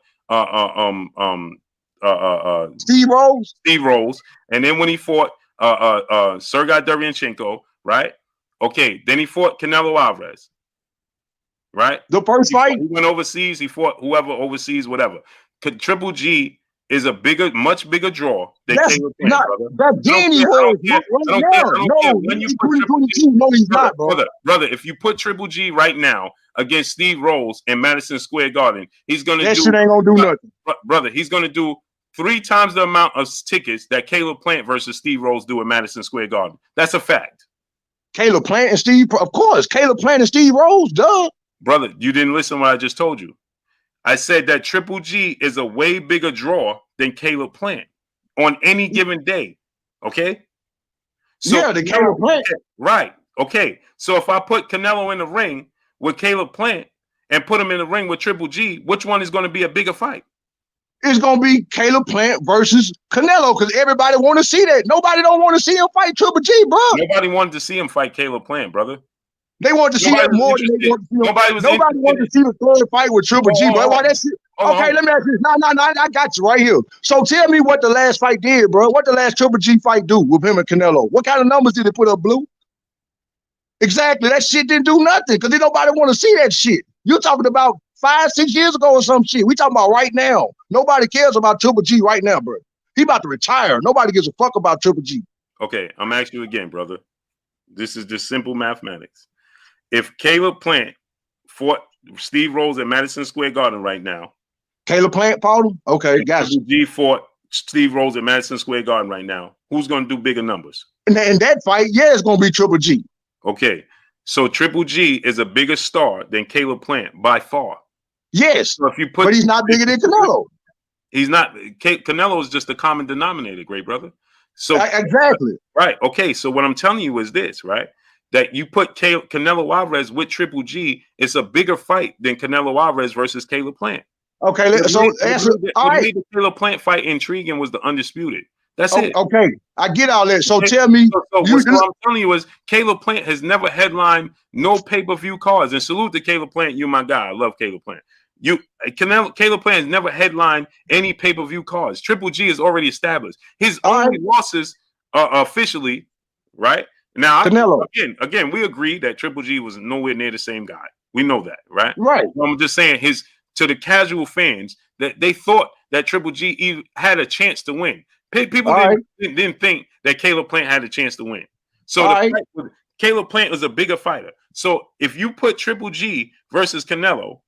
Steve Rose. Steve Rose, and then when he fought Sergey Derevyanchenko, right? Okay, then he fought Canelo Alvarez, right? The first fight he went overseas. He fought whoever overseas, whatever. Triple G is a much bigger draw than Caleb Plant, brother. That's Danny was right now. No, he's 2022. No, he's not, bro. Brother, if you put Triple G right now against Steve Rose in Madison Square Garden, he's gonna that shit ain't gonna do nothing, brother. He's gonna do 3 times the amount of tickets that Caleb Plant versus Steve Rose do in Madison Square Garden. That's a fact. Caleb Plant and Steve, of course. Caleb Plant and Steve Rose, duh. Brother, you didn't listen to what I just told you. I said that Triple G is a way bigger draw than Caleb Plant on any given day. Okay? So, yeah, the Caleb Plant. Right. Okay. So if I put Canelo in the ring with Caleb Plant and put him in the ring with Triple G, which one is going to be a bigger fight? It's going to be Caleb Plant versus Canelo because everybody want to see that. Nobody don't want to see him fight Triple G, bro. Nobody wanted to see him fight Caleb Plant, brother. They want to see that more than they want to see him. Nobody wanted to see the third fight with Triple G, bro. Why that shit? Okay, let me ask you this. No, I got you right here. So tell me what the last fight did, bro. What the last Triple G fight do with him and Canelo? What kind of numbers did it put up, Blue? Exactly. That shit didn't do nothing because nobody want to see that shit. You're talking about 5-6 years ago or some shit. We talking about right now. Nobody cares about Triple G right now, bro. He about to retire. Nobody gives a fuck about Triple G. Okay, I'm asking you again, brother. This is just simple mathematics. If Caleb Plant fought Steve Rose at Madison Square Garden right now, Caleb Plant fought him? Okay, gotcha. Triple G fought Steve Rose at Madison Square Garden right now. Who's going to do bigger numbers? In that fight, yeah, it's going to be Triple G. Okay, so Triple G is a bigger star than Caleb Plant by far. Yes, so if you put, but he's not bigger than Canelo. He's not. Canelo is just a common denominator, great brother. So exactly. Right. Okay. So what I'm telling you is this, right? That you put Canelo Alvarez with Triple G, it's a bigger fight than Canelo Alvarez versus Caleb Plant. Okay. So answer. What made the Caleb Plant fight intriguing was the undisputed. That's it. Okay. I get all that. So tell me. So what I'm telling you is Caleb Plant has never headlined no pay-per-view cards. And salute to Caleb Plant. You my guy. I love Caleb Plant. Caleb Plant has never headlined any pay-per-view cards. Triple G is already established. His only losses are officially, right? Now, Canelo. Again, we agree that Triple G was nowhere near the same guy. We know that, right? Right. I'm just saying to the casual fans that they thought that Triple G even had a chance to win. People didn't think that Caleb Plant had a chance to win. So Caleb Plant was a bigger fighter. So if you put Triple G versus Canelo,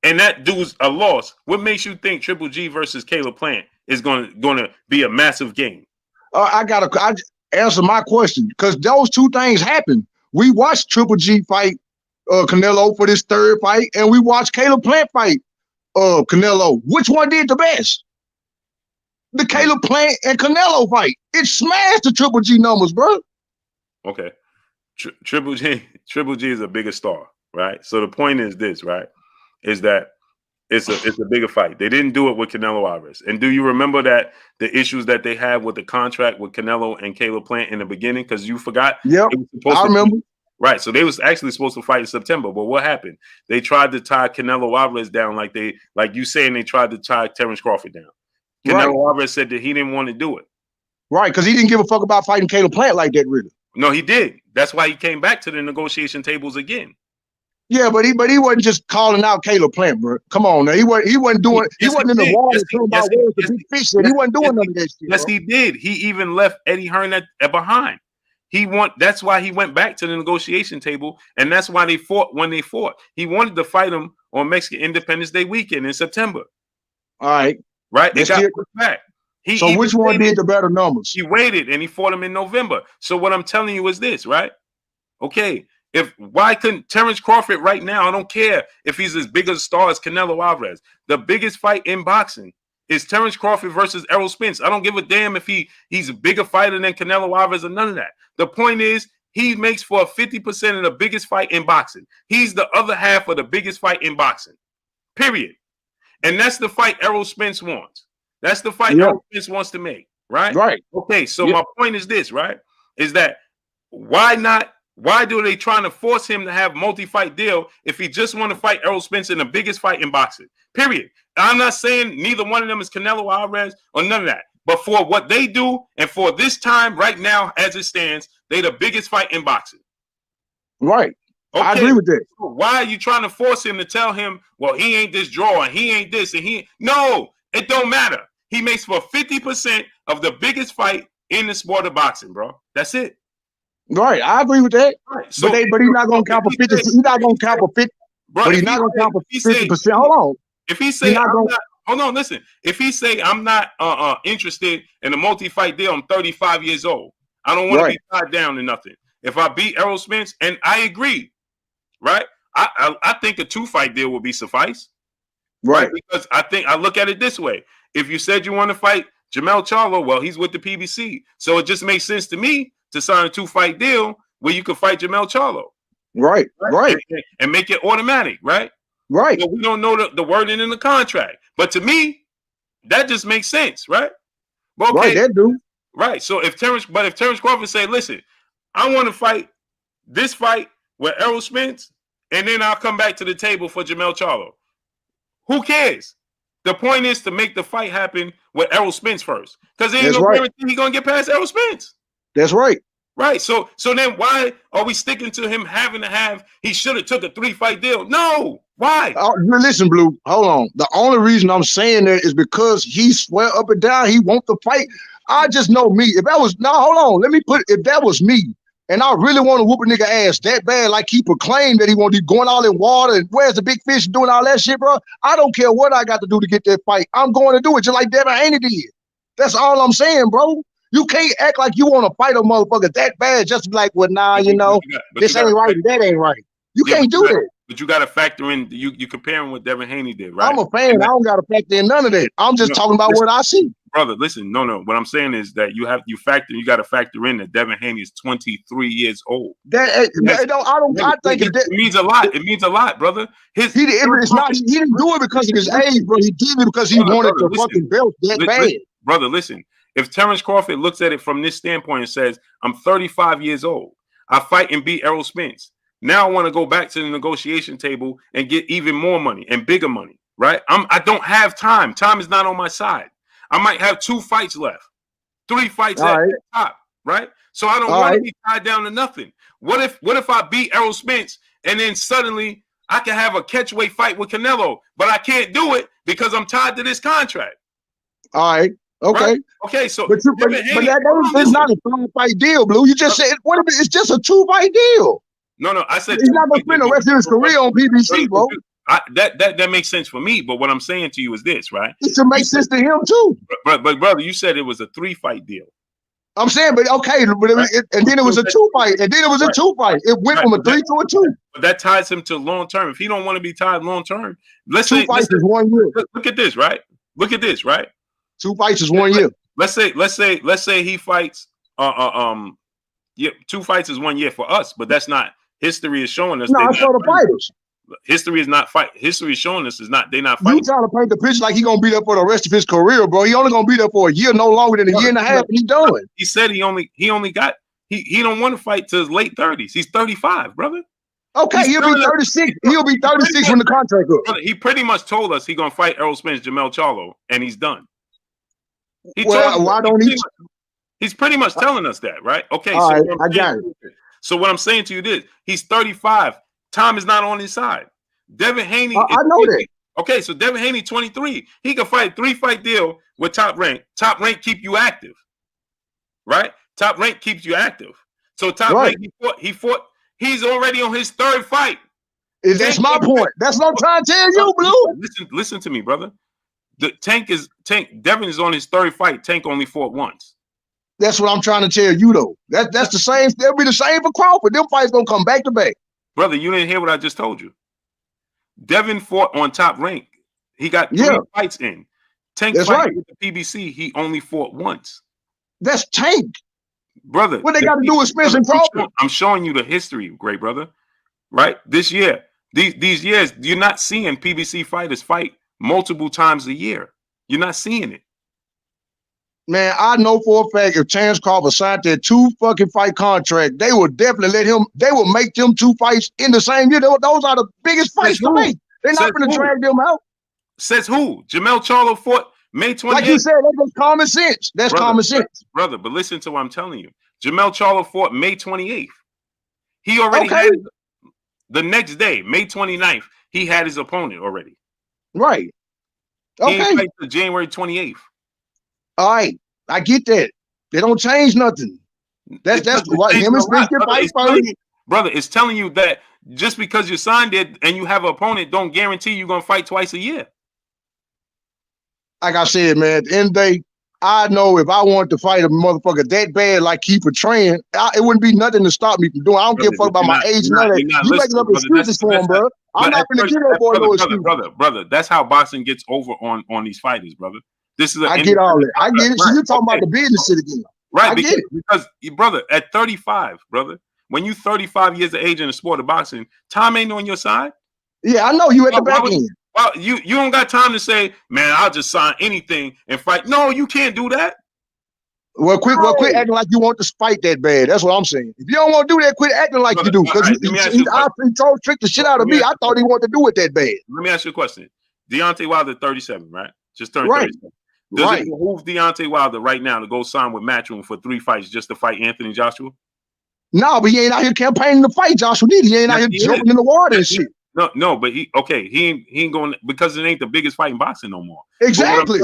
and that dude's a loss, what makes you think Triple G versus Caleb Plant is going to be a massive game? I answer my question because those two things happen. We watched Triple G fight Canelo for this third fight, and we watched Caleb Plant fight Canelo. Which one did the best? The Caleb Plant and Canelo fight. It smashed the Triple G numbers, bro. Okay, Triple G is a bigger star, right? So the point is this, right? Is that it's a bigger fight. They didn't do it with Canelo Alvarez. And do you remember that the issues that they had with the contract with Canelo and Caleb Plant in the beginning? Because you forgot. Yeah, I remember. Right. So they was actually supposed to fight in September. But what happened? They tried to tie Canelo Alvarez down like you saying they tried to tie Terrence Crawford down. Canelo Alvarez said that he didn't want to do it. Right, because he didn't give a fuck about fighting Caleb Plant like that, really. No, he did. That's why he came back to the negotiation tables again. Yeah, but he wasn't just calling out Caleb Plant, bro. Come on, now. He wasn't doing. He wasn't in the water talking about where's the big fish. He wasn't doing none of that shit. Yes, he did. He even left Eddie Hearn behind. That's why he went back to the negotiation table, and that's why they fought when they fought. He wanted to fight him on Mexican Independence Day weekend in September. All right, right. They got pushed back. So which one did the better numbers? He waited and he fought him in November. So what I'm telling you is this, right? Okay. Why couldn't Terrence Crawford right now? I don't care if he's as big a star as Canelo Alvarez. The biggest fight in boxing is Terrence Crawford versus Errol Spence. I don't give a damn if he's a bigger fighter than Canelo Alvarez or none of that. The point is he makes for 50% of the biggest fight in boxing. He's the other half of the biggest fight in boxing. Period. And that's the fight Errol Spence wants. That's the fight Errol Spence wants to make. Right? Right. Okay. So my point is this, right? Is that why do they trying to force him to have multi-fight deal if he just want to fight Errol Spence in the biggest fight in boxing? Period. I'm not saying neither one of them is Canelo Alvarez or none of that. But for what they do and for this time right now as it stands, they the biggest fight in boxing. Right. Okay. I agree with that. So why are you trying to force him to tell him, well, he ain't this draw and he ain't this and he no, it don't matter. He makes for 50% of the biggest fight in the sport of boxing, bro. That's it. Right, I agree with that. Right. So, but he's not going to count for 50. He's not going to count for 50. But he's not going to count for 50%. Hold on. If he say, hold on, listen. If he say, I'm not interested in a multi-fight deal, I'm 35 years old. I don't want to be tied down to nothing. If I beat Errol Spence, and I agree, right? I think a 2-fight deal would be suffice. Right. Because I look at it this way. If you said you want to fight Jermell Charlo, well, he's with the PBC. So it just makes sense to me to sign a 2-fight deal where you can fight Jermell Charlo. Right. And make it automatic, right? Right. So we don't know the wording in the contract. But to me, that just makes sense, right? But okay, right, that do. Right. So if Terrence Crawford say, listen, I want to fight this fight with Errol Spence, and then I'll come back to the table for Jermell Charlo. Who cares? The point is to make the fight happen with Errol Spence first. Because there ain't no guarantee he's going to get past Errol Spence. That's right. Right. So then why are we sticking to him having to have, he should have took a 3-fight deal? No. Why? Listen, Blue, hold on. The only reason I'm saying that is because he swear up and down he wants to fight. I just know me. If that was hold on, let me put if that was me, and I really want to whoop a nigga ass that bad, like he proclaimed that he want to be going all in water and where's the big fish doing all that shit, bro. I don't care what I got to do to get that fight. I'm going to do it just like Devin Haney did. That's all I'm saying, bro. You can't act like you want to fight a motherfucker that bad just to be like, well, nah, this ain't right and that ain't right. You can't do that. But you got to factor in, you comparing what Devin Haney did, right? I'm a fan. I don't got to factor in none of that. I'm just talking about what I see. Brother, listen, no. What I'm saying is that you got to factor in that Devin Haney is 23 years old. I think it means a lot. It means a lot, brother. He didn't do it because of his age, bro. He did it because he wanted the fucking belt that bad. Brother, listen. If Terrence Crawford looks at it from this standpoint and says, I'm 35 years old, I fight and beat Errol Spence. Now I want to go back to the negotiation table and get even more money and bigger money, right? I don't have time. Time is not on my side. I might have 2 fights left, 3 fights at the top, right? So I don't want to be tied down to nothing. What if I beat Errol Spence and then suddenly I can have a catchweight fight with Canelo, but I can't do it because I'm tied to this contract? All right. Okay. Right? Okay. So, but that's not a 5-fight deal, Blue. You just said what if it's just a 2-fight deal? No. I said he's not gonna spend the rest of his career on PBC, bro. That makes sense for me. But what I'm saying to you is this, right? It should make sense to him too. But brother, you said it was a 3-fight deal. I'm saying, but okay, but and then it was a 2-fight, and then it was a 2-fight. It went from a 3 to a 2. But that ties him to long term. If he don't want to be tied long term, let's 2 fights is 1 year. Look at this, right? Look at this, right? 2 fights is 1 year. Let's say he fights 2 fights is 1 year for us, but that's not history is showing us. No, I saw the fighters. History is not fight. History is showing us they're not fighting. You trying to paint the picture like he gonna be there for the rest of his career, bro. He only gonna be there for a year, no longer than a year and a half, and he done. He said he don't want to fight till his late 30s. He's 35, brother. Okay, he'll be 36. He'll be 36 when the contract goes. Brother, he pretty much told us he's gonna fight Errol Spence, Jermell Charlo, and he's done. Why don't he? He's pretty much telling us that, right? Okay, all right, I got it. So what I'm saying to you is, he's 35. Time is not on his side. Devin Haney. I know that. Okay, so Devin Haney, 23. He can fight a 3-fight deal with Top Rank. Top Rank keep you active, right? Top Rank keeps you active. So Top Rank, he fought. He's already on his 3rd fight. That's my point. That's what I'm trying to tell you, Blue. Listen to me, brother. Tank. Devin is on his 3rd fight. Tank only fought once. That's what I'm trying to tell you, though. That's the same. They'll be the same for Crawford. Them fights gonna come back to back. Brother, you didn't hear what I just told you. Devin fought on Top Rank. He got 3 fights in. Tank fight with the PBC. He only fought once. That's Tank, brother. What they got to do with Spence and Crawford? I'm showing you the history, great brother. Right, this year, these years, you're not seeing PBC fighters fight multiple times a year. You're not seeing it. Man, I know for a fact if Terrence Crawford signed that 2 fucking fight contract, they will definitely let him. They will make them 2 fights in the same year. Those are the biggest fights to make. They're not going to drag them out. Says who? Jermell Charlo fought May 28th. Like you said, that's common sense. That's common sense, brother. But listen to what I'm telling you. Jermell Charlo fought May 28th. He already had the next day, May 29th. He had his opponent already. Right. Okay. He fights the January 28th. All right, I get that. They don't change nothing. That's what him and Spence can fight first. Brother, it's telling you that just because you signed it and you have an opponent, don't guarantee you're gonna fight twice a year. Like I said, man, at the end of the day, I know if I wanted to fight a motherfucker that bad, like he portraying, it wouldn't be nothing to stop me from doing. I don't give a fuck about my age. None of that. You making up excuses for him, bro. I'm not gonna give that boy no excuse. Brother, that's how boxing gets over on these fighters, brother. This is I get all that. I get it. So you're talking about the business shit again. Right, because brother, at 35, brother, when you 35 years of age in the sport of boxing, time ain't on your side. Yeah, I know you at the back end. Well, you don't got time to say, man, I'll just sign anything and fight. No, you can't do that. Well, quit acting like you want to fight that bad. That's what I'm saying. If you don't want to do that, quit acting like you do. Because he tricked the shit out of me. I thought he wanted to do it that bad. Let me ask you a question. Deontay Wilder, 37, right? Just turned 37. Does it behoove Deontay Wilder right now to go sign with Matchroom for 3 fights just to fight Anthony Joshua? No, but he ain't out here campaigning to fight Joshua neither. He ain't out here jumping in the water and shit. No, but he ain't going because it ain't the biggest fight in boxing no more. Exactly.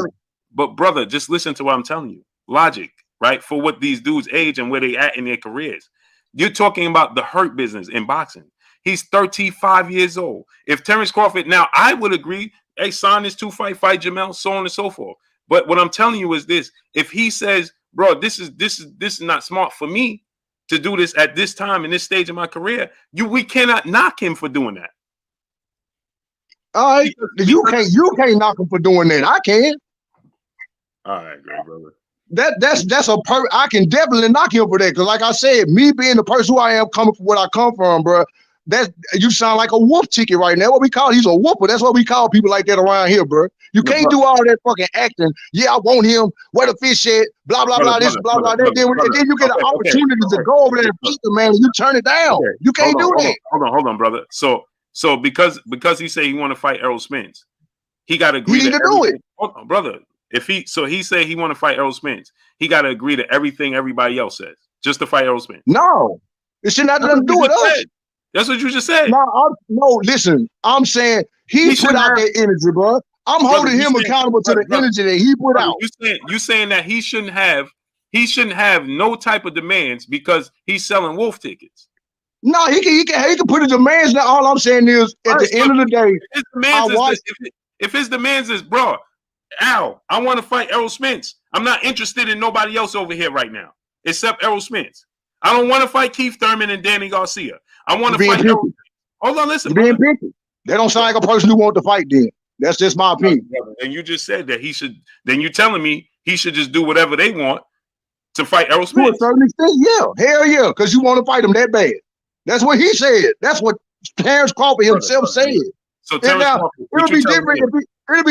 But brother, just listen to what I'm telling you. logic, right? For what these dudes age and where they at in their careers. You're talking about the hurt business in boxing. He's 35 years old. If Terrence Crawford, now I would agree, hey, sign this 2-fight, fight Jamel, so on and so forth. But what I'm telling you is this: if he says, bro, this is not smart for me to do this at this time in this stage of my career, we cannot knock him for doing that. All right, you can't knock him for doing that. I can. All right, great brother. I can definitely knock him for that, because like I said, me being the person who I am, coming from where I come from, bro, that you sound like a wolf ticket right now. What we call, he's a whooper. That's what we call people like that around here, bro. You can't do all that fucking acting. Yeah, I want him. Where the fish at? Blah blah blah. This blah blah that. Then you get an opportunity to go over there and beat the man, and you turn it down. Okay. You can't do that. Hold on, brother. So because he said he want to fight Errol Spence, he got to agree. He need to do it, brother. If he say he want to fight Errol Spence, he got to agree to everything everybody else says just to fight Errol Spence. No, it should not nothing to do with us. That's what you just said. No, listen. I'm saying he put out that energy, bro. I'm holding him accountable to the energy that he put out. You saying that he shouldn't have no type of demands because he's selling wolf tickets. No, he can put his demands down. All I'm saying is, at the end of the day, if his demands is, bro, Al, I want to fight Errol Spence. I'm not interested in nobody else over here right now except Errol Spence. I don't want to fight Keith Thurman and Danny Garcia. I want to fight Errol. Hold on, listen. Being picky. They don't sound like a person who wants to fight then. That's just my opinion. And you just said that he should. Then you're telling me he should just do whatever they want to fight Errol Spence. To a certain extent, yeah. Hell yeah, because you want to fight him that bad. That's what he said. That's what Terrence Crawford himself said. So it'll be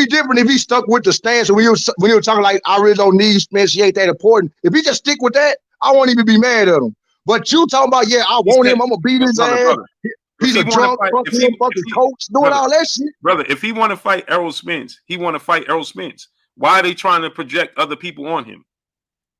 different if he stuck with the stance. And when you were talking like, I really don't need Spence, he ain't that important. If he just stick with that, I won't even be mad at him. But you talking about, yeah, I want him, I'm gonna beat his ass. He's a drunk, fucking coach, doing all that shit. Brother, if he want to fight Errol Spence, he want to fight Errol Spence. Why are they trying to project other people on him?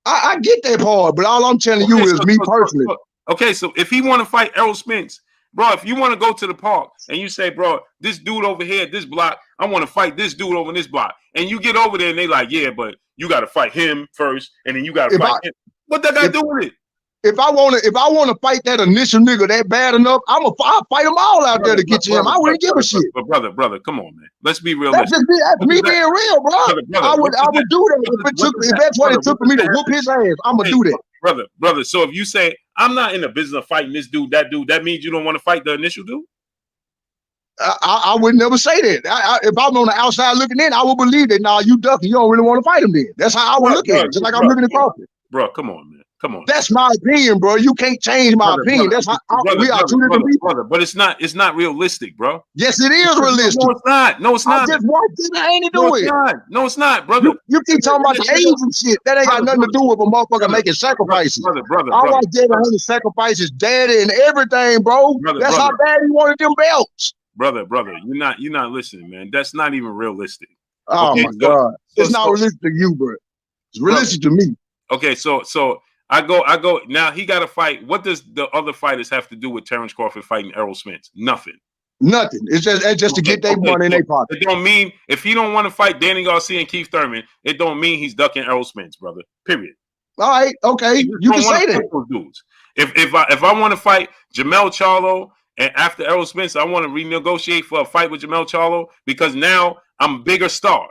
I get that part, but all I'm telling you is me personally. Okay, so if he want to fight Errol Spence, bro, if you want to go to the park and you say, bro, this dude over here at this block, I want to fight this dude over in this block. And you get over there and they like, yeah, but you got to fight him first, and then you got to fight him. What that got to do with it? If I want to fight that initial nigga that bad enough, I'll fight them all out there to get to him. I wouldn't give a shit. But brother, come on, man. Let's be realistic. That's me being real, bro. I would do that if that's what it took for me to whoop his ass. I'm gonna do that, brother. So if you say I'm not in the business of fighting this dude, that means you don't want to fight the initial dude. I would never say that. If I'm on the outside looking in, I would believe that. Nah, you ducking. You don't really want to fight him. Then that's how I would look at it. Just like I'm looking at Crawford. Bro, come on, man. Come on. That's my opinion, bro. You can't change my opinion. That's how we are two different people. But it's not realistic, bro. Yes, it is realistic. No, it's not. I just watched it. I ain't do it. No, it's not, brother. You keep talking about the age and shit. That ain't got nothing to do with a motherfucker making sacrifices. Brother. I watched Devin Haney sacrifice his daddy and everything, bro. That's how bad he wanted them belts. Brother, you're not listening, man. That's not even realistic. Oh my God. It's not realistic to you, bro. It's realistic to me. Okay, so I go. Now he got to fight. What does the other fighters have to do with Terrence Crawford fighting Errol Spence? Nothing. It's just to get their money in their pocket. It don't mean if he don't want to fight Danny Garcia and Keith Thurman, it don't mean he's ducking Errol Spence, brother. Period. All right, okay, you can say that. Those dudes. If I want to fight Jermell Charlo and after Errol Spence, I want to renegotiate for a fight with Jermell Charlo because now I'm a bigger star.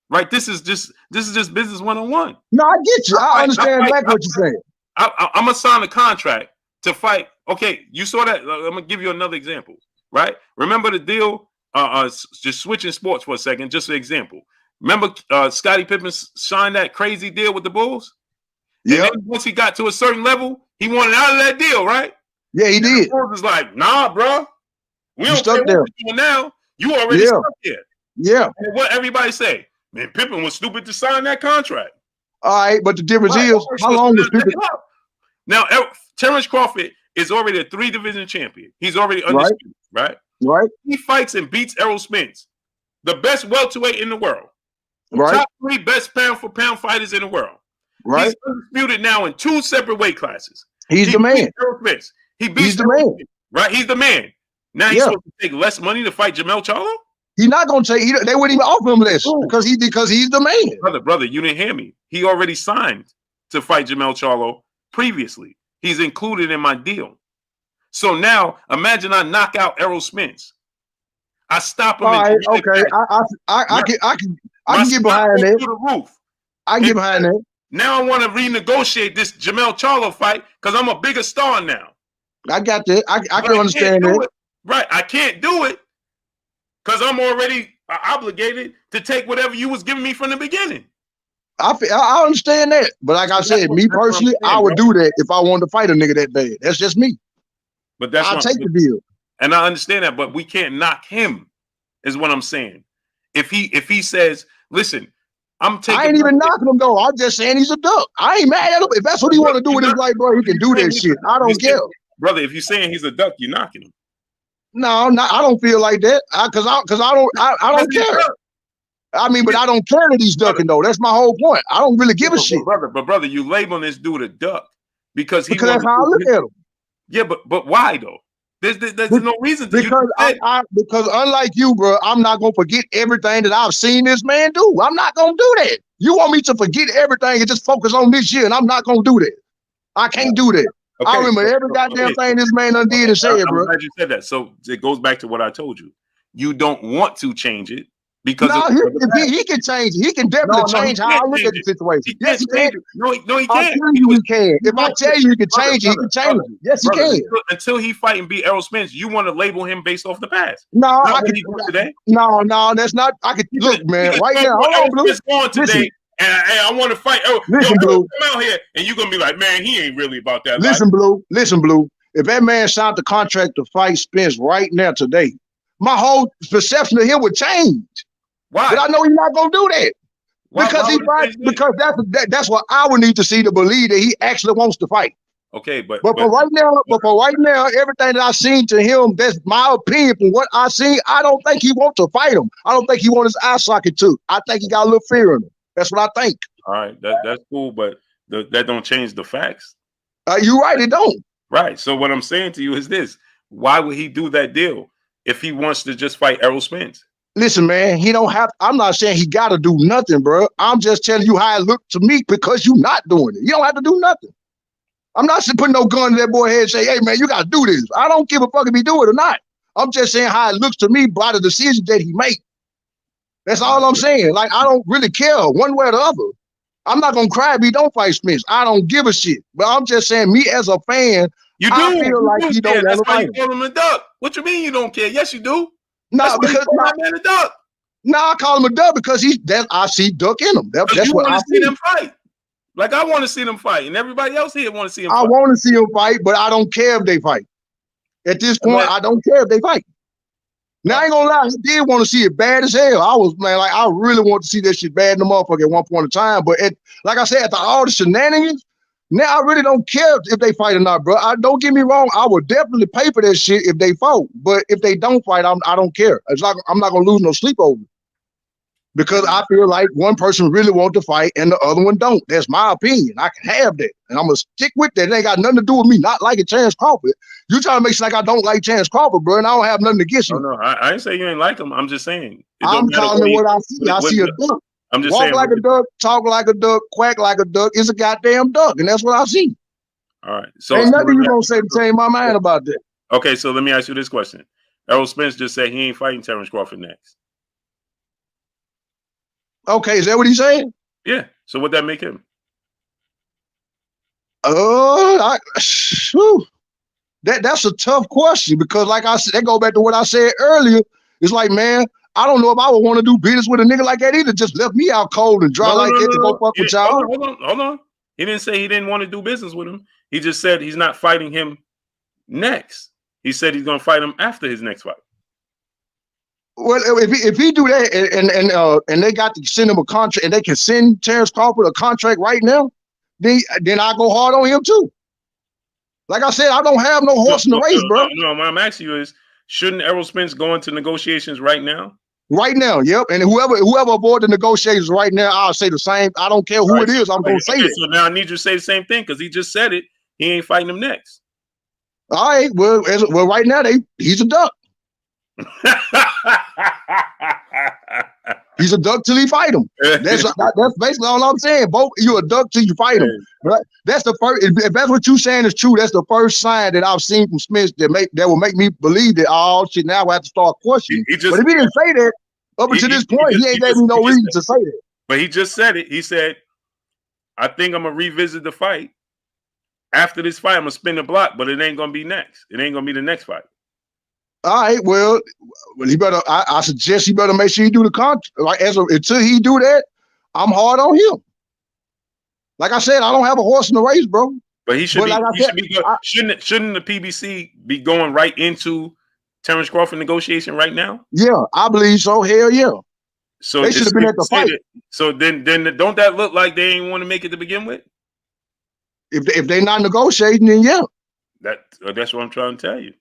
Right, this is just business 101. No, I get you. I understand exactly what you're saying. I'm gonna sign a contract to fight. Okay, you saw that. I'm gonna give you another example. Right, remember the deal? Just switching sports for a second, just an example. Remember, Scottie Pippen signed that crazy deal with the Bulls. Yeah. Once he got to a certain level, he wanted out of that deal, right? Yeah, he did. The Bulls was like, nah, bro. We don't stuck care there. what you're doing now. You already stuck there. Yeah. And what everybody say? Man, Pippen was stupid to sign that contract. All right, but the difference is, how long was Pippen? Now, Terrence Crawford is already a 3-division champion. He's already undisputed, right? Right. He fights and beats Errol Spence, the best welterweight in the world. Right. Top 3 best pound-for-pound fighters in the world. Right. He's undisputed now in 2 separate weight classes. He's the man. Errol Spence. He beats He's the man. Right? He's the man. Now he's supposed to take less money to fight Jermell Charlo? He's not gonna take. They wouldn't even offer him less because he's the man. Brother, you didn't hear me. He already signed to fight Jermell Charlo previously. He's included in my deal. So now imagine I knock out Errol Spence. I stop him. All right, okay. I can get behind that. The roof. I can get behind that. Now I want to renegotiate this Jermell Charlo fight because I'm a bigger star now. I got that. I can understand that. Right. I can't do it because I'm already obligated to take whatever you was giving me from the beginning. I understand that. But like I said, me personally, I would do that if I wanted to fight a nigga that bad. That's just me. But I'll take the deal. And I understand that, but we can't knock him, is what I'm saying. If he says, listen, I'm taking. I ain't even knocking him though. I'm just saying he's a duck. I ain't mad at him. If that's what he want to do with his life, bro, he can do that shit. I don't care. Brother, if you're saying he's a duck, you're knocking him. No, I don't feel like that. Cause I don't care. I mean, but I don't care that he's ducking though. That's my whole point. I don't really give a shit. Brother, you labeling this dude a duck because that's how I look at him. Yeah, but why though? There's no reason to because unlike you, bro, I'm not gonna forget everything that I've seen this man do. I'm not gonna do that. You want me to forget everything and just focus on this year, and I'm not gonna do that. I can't do that. Okay, I remember every goddamn thing this man done did and said, bro. I'm glad you said that. So it goes back to what I told you. You don't want to change it because he can change it. He can definitely change how I look at the situation. Yes, he can. No, he can't. I tell you he can. If I tell you he can change it, he can change it. Yes, he can. Until he fight and beat Errol Spence, you want to label him based off the past. No, no, that's not. I could look, man. Right now, hold on, Blue. On today. And I want to fight. Listen, Blue. Come out here, and you're gonna be like, man, he ain't really about that. Listen, Blue. If that man signed the contract to fight Spence right now today, my whole perception of him would change. Why? But I know he's not gonna do that because that's what I would need to see to believe that he actually wants to fight. Okay, but for right now, everything that I've seen to him, that's my opinion. From what I seen, I don't think he wants to fight him. I don't think he wants his eye socket too. I think he got a little fear in him. That's what I think. All right, that's cool, but that don't change the facts. You're right, it don't. Right. So what I'm saying to you is this: why would he do that deal if he wants to just fight Errol Spence? Listen, man, he don't have. I'm not saying he got to do nothing, bro. I'm just telling you how it looked to me because you're not doing it. You don't have to do nothing. I'm not putting no gun to that boy's head and say, "Hey, man, you got to do this." I don't give a fuck if he do it or not. I'm just saying how it looks to me by the decision that he make. That's all I'm saying. Like, I don't really care one way or the other. I'm not gonna cry if he don't fight Spence. I don't give a shit. But I'm just saying, me as a fan, I feel like he don't want to fight. That's why you call him a duck. What you mean you don't care? Yes, you do. No, because man a duck. No, I call him a duck because I see duck in him. That's what I see them fight. Like I want to see them fight, and everybody else here want to see them fight. I want to see them fight, but I don't care if they fight. At this point, I don't care if they fight. Now, I ain't gonna lie, I did want to see it bad as hell. I really want to see that shit bad in the motherfucker at one point in time. But like I said, after all the shenanigans, now I really don't care if they fight or not, bro. Don't get me wrong, I would definitely pay for that shit if they fought. But if they don't fight, I don't care. It's like I'm not gonna lose no sleep over it. Because I feel like one person really wants to fight and the other one don't. That's my opinion. I can have that. And I'm going to stick with that. It ain't got nothing to do with me not liking Chance Crawford. You trying to make it like I don't like Chance Crawford, bro, and I don't have nothing against you. No, I ain't say you ain't like him. I'm just saying. I'm calling it what I see. I see a duck. I'm just walk saying. Walk like a duck, talk like a duck, quack like a duck. It's a goddamn duck, and that's what I see. All right. So ain't nothing you going to say to change my mind about that. Okay, so let me ask you this question. Errol Spence just said he ain't fighting Terrence Crawford next. Okay, is that what he's saying? Yeah. So what that make him? That's a tough question because, like I said, that go back to what I said earlier. It's like, man, I don't know if I would want to do business with a nigga like that either. Just left me out cold and dry that to go fuck with y'all. Hold on. He didn't say he didn't want to do business with him. He just said he's not fighting him next. He said he's going to fight him after his next fight. Well, if he do that and they got to send him a contract and they can send Terrence Crawford a contract right now, then I go hard on him too. Like I said, I don't have no horse in the race, bro. No, what I'm asking you is, shouldn't Errol Spence go into negotiations right now? Right now, yep. And whoever aboard the negotiations right now, I'll say the same. I don't care who it is. I'm gonna say it. So now I need you to say the same thing because he just said it. He ain't fighting him next. All right. Well, right now he's a duck. He's a duck till he fight him. That's basically all I'm saying. Both you a duck till you fight him. Right? That's the first. If that's what you're saying is true, that's the first sign that I've seen from Smith that will make me believe that oh shit. Now I have to start questioning. But if he didn't say that up until this point, he ain't gave me no reason to say that. But he just said it. He said, "I think I'm gonna revisit the fight. After this fight, I'm gonna spin the block, but it ain't gonna be next. It ain't gonna be the next fight." All right, well, he better. I suggest he better make sure he do the contract. Like until he do that, I'm hard on him. Like I said, I don't have a horse in the race, bro. But he should shouldn't the PBC be going right into Terrence Crawford negotiation right now? Yeah, I believe so. Hell yeah. So they should have been at the fight. So then don't that look like they ain't want to make it to begin with? If they're not negotiating, then yeah. That's what I'm trying to tell you.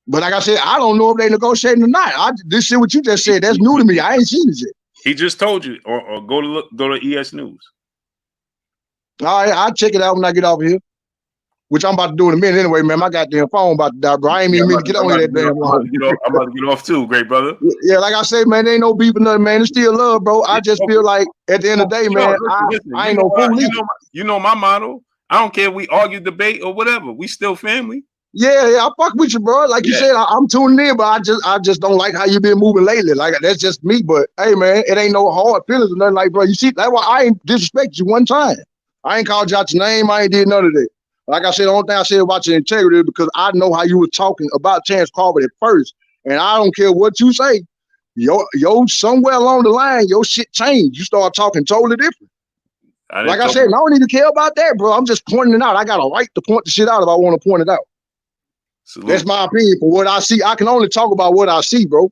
But like I said, I don't know if they negotiating or not. This shit what you just said, that's new to me. I ain't seen it yet. He just told you, or go to ES News. All right, I'll check it out when I get off here. Which I'm about to do in a minute anyway, man. My goddamn phone about to die, bro. I ain't even mean to get on that damn line. I'm about to get off too, great brother. Yeah, like I say, man, there ain't no beef or nothing, man. It's still love, bro. I just feel like at the end of the day, man, I ain't no fool. You know my motto. I don't care if we argue, debate, or whatever. We still family. Yeah, I fuck with you, bro. Like you said, I'm tuning in, but I just don't like how you been moving lately. Like that's just me. But hey, man, it ain't no hard feelings or nothing. Like, bro, you see, that's why I ain't disrespect you one time. I ain't called you out your name. I ain't did none of that. Like I said, the only thing I said about your integrity is because I know how you were talking about Terrence Crawford at first, and I don't care what you say. Yo, somewhere along the line, your shit changed. You start talking totally different. Like I said, I don't even care about that, bro. I'm just pointing it out. I got a right to point the shit out if I want to point it out. Salute. That's my opinion for what I see. I can only talk about what I see, bro.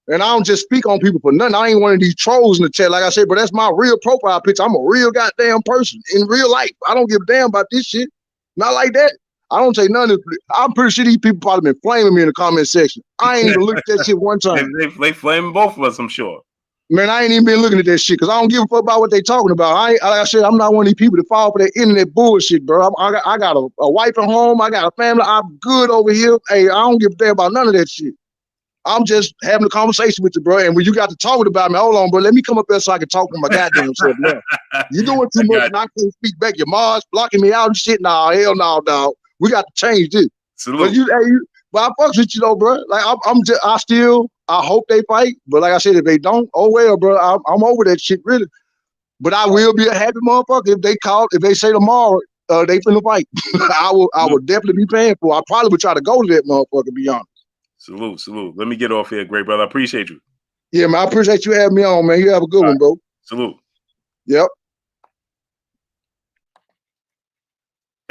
And I don't just speak on people for nothing. I ain't one of these trolls in the chat. Like I said, but that's my real profile picture. I'm a real goddamn person in real life. I don't give a damn about this shit. Not like that. I don't say none of it. I'm pretty sure these people probably been flaming me in the comment section. I ain't even looked at that shit one time. They flaming both of us, I'm sure. Man, I ain't even been looking at that shit because I don't give a fuck about what they talking about. Like I said, I'm not one of these people that fall for that internet bullshit, bro. I got a wife at home. I got a family. I'm good over here. Hey, I don't give a damn about none of that shit. I'm just having a conversation with you, bro. And when you got to talking about me, hold on, bro. Let me come up there so I can talk to my goddamn self. Now. You doing too much and I can't speak back. Your mom's blocking me out and shit. Nah, hell no, dog. We got to change this. But but I fucks with you though, bro. Like I hope they fight. But like I said, if they don't, oh well, bro. I'm over that shit, really. But I will be a happy motherfucker if they say tomorrow they finna fight. I will definitely be paying for it. I probably would try to go to that motherfucker, to be honest. Salute. Let me get off here, great brother. I appreciate you. Yeah, man. I appreciate you having me on, man. You have a good one, bro. Salute. Yep.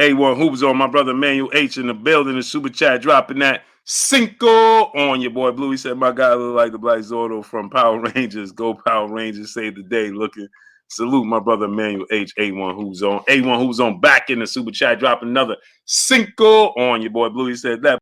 A1 Hoops on my brother Manuel H in the building. The super chat dropping that Cinco on your boy Blue. He said my guy look like the Black Zordo from Power Rangers. Go Power Rangers, save the day. Looking. Salute my brother Manuel H. A1 Who's on. A1 Who's on back in the super chat dropping another Cinco on your boy Blue. He said that.